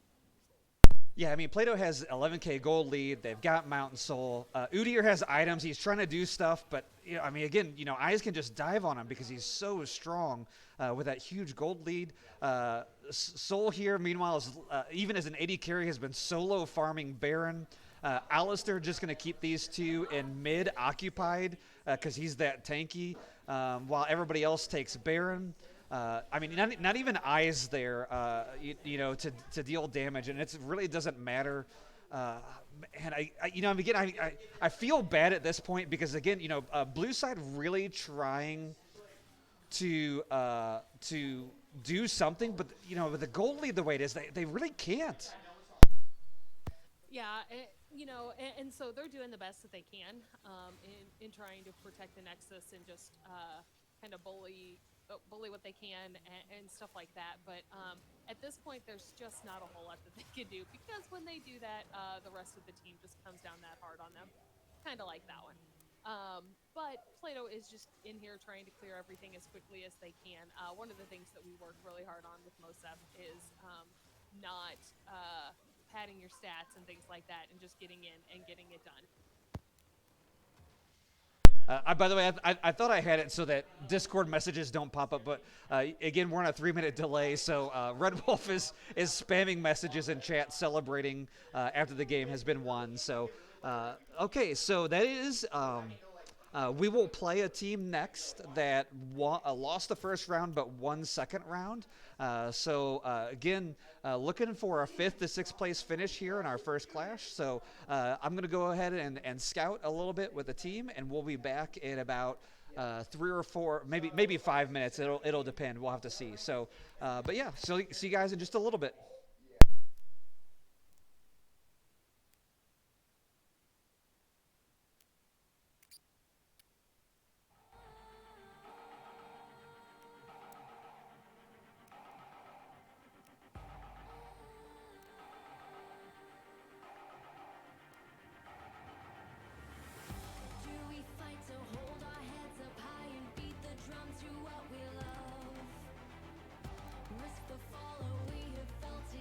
Yeah, I mean, Plato has 11k gold lead. They've got Mountain Soul. Udyr has items. He's trying to do stuff, but you know, I mean, again, you know, Eyes can just dive on him because he's so strong with that huge gold lead. Soul here, meanwhile, is, even as an 80 carry, has been solo farming Baron. Alistair just going to keep these two in mid occupied because he's that tanky, while everybody else takes Baron. I mean, not even Eyes there, you know, to deal damage, and it really doesn't matter. And you know, again, I feel bad at this point because again, you know, blue side really trying to do something, but you know, with the gold lead the way it is, they really can't. Yeah, you know, and so they're doing the best that they can in trying to protect the Nexus and just kind of bully what they can and stuff like that. But at this point, there's just not a whole lot that they can do because when they do that, the rest of the team just comes down that hard on them, kind of like that one. But Plato is just in here trying to clear everything as quickly as they can. One of the things that we work really hard on with Mosef is not padding your stats and things like that and just getting in and getting it done. By the way, I thought I had it so that Discord messages don't pop up, but again, we're on a 3-minute delay, so Red Wolf is spamming messages in chat celebrating after the game has been won. So, okay, so that is. We will play a team next that lost the first round but won second round. So again, looking for a 5th to 6th place finish here in our first clash. So I'm going to go ahead and scout a little bit with the team, and we'll be back in about 3 or 4, maybe 5 minutes. It'll depend. We'll have to see. So, but yeah, so see you guys in just a little bit. Do we fight to hold our heads up high and beat the drums through what we love? Risk the fall, or we have felt it.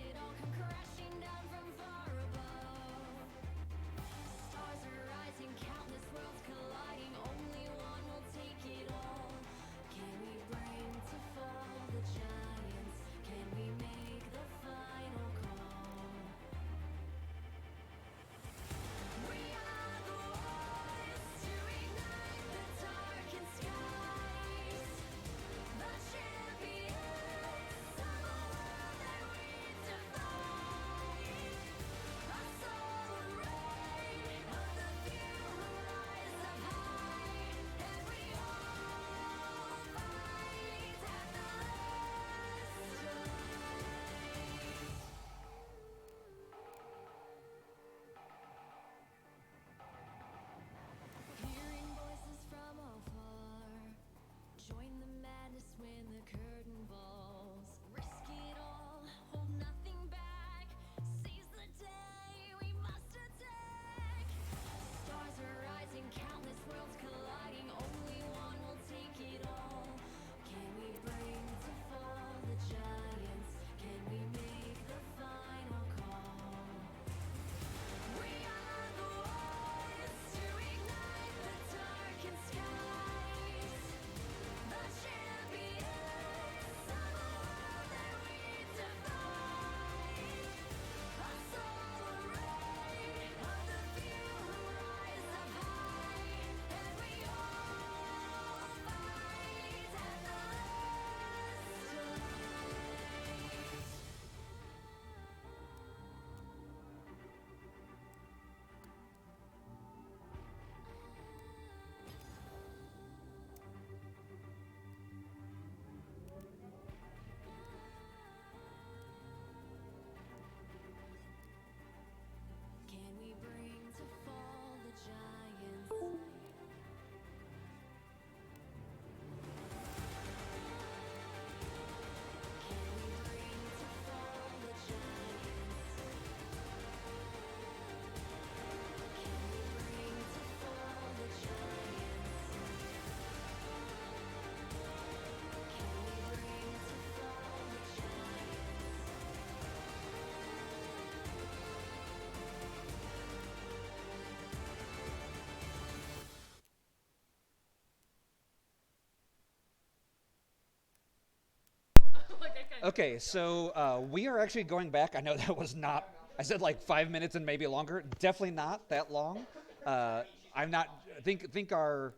Okay, so we are actually going back. I know that was not. I said like 5 minutes and maybe longer. Definitely not that long. Uh, I'm not. Think our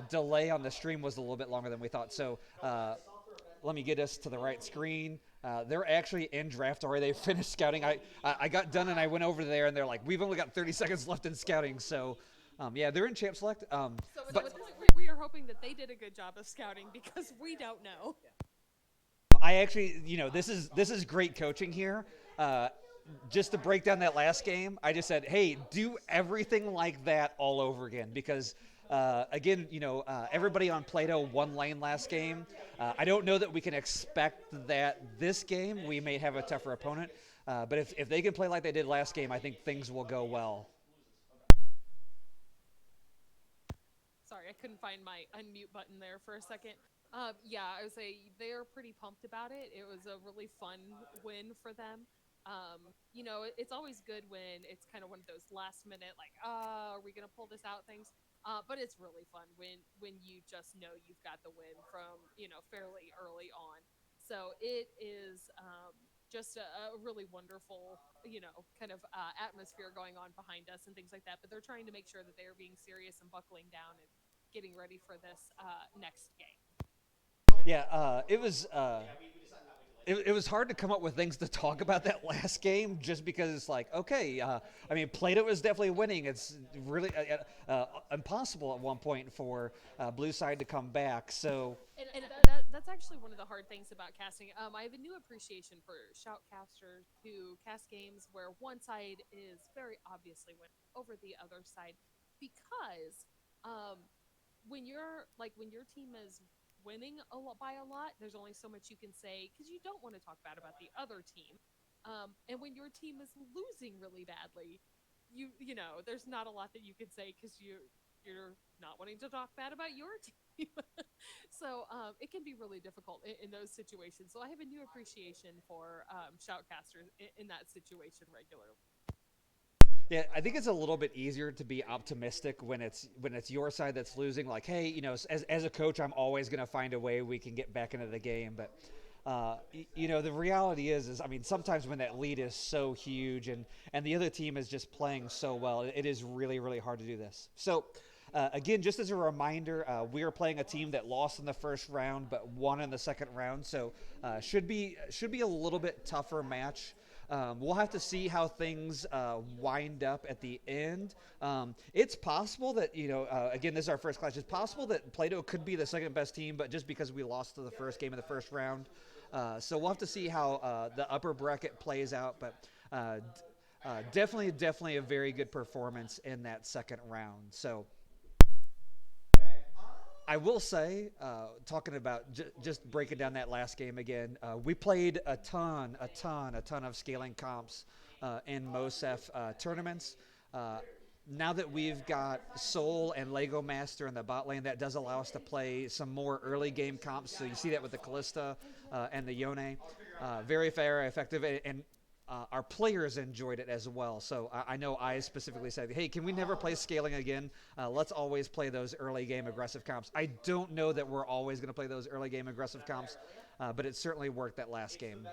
delay on the stream was a little bit longer than we thought. So let me get us to the right screen. They're actually in draft already. They finished scouting. I got done and I went over there and they're like, we've only got 30 seconds left in scouting. So yeah, they're in champ select. So But at this point, we are hoping that they did a good job of scouting because we don't know. I actually, this is great coaching here. Uh, just to break down that last game, I just said, hey, do everything like that all over again because. Again, everybody on Plato one lane last game. I don't know that we can expect that this game we may have a tougher opponent. But if they can play like they did last game, I think things will go well. Sorry, I couldn't find my unmute button there for a second. Yeah, I would say they're pretty pumped about it. It was a really fun win for them. It's always good when it's kind of one of those last minute, like, are we gonna pull this out things? But it's really fun when you just know you've got the win from fairly early on. So it is just a really wonderful kind of atmosphere going on behind us and things like that. But they're trying to make sure that they are being serious and buckling down and getting ready for this next game. Yeah, it was hard to come up with things to talk about that last game just because it's like, okay, I mean, Plato is definitely winning. It's really impossible at one point for Blue Side to come back. So, And that's actually one of the hard things about casting. I have a new appreciation for shoutcasters who cast games where one side is very obviously winning over the other side, because um, when your team is winning a lot by a lot, there's only so much you can say because you don't want to talk bad about the other team. And when your team is losing really badly, there's not a lot that you can say because you're not wanting to talk bad about your team. So it can be really difficult in those situations. So I have a new appreciation for shoutcasters in that situation regularly. yeah, I think it's a little bit easier to be optimistic when it's your side that's losing. Like, hey, as a coach, I'm always going to find a way we can get back into the game. But the reality is I mean, sometimes when that lead is so huge and the other team is just playing so well, it is really really hard to do this. So. Again, just as a reminder, we are playing a team that lost in the first round but won in the second round, so should be a little bit tougher match. We'll have to see how things wind up at the end. It's possible that again, this is our first clash. It's possible that Plato could be the second best team, but just because we lost to the first game of the first round, so we'll have to see how the upper bracket plays out. But definitely a very good performance in that second round. So. I will say, talking about just breaking down that last game again, we played a ton of scaling comps in MOSEF tournaments. Uh, Now that we've got Soul and Lego Master in the bot lane, that does allow us to play some more early game comps. So you see that with the Callista and the Yone. Very fair, effective, and our players enjoyed it as well. So I know I specifically said, hey, can we never play scaling again? Let's always play those early game aggressive comps. I don't know that we're always going to play those early game aggressive comps, but it certainly worked that last game.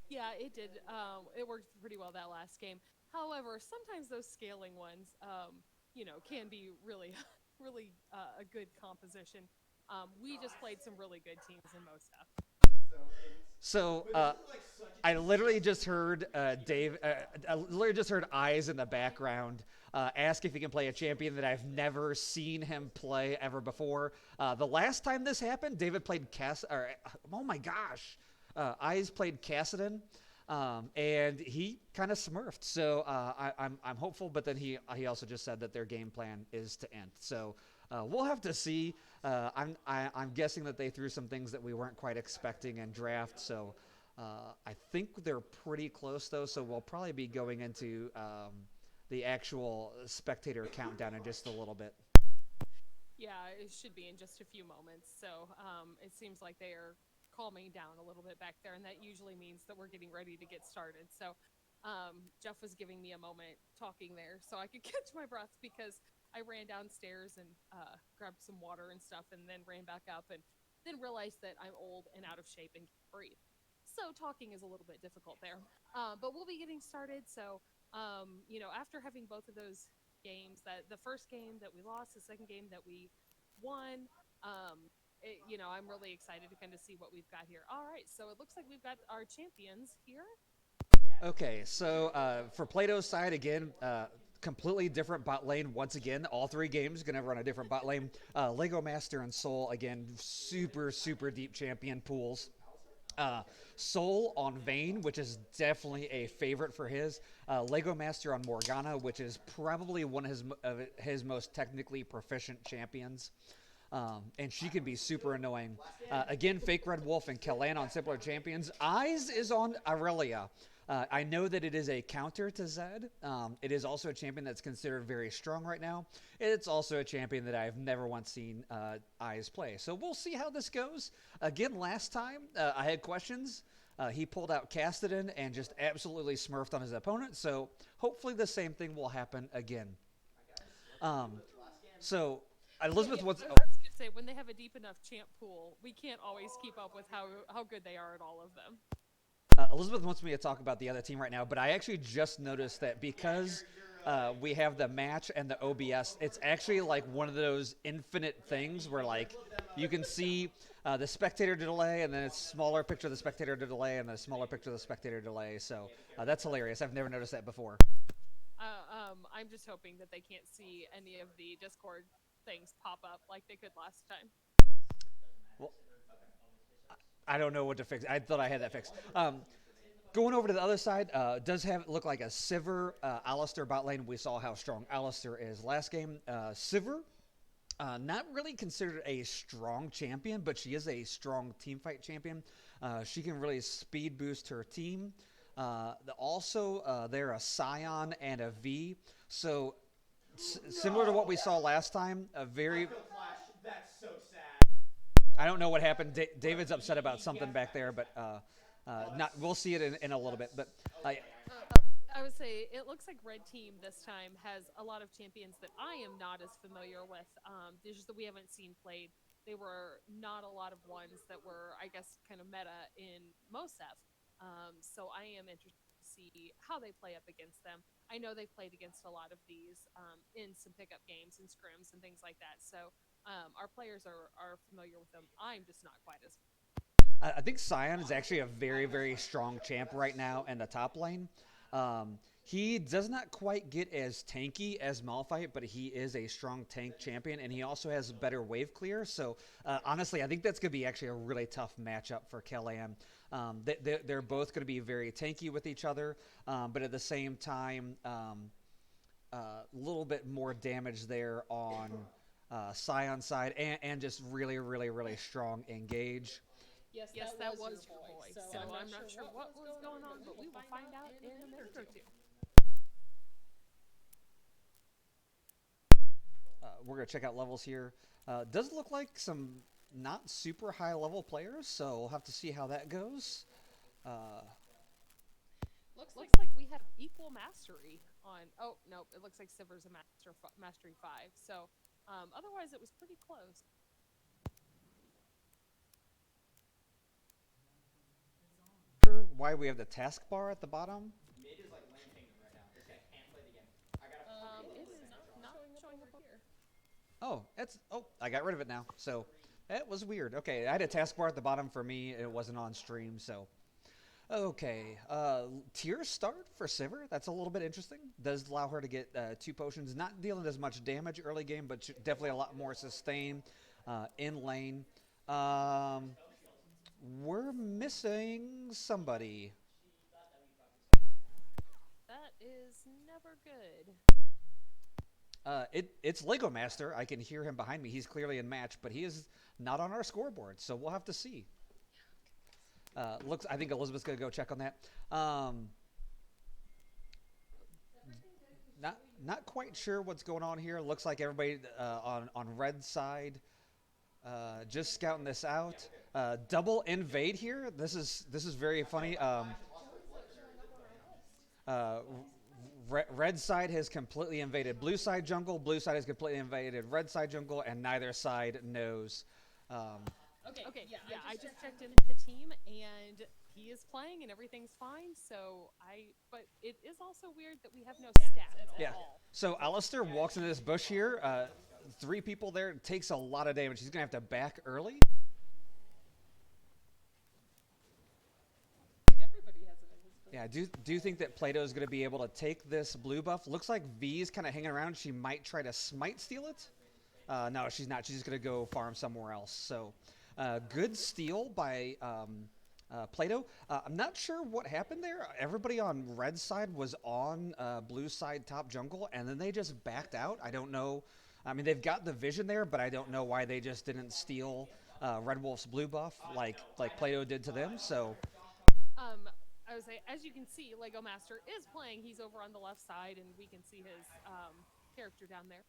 Yeah, it did. It worked pretty well that last game. However, sometimes those scaling ones, can be really, really a good composition. We just played some really good teams in most stuff. So I literally just heard Dave. I literally just heard Eyes in the background ask if he can play a champion that I've never seen him play ever before. The last time this happened, David played Cass. Oh my gosh, Eyes played Cassidon, and he kind of smurfed. So I'm hopeful, but then he also just said that their game plan is to end. So we'll have to see. I'm guessing that they threw some things that we weren't quite expecting in draft. So I think they're pretty close though. So we'll probably be going into the actual spectator countdown in just a little bit. Yeah, it should be in just a few moments. So it seems like they are calming down a little bit back there, and that usually means that we're getting ready to get started. So Jeff was giving me a moment talking there so I could catch my breath because I ran downstairs and grabbed some water and stuff, and then ran back up and then realized that I'm old and out of shape and can't breathe. So talking is a little bit difficult there. But we'll be getting started. So, after having both of those games, that the first game that we lost, the second game that we won, I'm really excited to kind of see what we've got here. All right, so it looks like we've got our champions here. Okay, so for Plato's side again, completely different bot lane once again. All three games gonna run a different bot lane. Lego Master and Soul again, super deep champion pools. Uh, Soul on Vayne, which is definitely a favorite for his. Lego Master on Morgana, which is probably one of his most technically proficient champions. And she can be super annoying. Again, Fake Red Wolf and Kellan on similar champions. Eyes is on Aurelia. I know that it is a counter to Zed. It is also a champion that's considered very strong right now. It's also a champion that I've never once seen Eyes play. So we'll see how this goes. Again, last time I had questions. He pulled out Castidan and just absolutely smurfed on his opponent. So hopefully the same thing will happen again. So Elizabeth, what's I was going to say, when they have a deep enough champ pool, we can't always keep up with how good they are at all of them. Elizabeth wants me to talk about the other team right now, but I actually just noticed that because we have the match and the OBS, it's actually like one of those infinite things where like you can see the spectator delay, and then it's smaller picture of the spectator delay, and then a smaller picture of the spectator delay. So that's hilarious. I've never noticed that before. I'm just hoping that they can't see any of the Discord things pop up like they could last time. Well, I don't know what to fix. I thought I had that fixed. Going over to the other side, does have look like a Sivir Alistair bot lane. We saw how strong Alistair is last game. Sivir, not really considered a strong champion, but she is a strong team fight champion. She can really speed boost her team. They're a Scion and a V. So similar to what we saw last time, a very. I don't know what happened. David's upset about something back there, but not. We'll see it in a little bit. But I would say it looks like Red Team this time has a lot of champions that I am not as familiar with. There's just that we haven't seen played. They were not a lot of ones that were, I guess, kind of meta in Mosef. So I am interested to see how they play up against them. I know they played against a lot of these in some pickup games and scrims and things like that. So our players are familiar with them. I'm just not quite as. I think Scion is actually a very strong champ right now in the top lane. He does not quite get as tanky as Malphite, but he is a strong tank champion, and he also has better wave clear. So honestly, I think that's going to be actually a really tough matchup for Kellan. They're both going to be very tanky with each other, but at the same time, a little bit more damage there on Scion's side, and just really strong engage. Yes, that was your voice. So I'm not sure what was going on, but we will find out in a minute or two. We're going to check out levels here. Does look like some not super high level players, so we'll have to see how that goes. Looks like we have equal mastery on. Oh no, it looks like Sivir's a mastery 5. So otherwise, it was pretty close. Why we have the taskbar at the bottom? It is not showing up here. Oh, I got rid of it now. So that was weird. Okay, I had a taskbar at the bottom for me. It wasn't on stream, so. Okay, tier start for Sivir. That's a little bit interesting. Does allow her to get 2 potions. Not dealing as much damage early game, but definitely a lot more sustain in lane. We're missing somebody. That is never good. It's Lego Master. I can hear him behind me. He's clearly in match, but he is not on our scoreboard, so we'll have to see. I think Elizabeth's gonna go check on that. Not quite sure what's going on here. Looks like everybody on red side just scouting this out. Double invade here. This is very funny. Red side has completely invaded blue side jungle. Blue side has completely invaded red side jungle, and neither side knows. Okay, yeah, I just checked in with the team, and he is playing and everything's fine. But it is also weird that we have no stats at Yeah. all. So Alistair walks into this bush here. 3 people there. Takes a lot of damage. He's going to have to back early. Yeah, do you think that Plato is going to be able to take this blue buff? Looks like V is kind of hanging around. She might try to smite steal it. No, she's not. She's just going to go farm somewhere else. So, good steal by Plato. I'm not sure what happened there. Everybody on red side was on blue side top jungle, and then they just backed out. I don't know. I mean, they've got the vision there, but I don't know why they just didn't steal Red Wolf's blue buff like Plato did to them. So, Um, I would say, as you can see, Lego Master is playing. He's over on the left side, and we can see his character down there,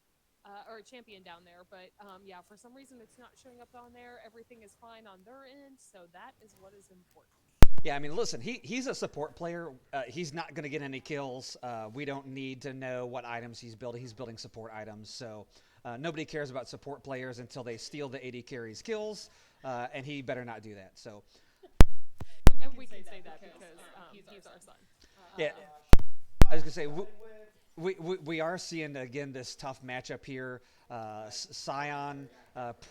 or champion down there. But yeah, for some reason, it's not showing up on there. Everything is fine on their end, so that is what is important. yeah, I mean, listen, he's a support player. He's not going to get any kills. We don't need to know what items he's building. He's building support items. So nobody cares about support players until they steal the AD carries kills, and he better not do that. So, And we can say that because he's our son. yeah, I was going to say, we are seeing, again, this tough matchup here. Scion,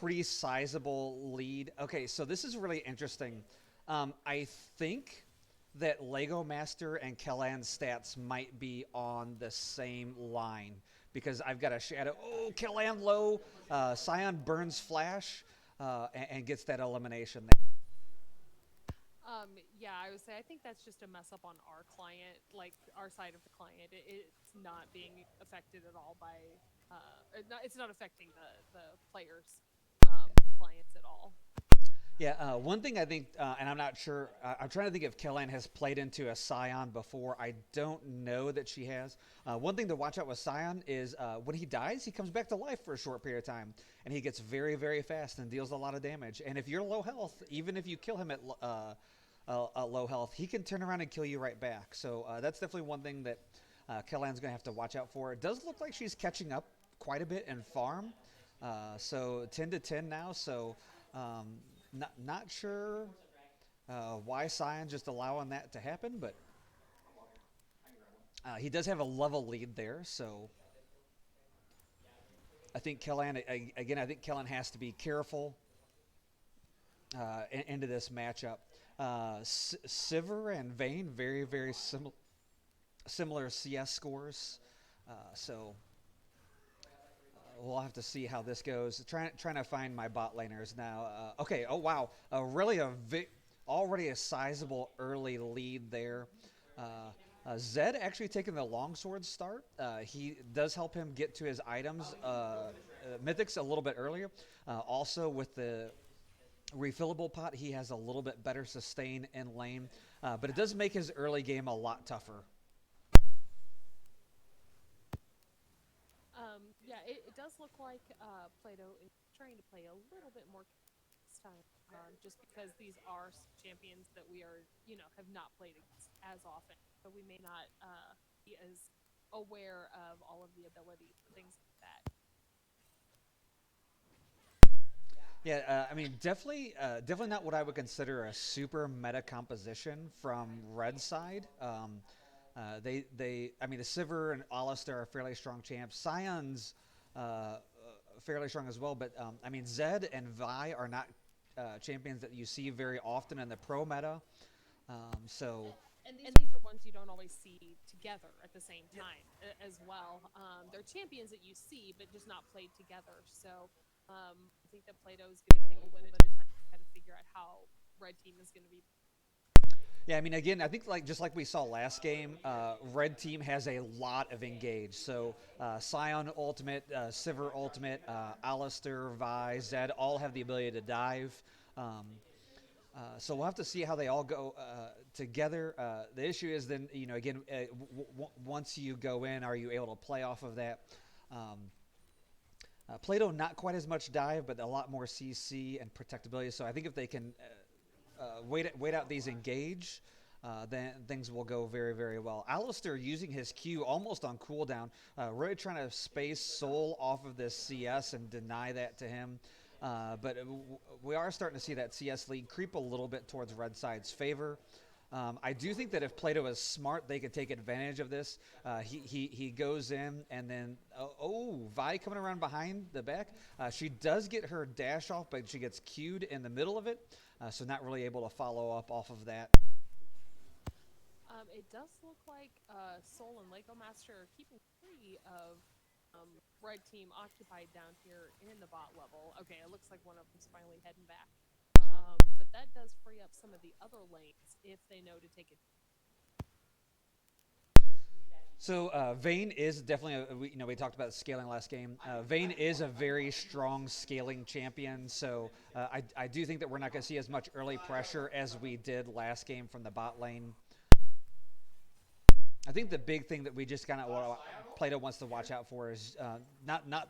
pretty sizable lead. Okay, so this is really interesting. I think that Lego Master and Kellan's stats might be on the same line because I've got a shadow. Oh, Kellan low. Scion burns Flash and gets that elimination there. Yeah, I would say I think that's just a mess up on our client, like our side of the client. It's not being affected at all by, it's not affecting the players' clients at all. Yeah, one thing I think, and I'm not sure, I'm trying to think if Kellan has played into a Scion before. I don't know that she has. One thing to watch out with Scion is when he dies, he comes back to life for a short period of time, and he gets very, very fast and deals a lot of damage. And if you're low health, even if you kill him at low health, he can turn around and kill you right back. So that's definitely one thing that Kellan's going to have to watch out for. It does look like she's catching up quite a bit in farm. So 10 to 10 now, so... Not sure why Scion's just allowing that to happen, but he does have a level lead there, so I think Kellan, again, I think Kellan has to be careful into this matchup. Sivir and Vayne, very, very similar CS scores, so we'll have to see how this goes. Trying to find my bot laners now. Okay. Oh wow. Really already a sizable early lead there. Zed actually taking the longsword start. He does help him get to his items, mythics a little bit earlier. Also with the refillable pot, he has a little bit better sustain in lane, but it does make his early game a lot tougher. Yeah, it does look like Plato is trying to play a little bit more this time, just because these are champions that we are, have not played against as often, so we may not be as aware of all of the abilities and things like that. Yeah, I mean, definitely not what I would consider a super meta composition from red side. I mean, the Sivir and Alistair are fairly strong champs. Scion's fairly strong as well, but I mean, Zed and Vi are not champions that you see very often in the pro meta. So And these are ones you don't always see together at the same time as well. They're champions that you see, but just not played together. So I think that Plato is going to take a little bit of time to kind of figure out how red team is going to be. yeah, I mean, again, I think just like we saw last game, red team has a lot of engage. So Scion ultimate, Sivir ultimate, Alistair, Vi, Zed all have the ability to dive. So we'll have to see how they all go together. The issue is then, again, once you go in, are you able to play off of that? Plato, not quite as much dive, but a lot more CC and protectability. So I think if they can wait out these engage, then things will go very, very well. Alistair using his Q almost on cooldown, really trying to space Soul off of this CS and deny that to him. But we are starting to see that CS lead creep a little bit towards red side's favor. I do think that if Plato is smart, they could take advantage of this. He goes in and then Vi coming around behind the back. She does get her dash off, but she gets queued in the middle of it, so not really able to follow up off of that. It does look like Soul and Lego Master are keeping three of red team occupied down here in the bot level. Okay, it looks like one of them's finally heading back. But that does free up some of the other lanes if they know to take it. So Vayne is definitely, we talked about scaling last game. Vayne is a very strong scaling champion, so I do think that we're not going to see as much early pressure as we did last game from the bot lane. I think the big thing that we just kind of Plato wants to watch out for is not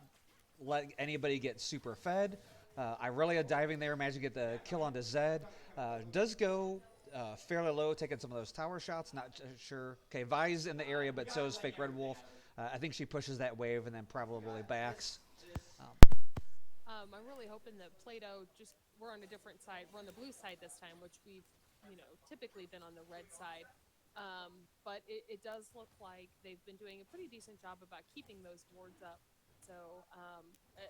let anybody get super fed. Irelia diving there, managed to get the kill onto Zed. Does go fairly low, taking some of those tower shots. Not sure. Okay, Vi's in the area, but so is Fake Red Wolf. I think she pushes that wave and then probably backs. I'm really hoping that Plato we're on a different side. We're on the blue side this time, which we've typically been on the red side. But it does look like they've been doing a pretty decent job about keeping those wards up. So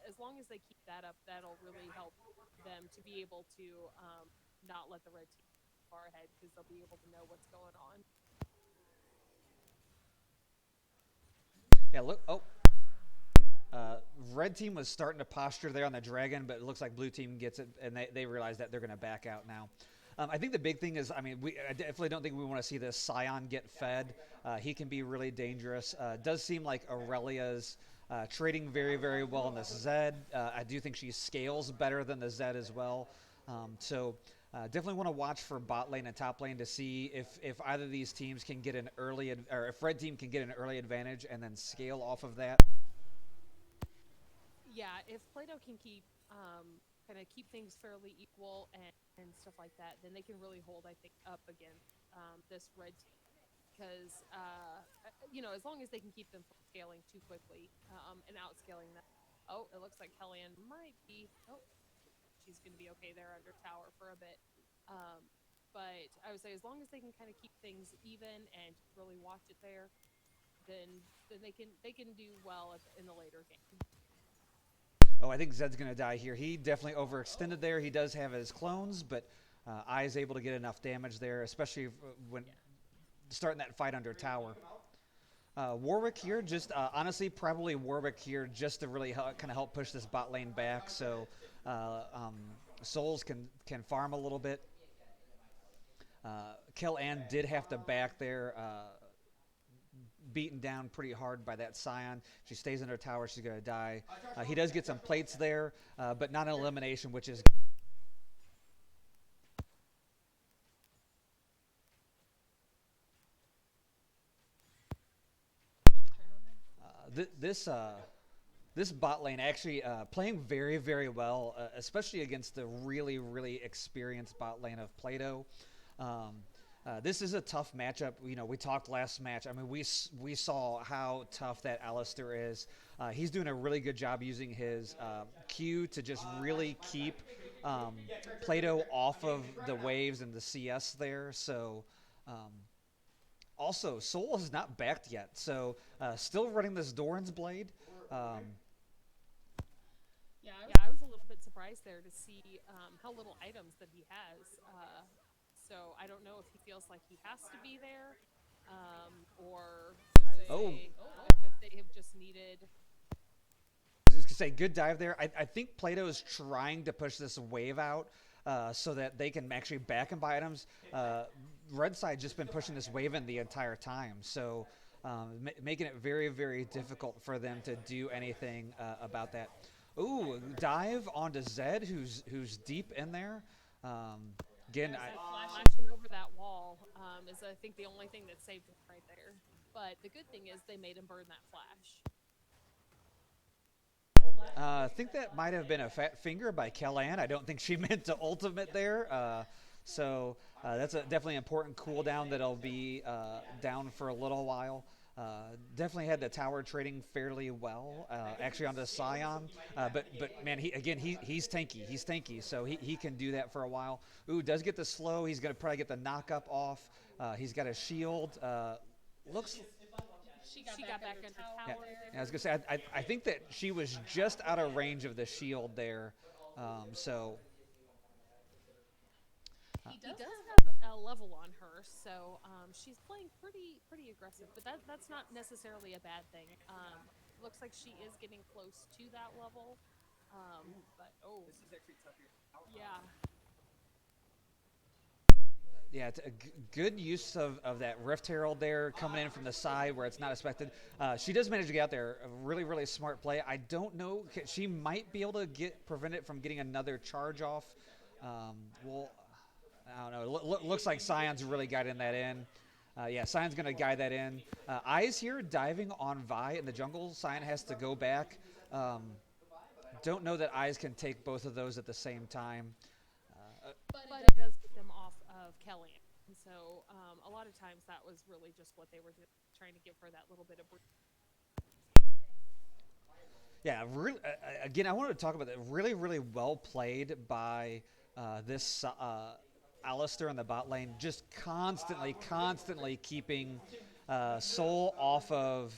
as long as they keep that up, that'll really help them to be able to not let the red team far ahead because they'll be able to know what's going on. Yeah, look. Oh. Red team was starting to posture there on the dragon, but it looks like blue team gets it, and they realize that they're going to back out now. I think the big thing is, I definitely don't think we want to see this Scion get fed. He can be really dangerous. Does seem like Aurelia's trading very, very well in this Zed. I do think she scales better than the Zed as well. So definitely want to watch for bot lane and top lane to see if either of these teams can get an early, or if red team can get an early advantage and then scale off of that. Yeah, if Plato can kind of keep things fairly equal and stuff like that, then they can really hold, I think, up against this red team. Because, as long as they can keep them from scaling too quickly and outscaling them. Oh, it looks like Kellyanne might be. Oh, she's going to be okay there under tower for a bit. But I would say as long as they can kind of keep things even and really watch it there, then they can do well in the later game. Oh, I think Zed's going to die here. He definitely overextended there. He does have his clones, but I is able to get enough damage there, especially when starting that fight under tower. Warwick here, just honestly, probably Warwick here just to really kind of help push this bot lane back so Souls can farm a little bit. Kellyanne did have to back there. Beaten down pretty hard by that Scion. She stays in her tower. She's going to die. He does get some plates there, but not an elimination, which is... This bot lane actually playing very, very well, especially against the really, really experienced bot lane of Plato. This is a tough matchup. We talked last match. We saw how tough that Alistair is. He's doing a really good job using his Q to just really keep Plato off of the waves and the CS there. So, also, Soul is not backed yet. So, still running this Doran's Blade. Yeah, I was a little bit surprised there to see how little items that he has. So I don't know if he feels like he has to be there, or if they have just needed. I was going to say, good dive there. I think Plato is trying to push this wave out so that they can actually back and buy items. Red side just been pushing this wave in the entire time, so making it very, very difficult for them to do anything about that. Ooh, dive onto Zed, who's deep in there. Again, flashing over that wall is, I think, the only thing that saved him right there. But the good thing is they made him burn that flash. I think that might have been a fat finger by Kellyanne. I don't think she meant to ultimate there. So that's a definitely important cooldown that'll be down for a little while. Definitely had the tower trading fairly well, actually onto Scion. But man, he's tanky. He's tanky, so he can do that for a while. Ooh, does get the slow. He's gonna probably get the knock up off. He's got a shield. Looks. She got back under Yeah, tower yeah, I was there. gonna say I think that she was just out of range of the shield there. So He does have a level on her, so she's playing pretty aggressive. But that's not necessarily a bad thing. Looks like she is getting close to that level. But oh, yeah, yeah, it's a good use of that Rift Herald there coming in from the side where it's not expected. She does manage to get out there. A really, really smart play. I don't know. She might be able to prevent it from getting another charge off. Well, I don't know. Looks like Scion's really guiding that in. Yeah, Scion's going to guide that in. Eyes here diving on Vi in the jungle. Scion has to go back. Um, don't know that Eyes can take both of those at the same time. but it does get them off of Kellyanne. And so a lot of times that was really just what they were trying to give her that little bit of. Yeah, really, again, I wanted to talk about that. Really, really well played by this Alistair in the bot lane, just constantly keeping Soul off of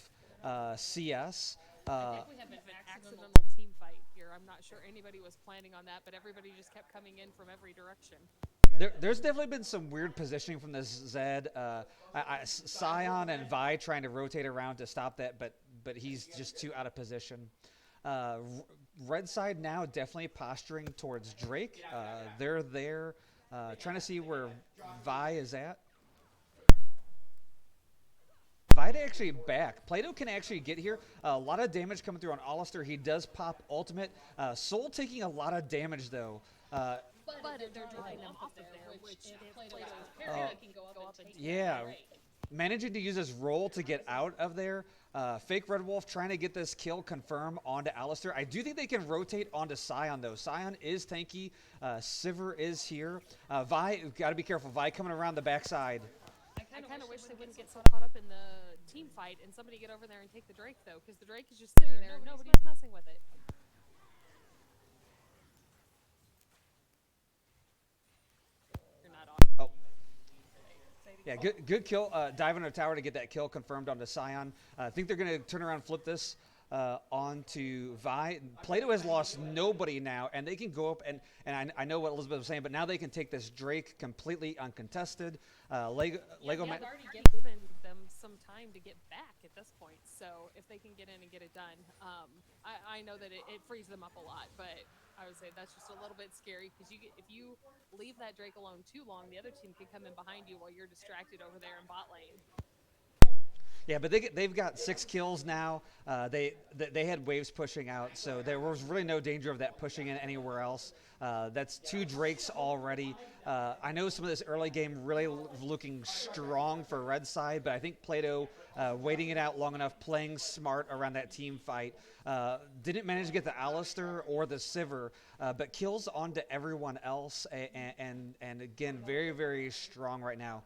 CS. I think we have an accidental team fight here. I'm not sure anybody was planning on that, but everybody just kept coming in from every direction. There's definitely been some weird positioning from this Zed. Scion and Vi trying to rotate around to stop that, but he's just too out of position. Red side now definitely posturing towards Drake. They're there, trying to see where Vi is at. Vi actually back. Plato can actually get here. A lot of damage coming through on Alistair. He does pop ultimate. Soul taking a lot of damage though. But if they're dropping them off of there, which if Plato's parry can go up and take Yeah, it, right? managing to use his roll to get out of there. Fake Red Wolf trying to get this kill confirm onto Alistair. I do think they can rotate onto Scion, though. Scion is tanky. Sivir is here. Vi, got to be careful. Vi coming around the backside. I kind of wish they wouldn't get so caught up in the team fight and somebody get over there and take the Drake, though, because the Drake is just sitting there and nobody's messing with it. You're not on. Oh. Yeah, good kill. Diving on a tower to get that kill confirmed onto Scion. I think they're going to turn around and flip this onto Vi. Plato has lost nobody now, and they can go up, and I know what Elizabeth was saying, but now they can take this Drake completely uncontested. Lego They've already given them some time to get back at this point, so if they can get in and get it done, I know that it frees them up a lot, but I would say that's just a little bit scary because if you leave that Drake alone too long, the other team can come in behind you while you're distracted over there in bot lane. Yeah, but they've got 6 kills now. They had waves pushing out, so there was really no danger of that pushing in anywhere else. That's 2 Drakes already. I know some of this early game really looking strong for red side, but I think Plato waiting it out long enough, playing smart around that team fight. Didn't manage to get the Alistair or the Sivir, but kills onto everyone else, and again, very, very strong right now.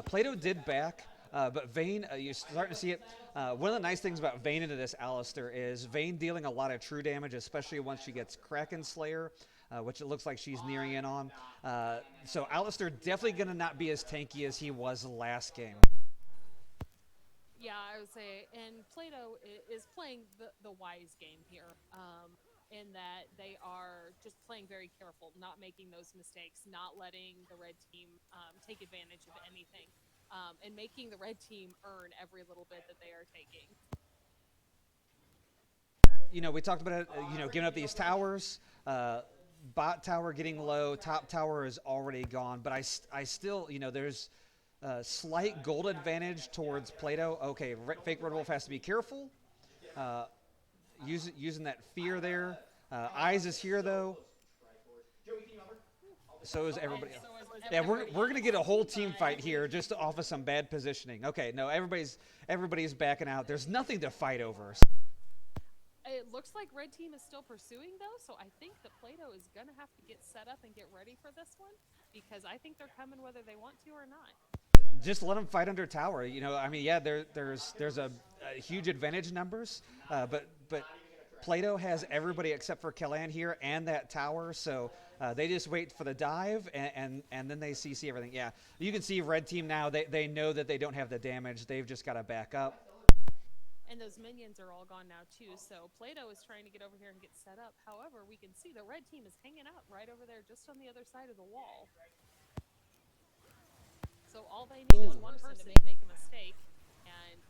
Plato did back. But Vayne, you're starting to see it. One of the nice things about Vayne into this Alistair is Vayne dealing a lot of true damage, especially once she gets Kraken Slayer, which it looks like she's nearing in on. So Alistair definitely going to not be as tanky as he was last game. Yeah, I would say, and Plato is playing the wise game here, in that they are just playing very careful, not making those mistakes, not letting the red team take advantage of anything. And making the red team earn every little bit that they are taking. You know, we talked about it, giving up these towers. Bot tower getting low, top tower is already gone. But I still, there's a slight gold advantage towards Plato. Okay, fake Red Wolf has to be careful. Using that fear there. Eyes is here, though. So is everybody else. Yeah, we're gonna get a whole team fight here just off of some bad positioning. Okay, no, everybody's backing out. There's nothing to fight over. It looks like red team is still pursuing though, so I think that Plato is gonna have to get set up and get ready for this one because I think they're coming whether they want to or not. just let them fight under tower. I mean, yeah, there's a huge advantage in numbers, but Plato has everybody except for Kellan here and that tower, so they just wait for the dive and then they CC everything. Yeah, you can see red team now. They know that they don't have the damage. They've just got to back up. And those minions are all gone now too. So Plato is trying to get over here and get set up. However, we can see the red team is hanging out right over there, just on the other side of the wall. So all they need is one person to make a mistake, and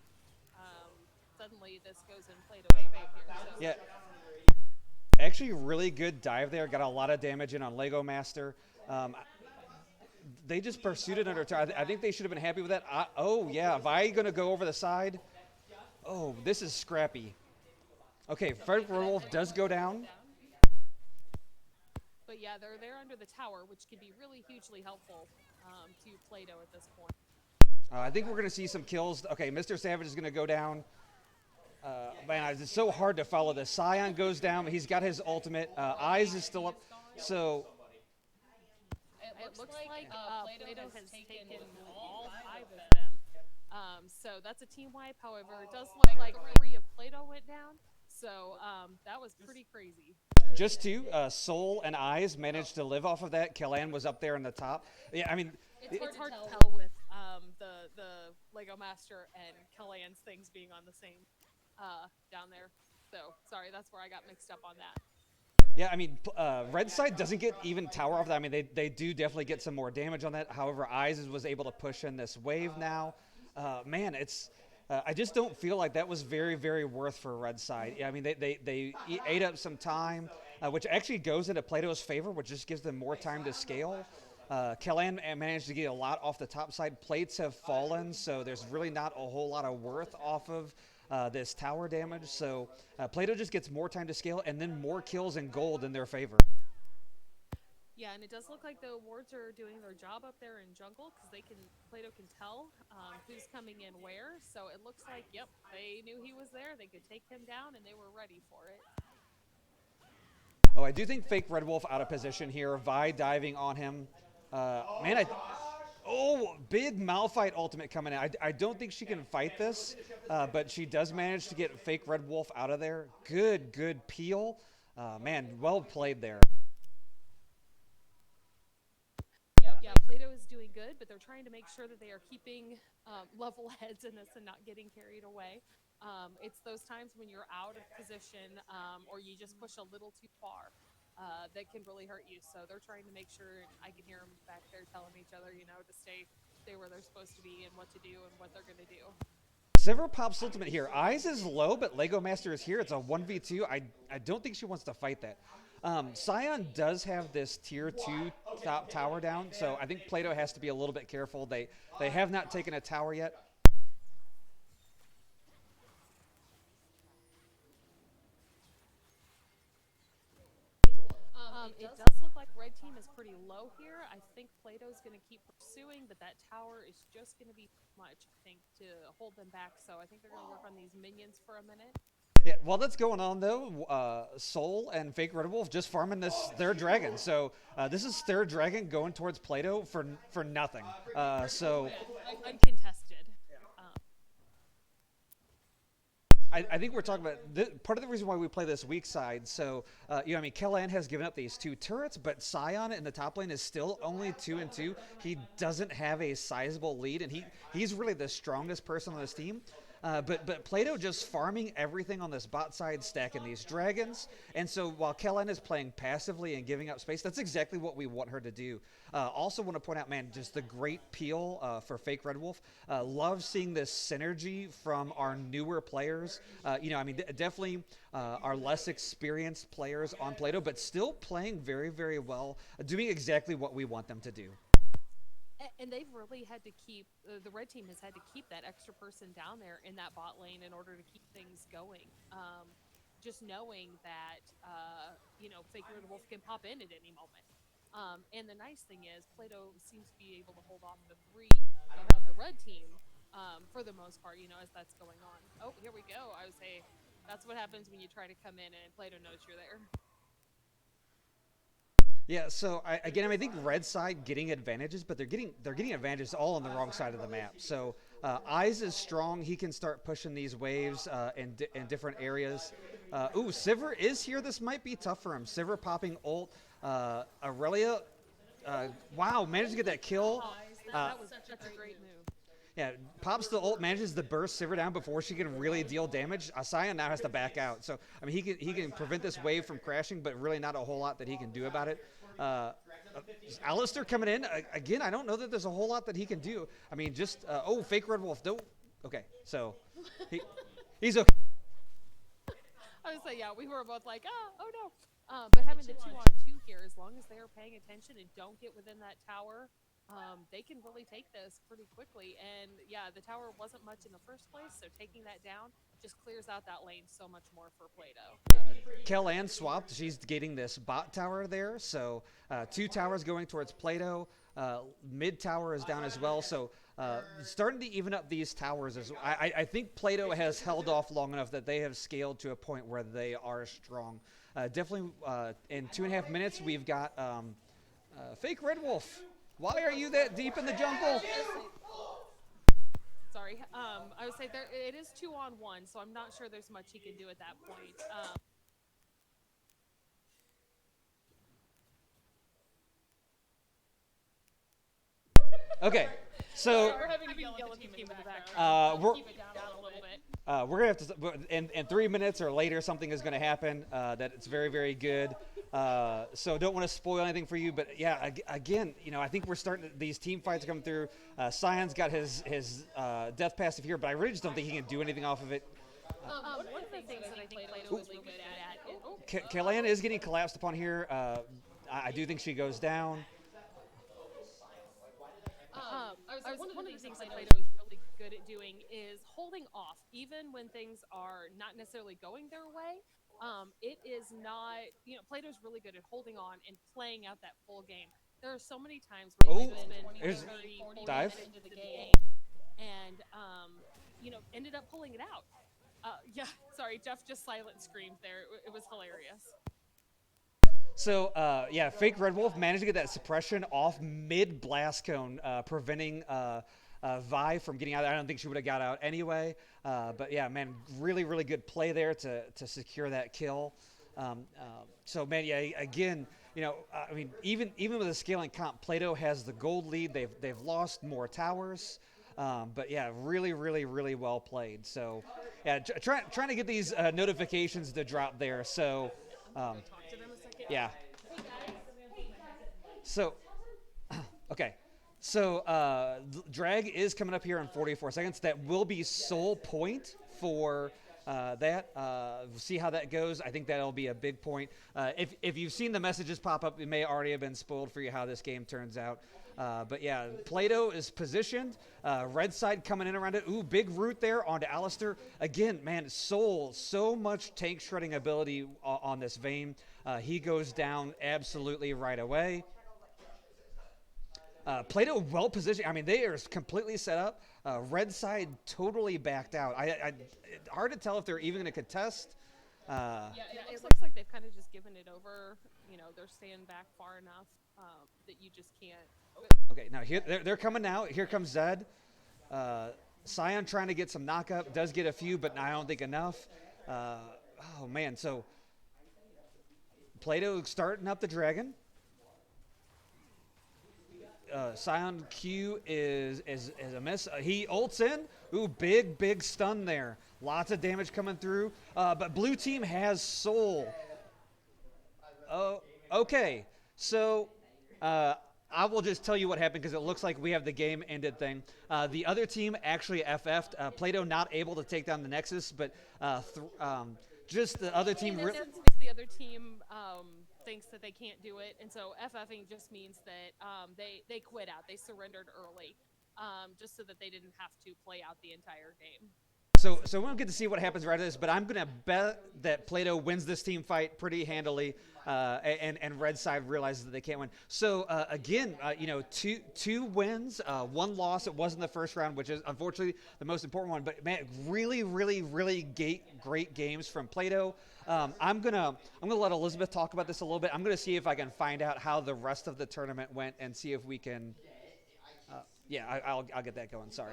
suddenly this goes in Plato's favor here. So Yeah, actually, really good dive there. Got a lot of damage in on Lego Master. They just pursued it under tower. I think they should have been happy with that. Oh yeah, Vi gonna go over the side. Oh, this is scrappy. Okay, Fred Werewolf does go down. But yeah, they're there under the tower, which can be really hugely helpful to Plato at this point. I think we're going to see some kills. Okay, Mr. Savage is going to go down. Man, it's so hard to follow this. Scion goes down. He's got his ultimate. Eyes is still up. So, It looks like Plato has taken all 5 of them. So that's a team wipe. However, it does look like 3 of Plato went down. So that was pretty crazy. just two. Soul and Eyes managed to live off of that. Kellan was up there in the top. Yeah, I mean, It's hard to tell with the Lego Master and Kellan's things being on the same down there. So sorry, that's where I got mixed up on that. yeah, I mean, red side doesn't get even tower off that. I mean, they do definitely get some more damage on that. However, Eyes was able to push in this wave now. Man, it's. I just don't feel like that was very, very worth for red side. Yeah, I mean, they ate up some time, which actually goes into Plato's favor, which just gives them more time to scale. Kellan managed to get a lot off the top side. Plates have fallen, so there's really not a whole lot of worth off of this tower damage. So Plato just gets more time to scale and then more kills and gold in their favor. Yeah, and it does look like the wards are doing their job up there in jungle because Plato can tell who's coming in where. So it looks like, yep, they knew he was there. They could take him down, and they were ready for it. Oh, I do think fake Red Wolf out of position here. Vi diving on him. Man, big Malphite ultimate coming in. I don't think she can fight this, but she does manage to get fake Red Wolf out of there. Good peel. Man, well played there. Yeah, Plato is doing good, but they're trying to make sure that they are keeping level heads in this and not getting carried away. It's those times when you're out of position or you just push a little too far that can really hurt you. So they're trying to make sure, and I can hear them back there telling each other, to stay where they're supposed to be and what to do and what they're going to do. Sever pops ultimate here. Eyes is low, but Lego Master is here. It's a 1v2. I don't think she wants to fight that. Scion does have this tier 2 top tower down, so I think Plato has to be a little bit careful. They have not taken a tower yet. It does look like red team is pretty low here. I think Plato's going to keep pursuing, but that tower is just going to be too much, I think, to hold them back. So I think they're going to work on these minions for a minute. Yeah, while that's going on though, Soul and Fake Red Wolf just farming this third dragon. So this is third dragon going towards Plato for nothing. So Uncontested. I think we're talking about part of the reason why we play this weak side. So I mean, Kellan has given up these 2 turrets, but Scion in the top lane is still only 2-2. He doesn't have a sizable lead, and he's really the strongest person on this team. But Plato just farming everything on this bot side, stacking these dragons. And so while Kellan is playing passively and giving up space, that's exactly what we want her to do. Also want to point out, man, just the great peel for Fake Red Wolf. Love seeing this synergy from our newer players. I mean, definitely our less experienced players on Plato, but still playing very, very well, doing exactly what we want them to do. And they've really had to keep, the red team has had to keep that extra person down there in that bot lane in order to keep things going. Just knowing that, Fake Red Wolf can pop in at any moment. And the nice thing is, Plato seems to be able to hold off the 3 of the red team for the most part, as that's going on. Oh, here we go. I would say that's what happens when you try to come in and Plato knows you're there. Yeah, so again, I mean, I think red side getting advantages, but they're getting advantages all on the wrong side of the map. So Eyes is strong; he can start pushing these waves in different areas. Ooh, Sivir is here. This might be tough for him. Sivir popping ult. Aurelia, wow, managed to get that kill. Uh, That was such a great move. yeah, pops the ult, manages to burst Sivir down before she can really deal damage. Asaya now has to back out. So I mean, he can prevent this wave from crashing, but really not a whole lot that he can do about it. Uh, Alistair coming in again. I don't know that there's a whole lot that he can do. I mean, just oh, fake Red Wolf. No, okay, so he, he's okay. I would say, yeah, we were both like, oh no. But having the 2-on-2 here, as long as they are paying attention and don't get within that tower, they can really take this pretty quickly. And yeah, the tower wasn't much in the first place, so taking that down just clears out that lane so much more for Plato. Kellan swapped. She's getting this bot tower there. So two towers going towards Plato. Mid tower is down as well. So starting to even up these towers. I think Plato has held off long enough that they have scaled to a point where they are strong. Definitely in 2.5 minutes, we've got fake Red Wolf. Why are you that deep in the jungle? Sorry. I would say it is 2-on-1, so I'm not sure there's much he can do at that point. Okay, so We're having to yell at the team in the background. we're Keep it down a little bit. we're gonna have to in 3 minutes or later something is gonna happen that it's very very good. So don't want to spoil anything for you, but yeah, again, I think we're starting these team fights coming through. Sion's got his death passive here, but I really just don't think he can do anything off of it. One of the things that I think Plato is really good at is Kalana is getting collapsed upon here. I do think she goes down. one of the things that Plato is really good at doing is holding off, even when things are not necessarily going their way. It is not, Plato's really good at holding on and playing out that full game. There are so many times where Oh, he's been 20, there's 30, 40 dive. minutes into the game and, ended up pulling it out. Yeah, sorry, Jeff just silent screamed there. It was hilarious. So yeah, fake Red Wolf managed to get that suppression off mid blast cone, preventing Vi from getting out. I don't think she would have got out anyway. But yeah, man, really really good play there to secure that kill. So man, yeah, again, I mean, even with a scaling comp, Plato has the gold lead. They've lost more towers. But yeah, really, really, really well played. So, yeah, trying to get these notifications to drop there. So, Talk to them a second. yeah. So, okay. So, drag is coming up here in 44 seconds. That will be sole point for that. See how that goes. I think that'll be a big point. If you've seen the messages pop up, it may already have been spoiled for you how this game turns out. But yeah, Plato is positioned. Red side coming in around it. Ooh, big root there onto Alistair. Again, man, Soul, so much tank shredding ability on this Vayne. He goes down absolutely right away. Plato well positioned. I mean, they are completely set up. Red side totally backed out. Hard to tell if they're even going to contest. Yeah, it looks like they've kind of just given it over. They're staying back far enough that you just can't. Okay, now here they're coming now. Here comes Zed. Sion trying to get some knockup. Does get a few, but I don't think enough. Oh man, so Plato starting up the dragon. Sion Q is a miss. He ults in. Ooh, big stun there. Lots of damage coming through. But blue team has Soul. Oh, okay. So I will just tell you what happened because it looks like we have the game ended thing. The other team actually FF'd. Plato not able to take down the Nexus, but just the other team. The other team thinks that they can't do it, and so FFing just means that they quit out. They surrendered early, just so that they didn't have to play out the entire game. So we won't get to see what happens right after this, but I'm gonna bet that Plato wins this team fight pretty handily, and Red Side realizes that they can't win. So again, two wins, one loss. It was in the first round, which is unfortunately the most important one. But man, really great games from Plato. I'm gonna let Elizabeth talk about this a little bit. I'm gonna see if I can find out how the rest of the tournament went and see if we can. Yeah, I'll get that going. Sorry.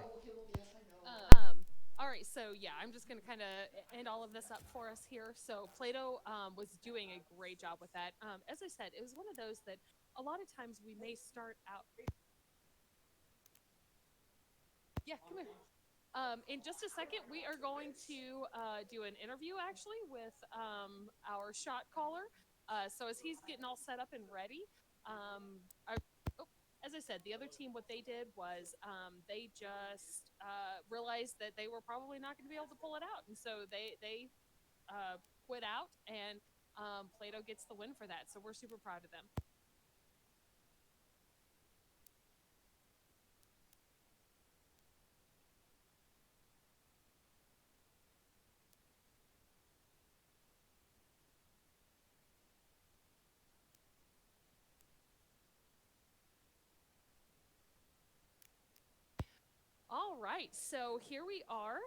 All right, so yeah, I'm just going to kind of end all of this up for us here. So Plato was doing a great job with that. As I said, it was one of those that a lot of times we may start out. Yeah, come here. In just a second, we are going to do an interview actually with our shot caller. So as he's getting all set up and ready, oh, as I said, the other team, what they did was they just realized that they were probably not going to be able to pull it out, and so they quit out, and Plato gets the win for that. So we're super proud of them. All right, so here we are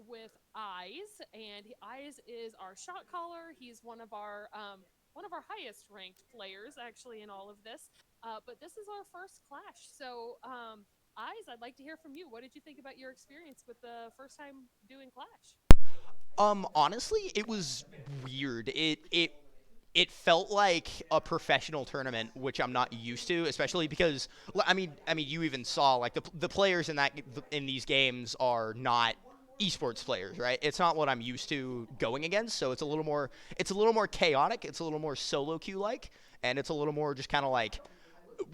with Eyes, and Eyes is our shot caller. He's one of our highest ranked players actually in all of this. But this is our first clash. So Eyes, I'd like to hear from you. What did you think about your experience with the first time doing Clash? Honestly, it was weird. It felt like a professional tournament, which I'm not used to, especially because I mean, you even saw like the players in these games are not esports players, right? It's not what I'm used to going against, so it's a little more chaotic, it's a little more solo queue like, and it's a little more just kind of like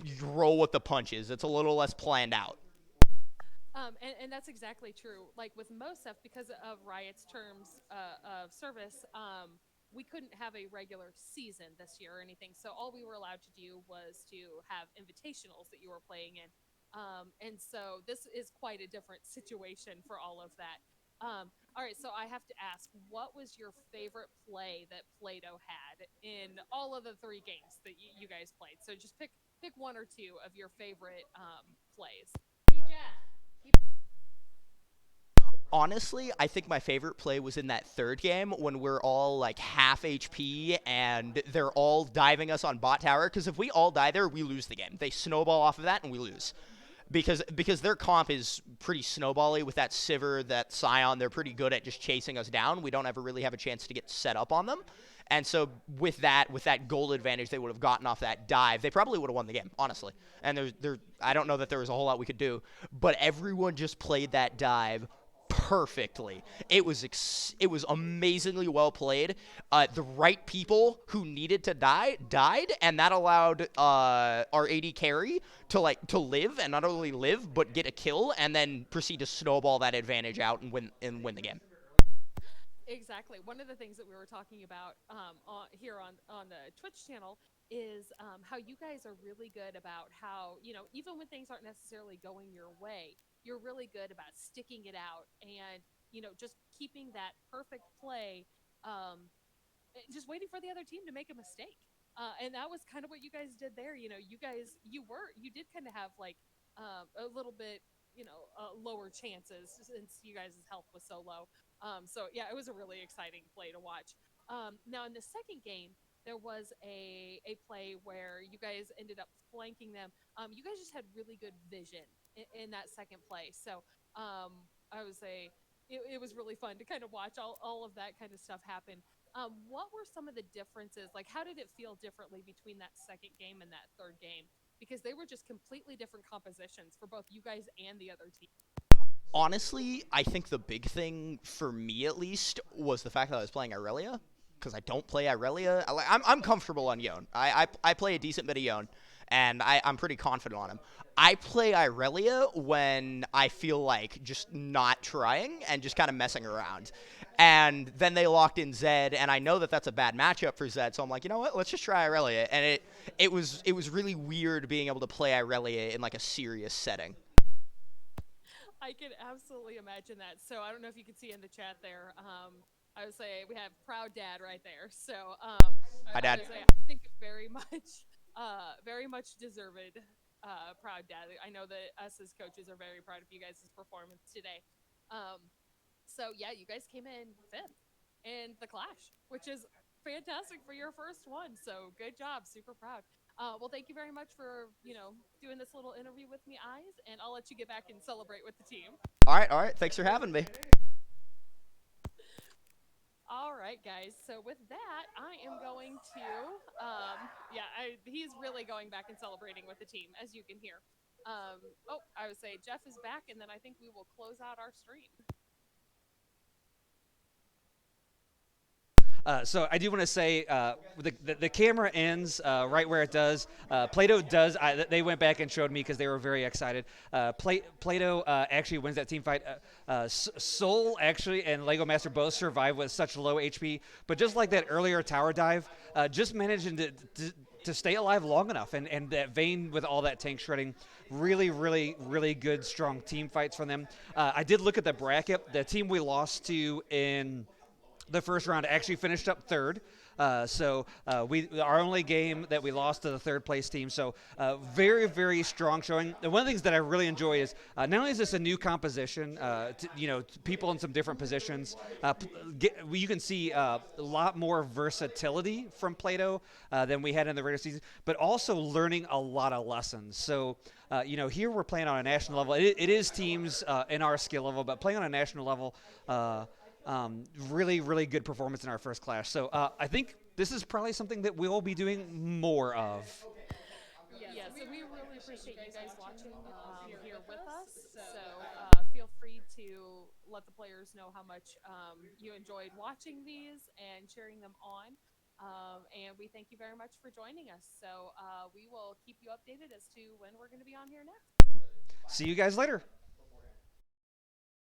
you roll with the punches. It's a little less planned out. And that's exactly true. Like with most stuff, because of Riot's terms of service, we couldn't have a regular season this year or anything. So all we were allowed to do was to have invitationals that you were playing in. And so this is quite a different situation for all of that. All right, so I have to ask, what was your favorite play that Plato had in all of the three games that you guys played? So just pick one or two of your favorite plays. Honestly, I think my favorite play was in that third game when we're all like half HP and they're all diving us on bot tower. Because if we all die there, we lose the game. They snowball off of that and we lose. Because their comp is pretty snowbally with that Sivir, that Scion. They're pretty good at just chasing us down. We don't ever really have a chance to get set up on them. And so with that goal advantage they would have gotten off that dive, they probably would have won the game, honestly. And I don't know that there was a whole lot we could do, but everyone just played that dive perfectly. It was amazingly well played. The right people who needed to die died, and that allowed our AD carry to live, and not only live but get a kill, and then proceed to snowball that advantage out and win the game. Exactly. One of the things that we were talking about here on the Twitch channel is how you guys are really good about how, even when things aren't necessarily going your way, you're really good about sticking it out and, just keeping that perfect play, just waiting for the other team to make a mistake. And that was kind of what you guys did there. You did kind of have like a little bit, lower chances since you guys' health was so low. So yeah, it was a really exciting play to watch. Now in the second game, there was a play where you guys ended up flanking them. You guys just had really good vision in that second play. So I would say it was really fun to kind of watch all of that kind of stuff happen. What were some of the differences? Like, how did it feel differently between that second game and that third game? Because they were just completely different compositions for both you guys and the other team. Honestly, I think the big thing for me at least was the fact that I was playing Irelia, because I don't play Irelia. I'm comfortable on Yone. I play a decent bit of Yone, and I'm pretty confident on him. I play Irelia when I feel like just not trying and just kind of messing around. And then they locked in Zed, and I know that that's a bad matchup for Zed, so I'm like, you know what? Let's just try Irelia. And it was really weird being able to play Irelia in like a serious setting. I can absolutely imagine that. So I don't know if you can see in the chat there. I would say we have proud dad right there. So Hi, I Dad. would say I think very much deserved. Proud dad. I know that us as coaches are very proud of you guys' performance today. Um, so yeah, you guys came in fifth in the Clash, which is fantastic for your first one. So good job, super proud. Well, thank you very much for doing this little interview with me, Eyes, and I'll let you get back and celebrate with the team. All right, all right. Thanks for having me. All right, guys. So with that, I am going to, he's really going back and celebrating with the team, as you can hear. I would say Jeff is back, and then I think we will close out our stream. So I do want to say the camera ends right where it does. Plato does. They went back and showed me because they were very excited. Plato actually wins that team fight. Soul actually and Lego Master both survive with such low HP, but just like that earlier tower dive, just managing to stay alive long enough, and that Vayne with all that tank shredding, really, really, really good, strong team fights from them. I did look at the bracket. The team we lost to in the first round actually finished up third. We our only game that we lost to the third place team. So very, very strong showing. And one of the things that I really enjoy is not only is this a new composition, people in some different positions. You can see a lot more versatility from Plato than we had in the regular season, but also learning a lot of lessons. So here we're playing on a national level. It is teams in our skill level, but playing on a national level. Really, really good performance in our first clash. So I think this is probably something that we'll be doing more of. Yes, and we really appreciate you guys watching here with us. So feel free to let the players know how much you enjoyed watching these and cheering them on. And we thank you very much for joining us. So we will keep you updated as to when we're going to be on here next. See you guys later.